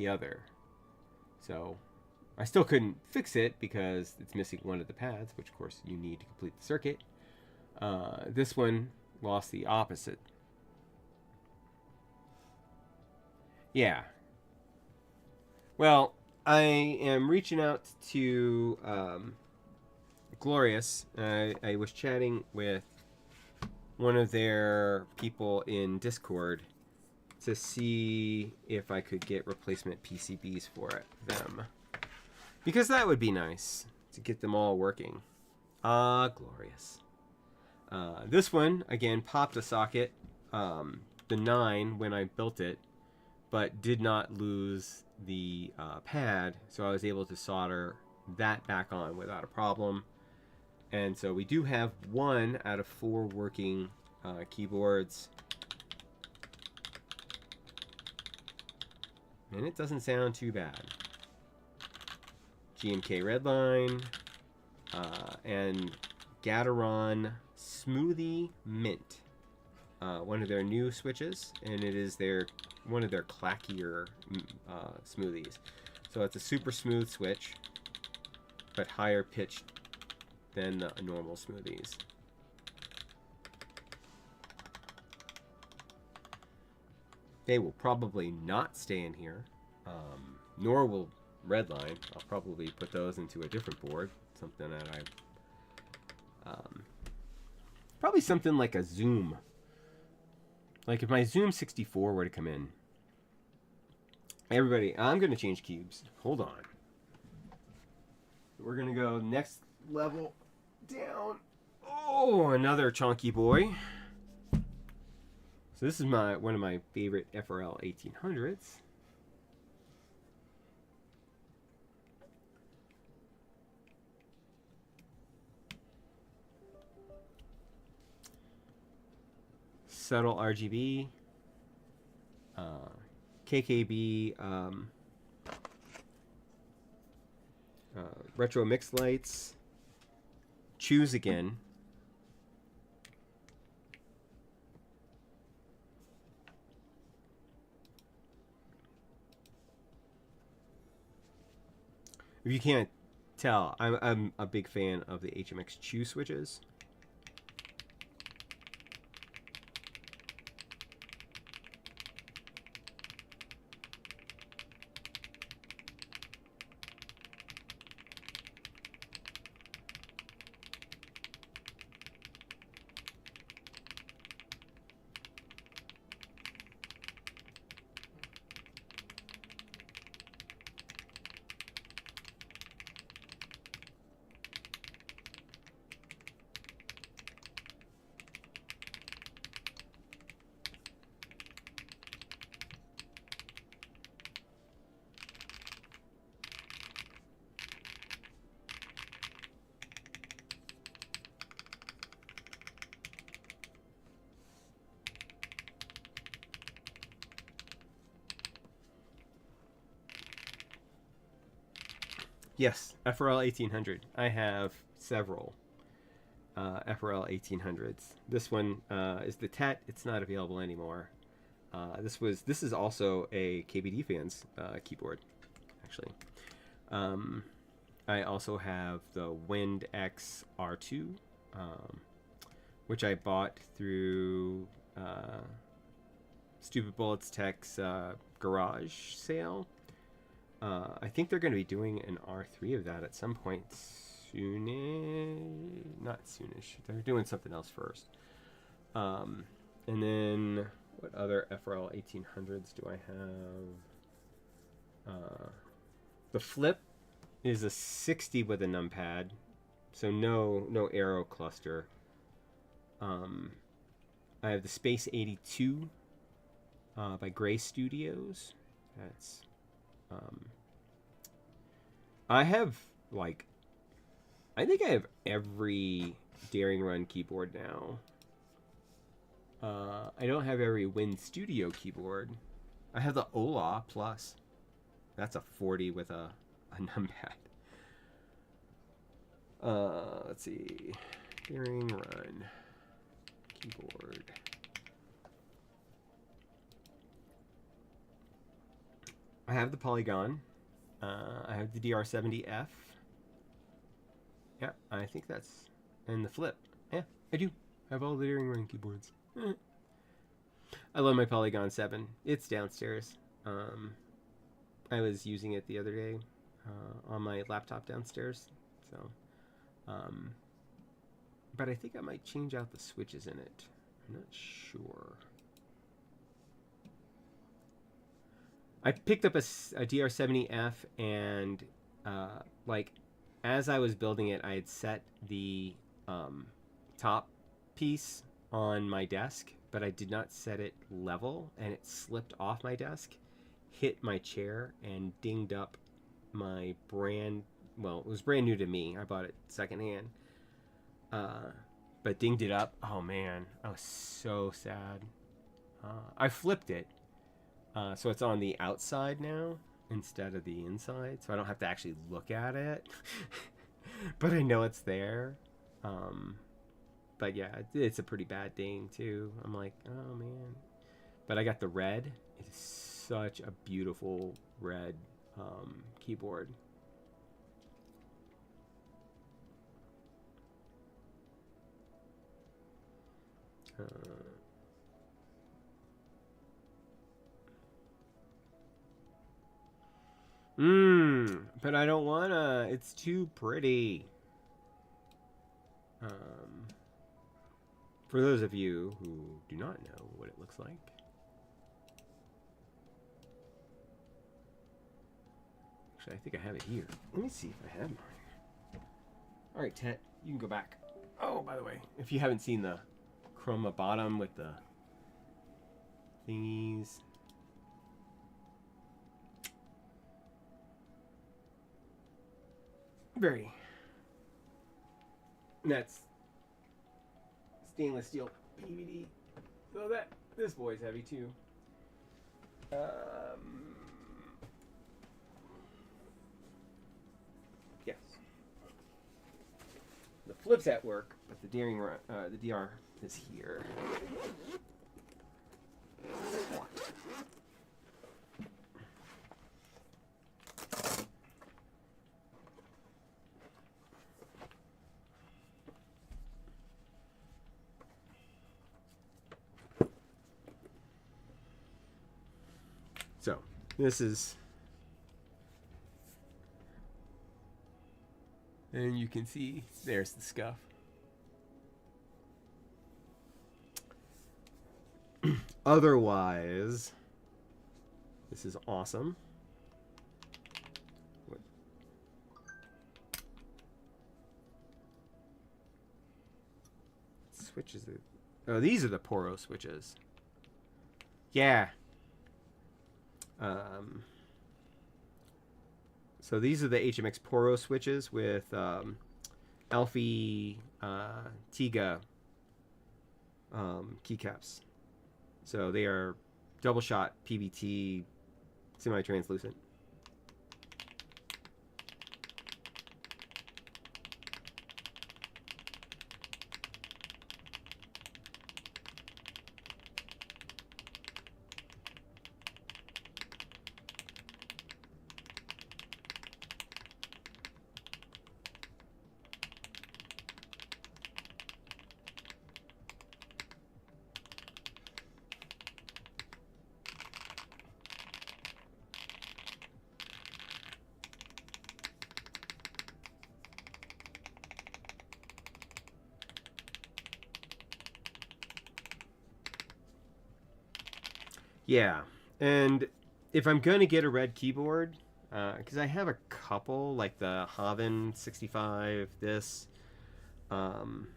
other. So I still couldn't fix it because it's missing one of the pads, which of course you need to complete the circuit. This one lost the opposite. Yeah. Well, I am reaching out to Glorious. I was chatting with one of their people in Discord to see if I could get replacement PCBs for them. Because that would be nice to get them all working. Glorious. This one, again, popped a socket, the 9 when I built it, but did not lose the pad, so I was able to solder that back on without a problem. And so we do have 1 out of 4 working keyboards. And it doesn't sound too bad. GMK Redline and Gateron Smoothie Mint. One of their new switches, and it is one of their clackier smoothies. So it's a super smooth switch, but higher pitched than the normal smoothies. They will probably not stay in here, nor will Redline. I'll probably put those into a different board, something that probably something like a Zoom. Like if my Zoom 64 were to come in. Everybody, I'm going to change cubes. Hold on. We're going to go next level down. Oh, another chunky boy. So this is one of my favorite FRL 1800s. Subtle RGB, KKB, retro mix lights, choose again. If you can't tell, I'm a big fan of the HMX Chew switches. Yes, FRL 1800. I have several FRL 1800s. This one is the TET. It's not available anymore. This is also a KBD fans keyboard, actually. I also have the Wind X R2, which I bought through Stupid Bullets Tech's garage sale. I think they're going to be doing an R3 of that at some point soonish. Not soonish. They're doing something else first. And then what other FRL 1800s do I have? The Flip is a 60 with a numpad, so no arrow cluster. I have the Space 82 by Gray Studios. That's I have I think I have every Daring Run keyboard now. I don't have every Win Studio keyboard. I have the Ola Plus. That's a 40 with a numpad. Let's see. Daring Run keyboard. I have the Polygon. I have the DR70F. Yeah, I think that's... And the Flip. Yeah, I do. I have all the Daring Run keyboards. I love my Polygon 7. It's downstairs. I was using it the other day on my laptop downstairs. So, but I think I might change out the switches in it. I'm not sure. I picked up a DR70F and as I was building it, I had set the top piece on my desk, but I did not set it level, and it slipped off my desk, hit my chair, and dinged up my it was brand new to me. I bought it secondhand. But dinged it up. Oh man, I was so sad. I flipped it. So it's on the outside now instead of the inside, so I don't have to actually look at it. But I know it's there. But yeah, it's a pretty bad ding too. I'm like, oh man. But I got the red. It is such a beautiful red keyboard. But I don't wanna. It's too pretty. For those of you who do not know what it looks like, actually, I think I have it here. Let me see if I have mine. All right, Tet, you can go back. Oh, by the way, if you haven't seen the chroma bottom with the thingies. Very. And that's stainless steel PVD. So this boy's heavy too. Yes. The Flip's at work, but the the DR is here. So, this is, and you can see there's the scuff. Otherwise, this is awesome. What switches it? Oh, these are the Poro switches. Yeah. So these are the HMX Poro switches with Alfie Tiga keycaps. So they are double shot PBT semi-translucent. Yeah, and if I'm gonna get a red keyboard, because I have a couple, like the Haven 65, this, um,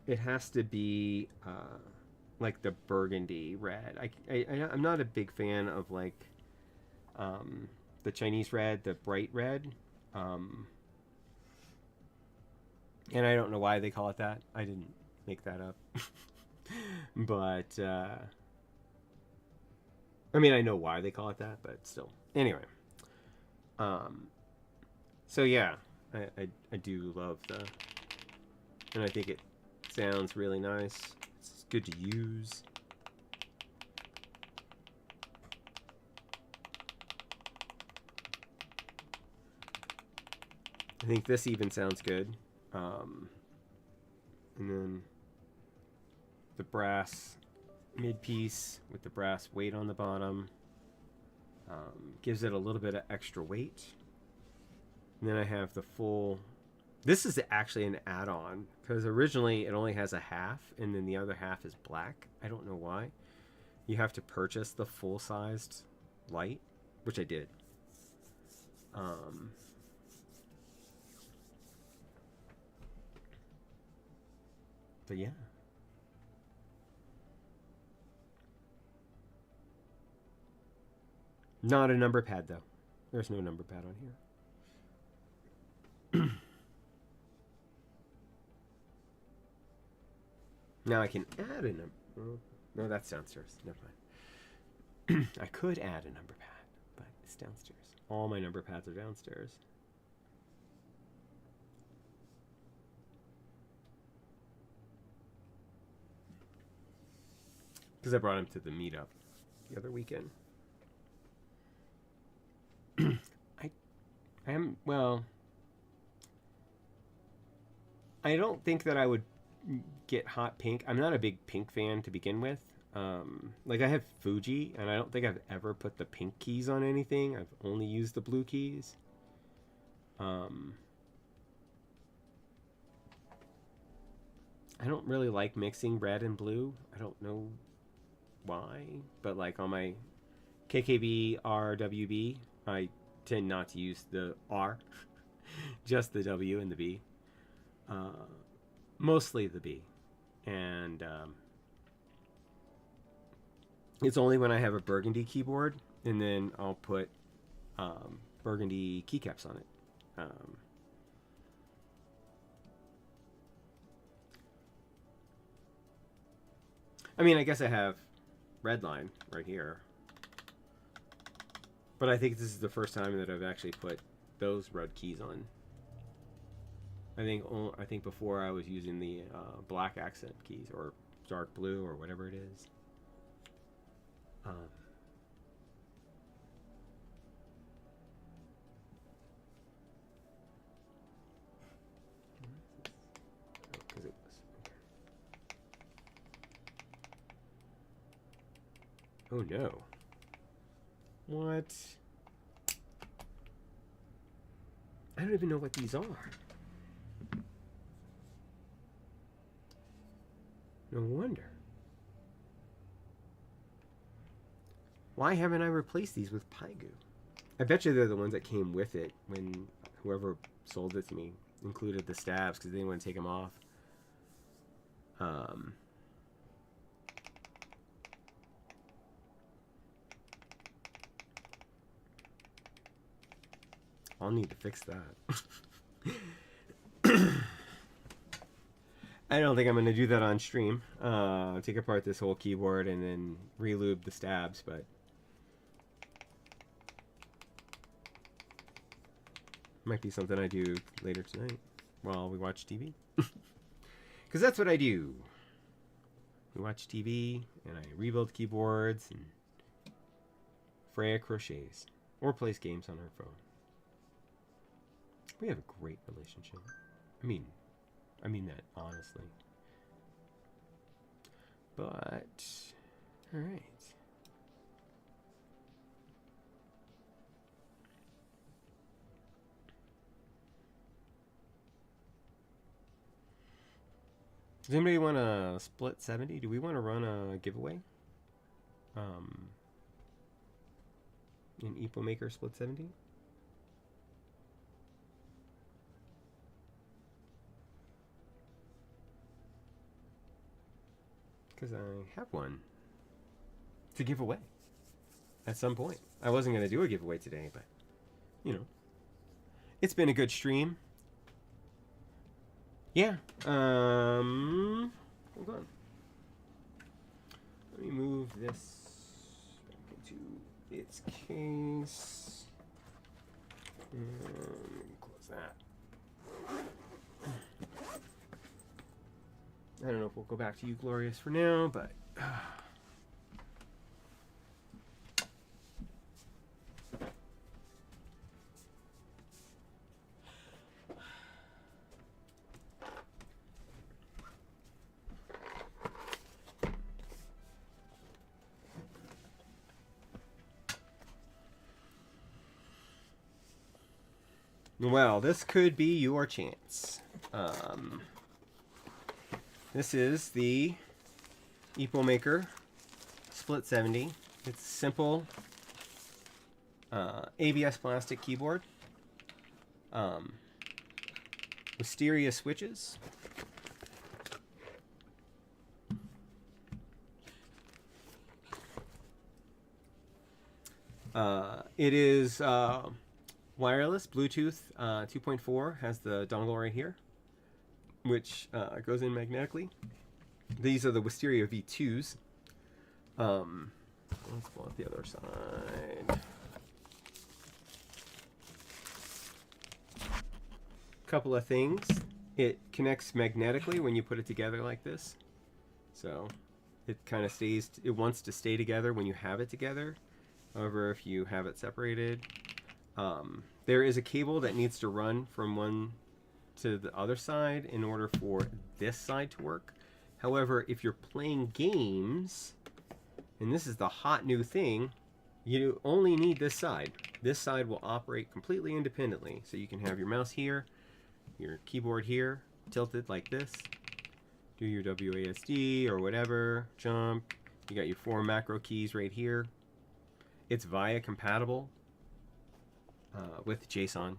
it has to be like the burgundy red. I'm not a big fan of like um, the Chinese red, the bright red, um, and I don't know why they call it that. I didn't make that up, but I mean I know why they call it that, but still. Anyway, um, so yeah, I do love the, and I think it sounds really nice. It's good to use. I think this even sounds good. And then the brass mid piece with the brass weight on the bottom gives it a little bit of extra weight. And then I have the full. This is actually an add-on because originally it only has a half and then the other half is black. I don't know why. You have to purchase the full-sized light, which I did. But yeah. Not a number pad though. There's no number pad on here. Now I can add a number. Oh, no, that's downstairs. Never mind. I could add a number pad, but it's downstairs. All my number pads are downstairs. Because I brought him to the meetup the other weekend. I am, well, I don't think that I would get hot pink. I'm not a big pink fan to begin with. Like I have Fuji, and I don't think I've ever put the pink keys on anything. I've only used the blue keys. I don't really like mixing red and blue. I don't know why, but like on my KKB RWB, I tend not to use the R, just the W and the B. Mostly the B, and it's only when I have a burgundy keyboard, and then I'll put burgundy keycaps on it. I mean, I guess I have Redline right here, but I think this is the first time that I've actually put those red keys on. I think before I was using the black accent keys or dark blue or whatever it is. Because it was okay. Oh no! What? I don't even know what these are. No wonder. Why haven't I replaced these with Paigu? I bet you they're the ones that came with it when whoever sold it to me included the stabs because they didn't want to take them off. I'll need to fix that. I don't think I'm going to do that on stream. Take apart this whole keyboard and then re-lube the stabs, but might be something I do later tonight while we watch TV. Because that's what I do. We watch TV and I rebuild keyboards and Freya crochets or plays games on her phone. We have a great relationship. I mean that honestly. But, alright. Does anybody want to split 70? Do we want to run a giveaway? in Epo Maker Split 70. Because I have one to give away at some point. I wasn't going to do a giveaway today, but, you know. It's been a good stream. Yeah. Hold on. Let me move this back into its case. And close that. I don't know if we'll go back to you, Glorious, for now, but... Well, this could be your chance. This is the Epo Maker Split 70. It's simple ABS plastic keyboard. Wisteria switches. It is wireless, Bluetooth 2.4, has the dongle right here, which goes in magnetically. These are the Wisteria V2s. Let's pull out the other side. Couple of things. It connects magnetically when you put it together like this. So it kind of stays, it wants to stay together when you have it together. However, if you have it separated, there is a cable that needs to run from one to the other side in order for this side to work. However, if you're playing games, and this is the hot new thing, you only need this side. This side will operate completely independently. So you can have your mouse here, your keyboard here, tilted like this. Do your WASD or whatever, jump. You got your 4 macro keys right here. It's VIA compatible with JSON.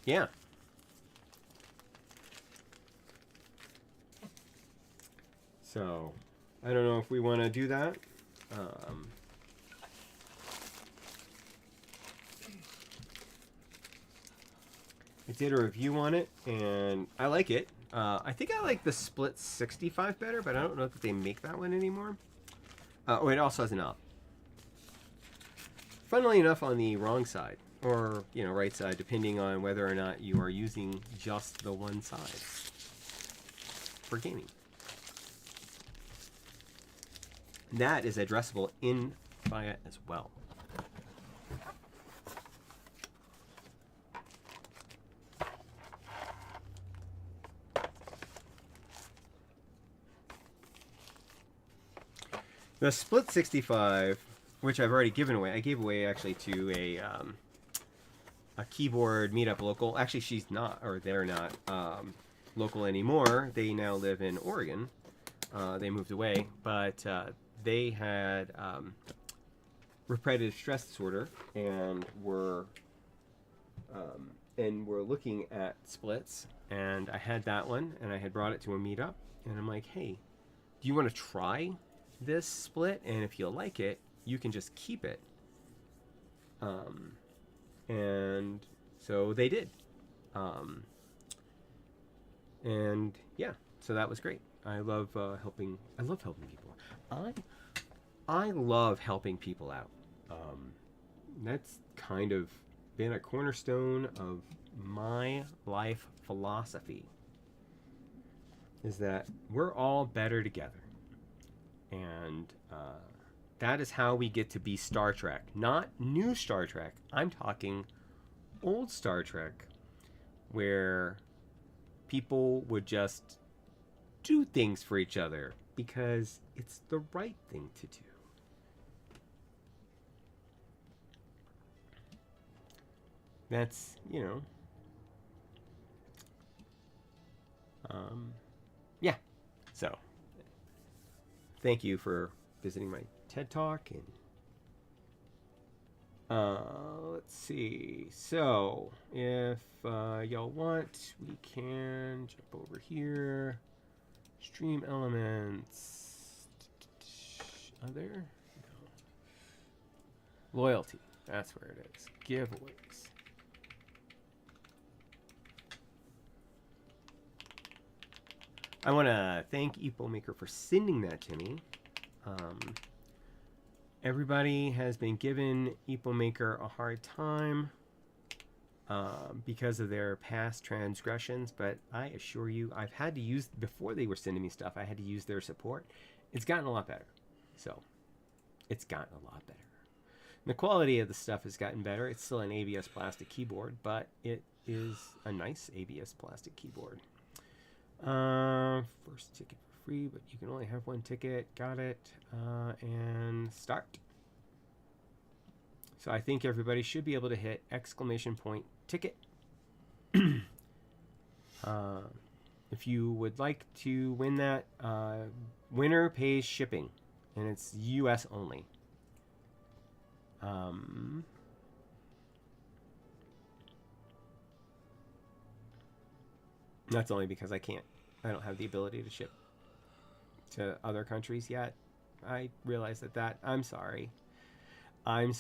Yeah. So, I don't know if we want to do that. I did a review on it, and I like it. I think I like the Split 65 better, but I don't know that they make that one anymore. Oh, it also has an up. Funnily enough, on the wrong side, or right side, depending on whether or not you are using just the one side for gaming. That is addressable in VIA as well. The Split 65, which I've already given away, I gave away actually to a keyboard meetup local. Actually, she's not, or they're not local anymore. They now live in Oregon. They moved away, but they had repetitive stress disorder and were looking at splits. And I had that one, and I had brought it to a meetup, and I'm like, hey, do you want to try this split? And if you like it, you can just keep it. And so they did. And yeah, so that was great. I love helping people. I love helping people out. That's kind of been a cornerstone of my life philosophy, is that we're all better together. And that is how we get to be Star Trek. Not new Star Trek. I'm talking old Star Trek, where people would just do things for each other because it's the right thing to do. That's, So, thank you for visiting my TED Talk. And let's see. So, if y'all want, we can jump over here. Stream elements. Other? No. Loyalty. That's where it is. Giveaways. I want to thank EpoMaker for sending that to me. Everybody has been giving EpoMaker a hard time because of their past transgressions, but I assure you, I've had to use, before they were sending me stuff, I had to use their support. It's gotten a lot better. So, it's gotten a lot better. And the quality of the stuff has gotten better. It's still an ABS plastic keyboard, but it is a nice ABS plastic keyboard. First ticket for free, but you can only have one ticket. Got it. And start. So I think everybody should be able to hit exclamation point ticket. If you would like to win that, winner pays shipping, and it's US only. That's only because I don't have the ability to ship to other countries yet. I realize that. I'm sorry. At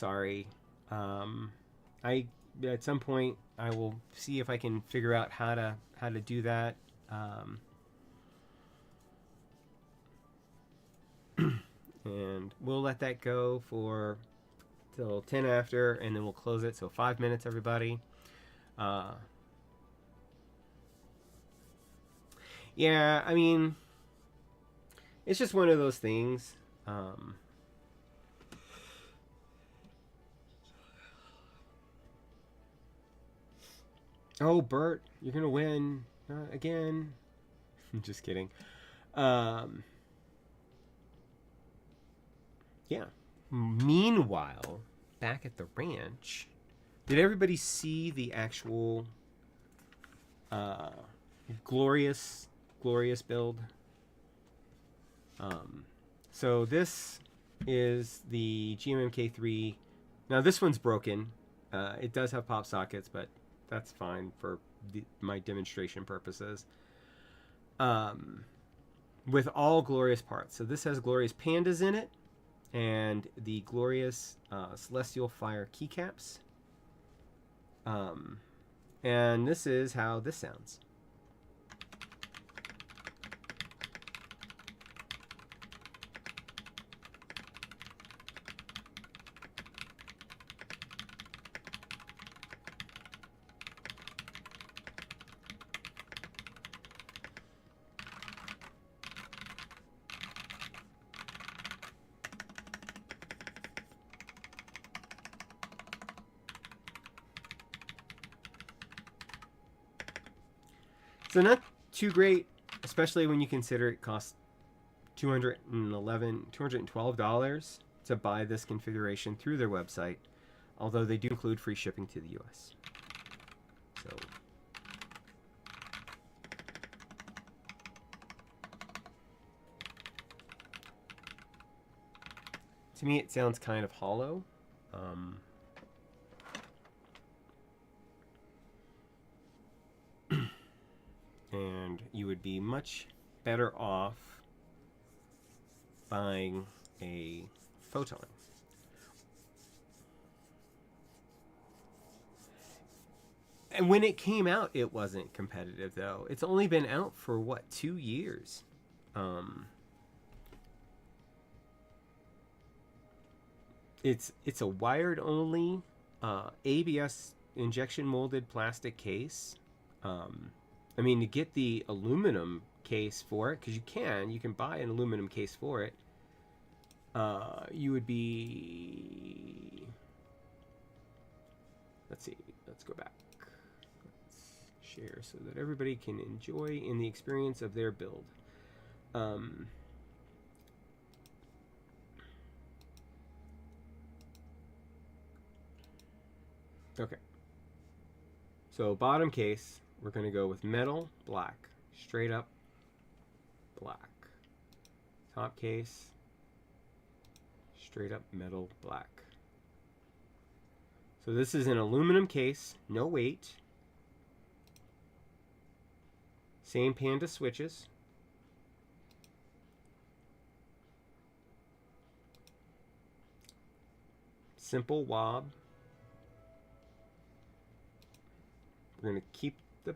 some point I will see if I can figure out how to do that. And we'll let that go for till 10 after, and then we'll close it. So 5 minutes, everybody. Yeah, I mean, it's just one of those things. Oh, Bert, you're gonna win. Not again. I'm just kidding. Yeah. Meanwhile, back at the ranch, did everybody see the actual glorious build? So this is the GMMK3. Now this one's broken. It does have pop sockets, but that's fine for my demonstration purposes. With all glorious parts. So this has Glorious Pandas in it, and the Glorious Celestial Fire keycaps. And this is how this sounds. So not too great, especially when you consider it costs $212 to buy this configuration through their website, although they do include free shipping to the US. So to me it sounds kind of hollow. And you would be much better off buying a Photon. And when it came out, it wasn't competitive, though. It's only been out for, what, 2 years? It's a wired-only ABS injection molded plastic case. I mean, to get the aluminum case for it, because you can buy an aluminum case for it, you would be, let's see, let's go back. Let's share so that everybody can enjoy in the experience of their build. Okay. So bottom case, we're going to go with metal, black, straight up black. Top case, straight up metal black. So this is an aluminum case, no weight. Same Panda switches. Simple wob. We're going to keep the,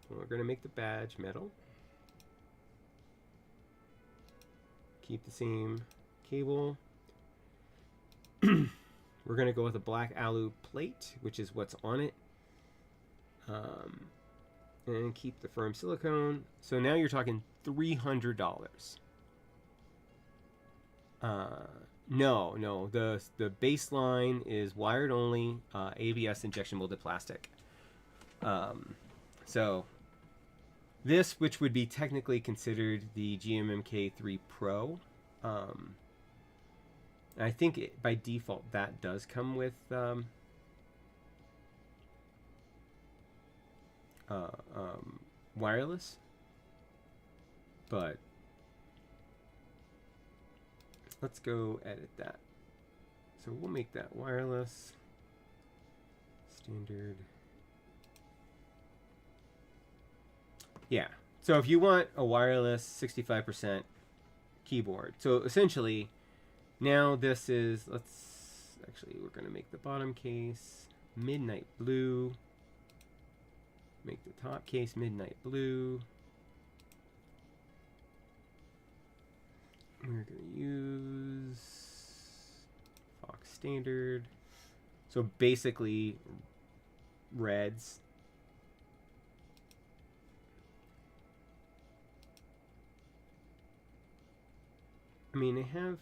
we're going to make the badge metal. Keep the same cable. We're going to go with a black alu plate, which is what's on it. And keep the firm silicone. So now you're talking $300. No. The baseline is wired only, ABS injection molded plastic. So this, which would be technically considered the GMMK 3 Pro, I think by default that does come with wireless, but let's go edit that. So we'll make that wireless standard. Yeah. So if you want a wireless 65% keyboard, so essentially now this is, we're going to make the bottom case midnight blue. Make the top case midnight blue. We're going to use Fox standard. So basically reds. I mean, they have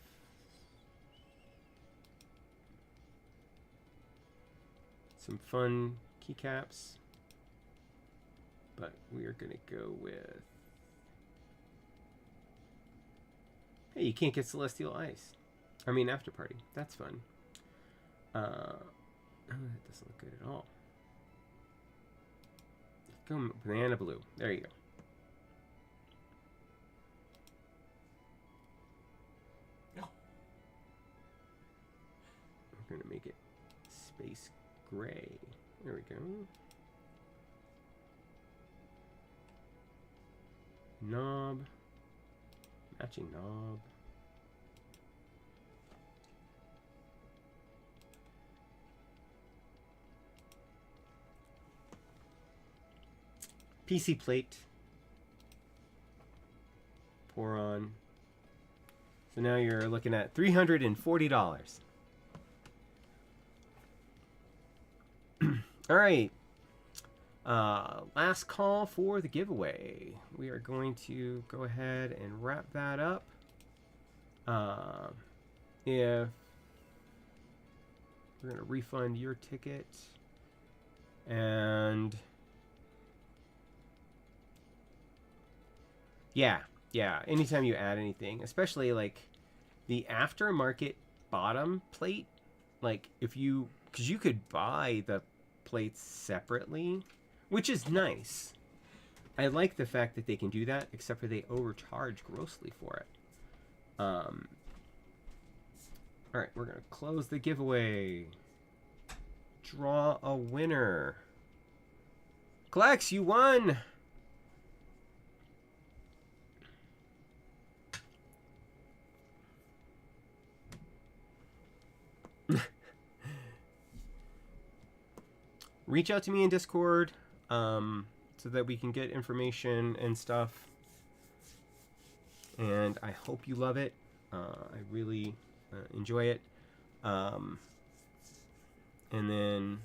some fun keycaps, but we are going to go with, hey, you can't get Celestial Ice. I mean, After Party. That's fun. Oh, that doesn't look good at all. Let's go banana blue. There you go. We're going to make it space gray. There we go. Knob. Matching knob. PC plate. Pour on. So now you're looking at $340. All right. Last call for the giveaway. We are going to go ahead and wrap that up. If we're going to refund your ticket, and yeah, anytime you add anything, especially like the aftermarket bottom plate, like if you, because you could buy the plates separately, which is nice. I like the fact that they can do that, except for they overcharge grossly for it. All right, we're gonna close the giveaway. Draw a winner. Klex, you won. Reach out to me in Discord so that we can get information and stuff. And I hope you love it. I really enjoy it. And then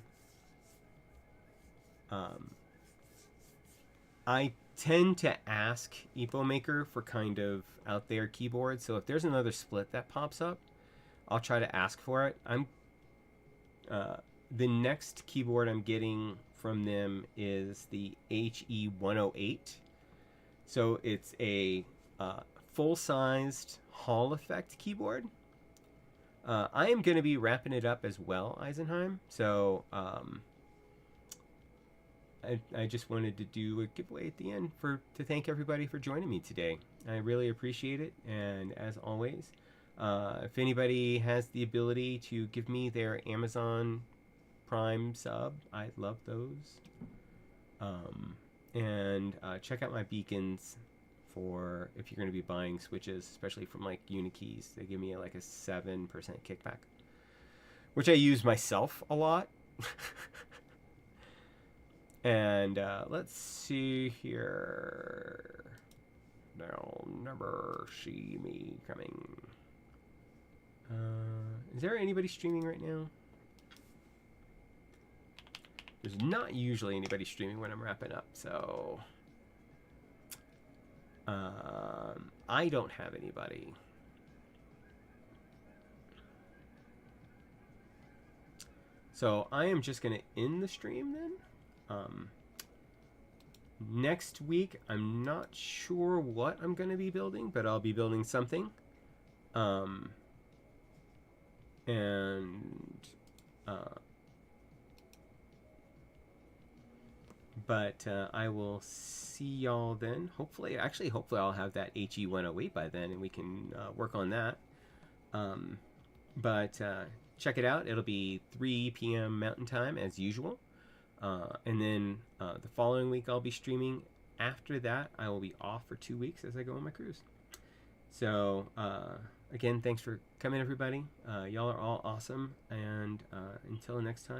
I tend to ask EpoMaker for kind of out there keyboards. So if there's another split that pops up, I'll try to ask for it. The next keyboard I'm getting from them is the HE108. So it's a full-sized Hall effect keyboard. I am going to be wrapping it up as well, Eisenheim. So I just wanted to do a giveaway at the end to thank everybody for joining me today. I really appreciate it, and as always, if anybody has the ability to give me their Amazon Prime sub, I love those. And check out my beacons for if you're going to be buying switches, especially from like Unikeys. They give me like a 7% kickback, which I use myself a lot. And let's see here. They'll never see me coming. Is there anybody streaming right now? There's not usually anybody streaming when I'm wrapping up, so I don't have anybody. So I am just gonna end the stream then. Next week, I'm not sure what I'm gonna be building, but I'll be building something. But I will see y'all then. Hopefully I'll have that HE108 by then, and we can work on that. But check it out. It'll be 3 p.m. Mountain Time as usual. And then the following week I'll be streaming. After that, I will be off for 2 weeks as I go on my cruise. So again, thanks for coming, everybody. Y'all are all awesome. And until next time.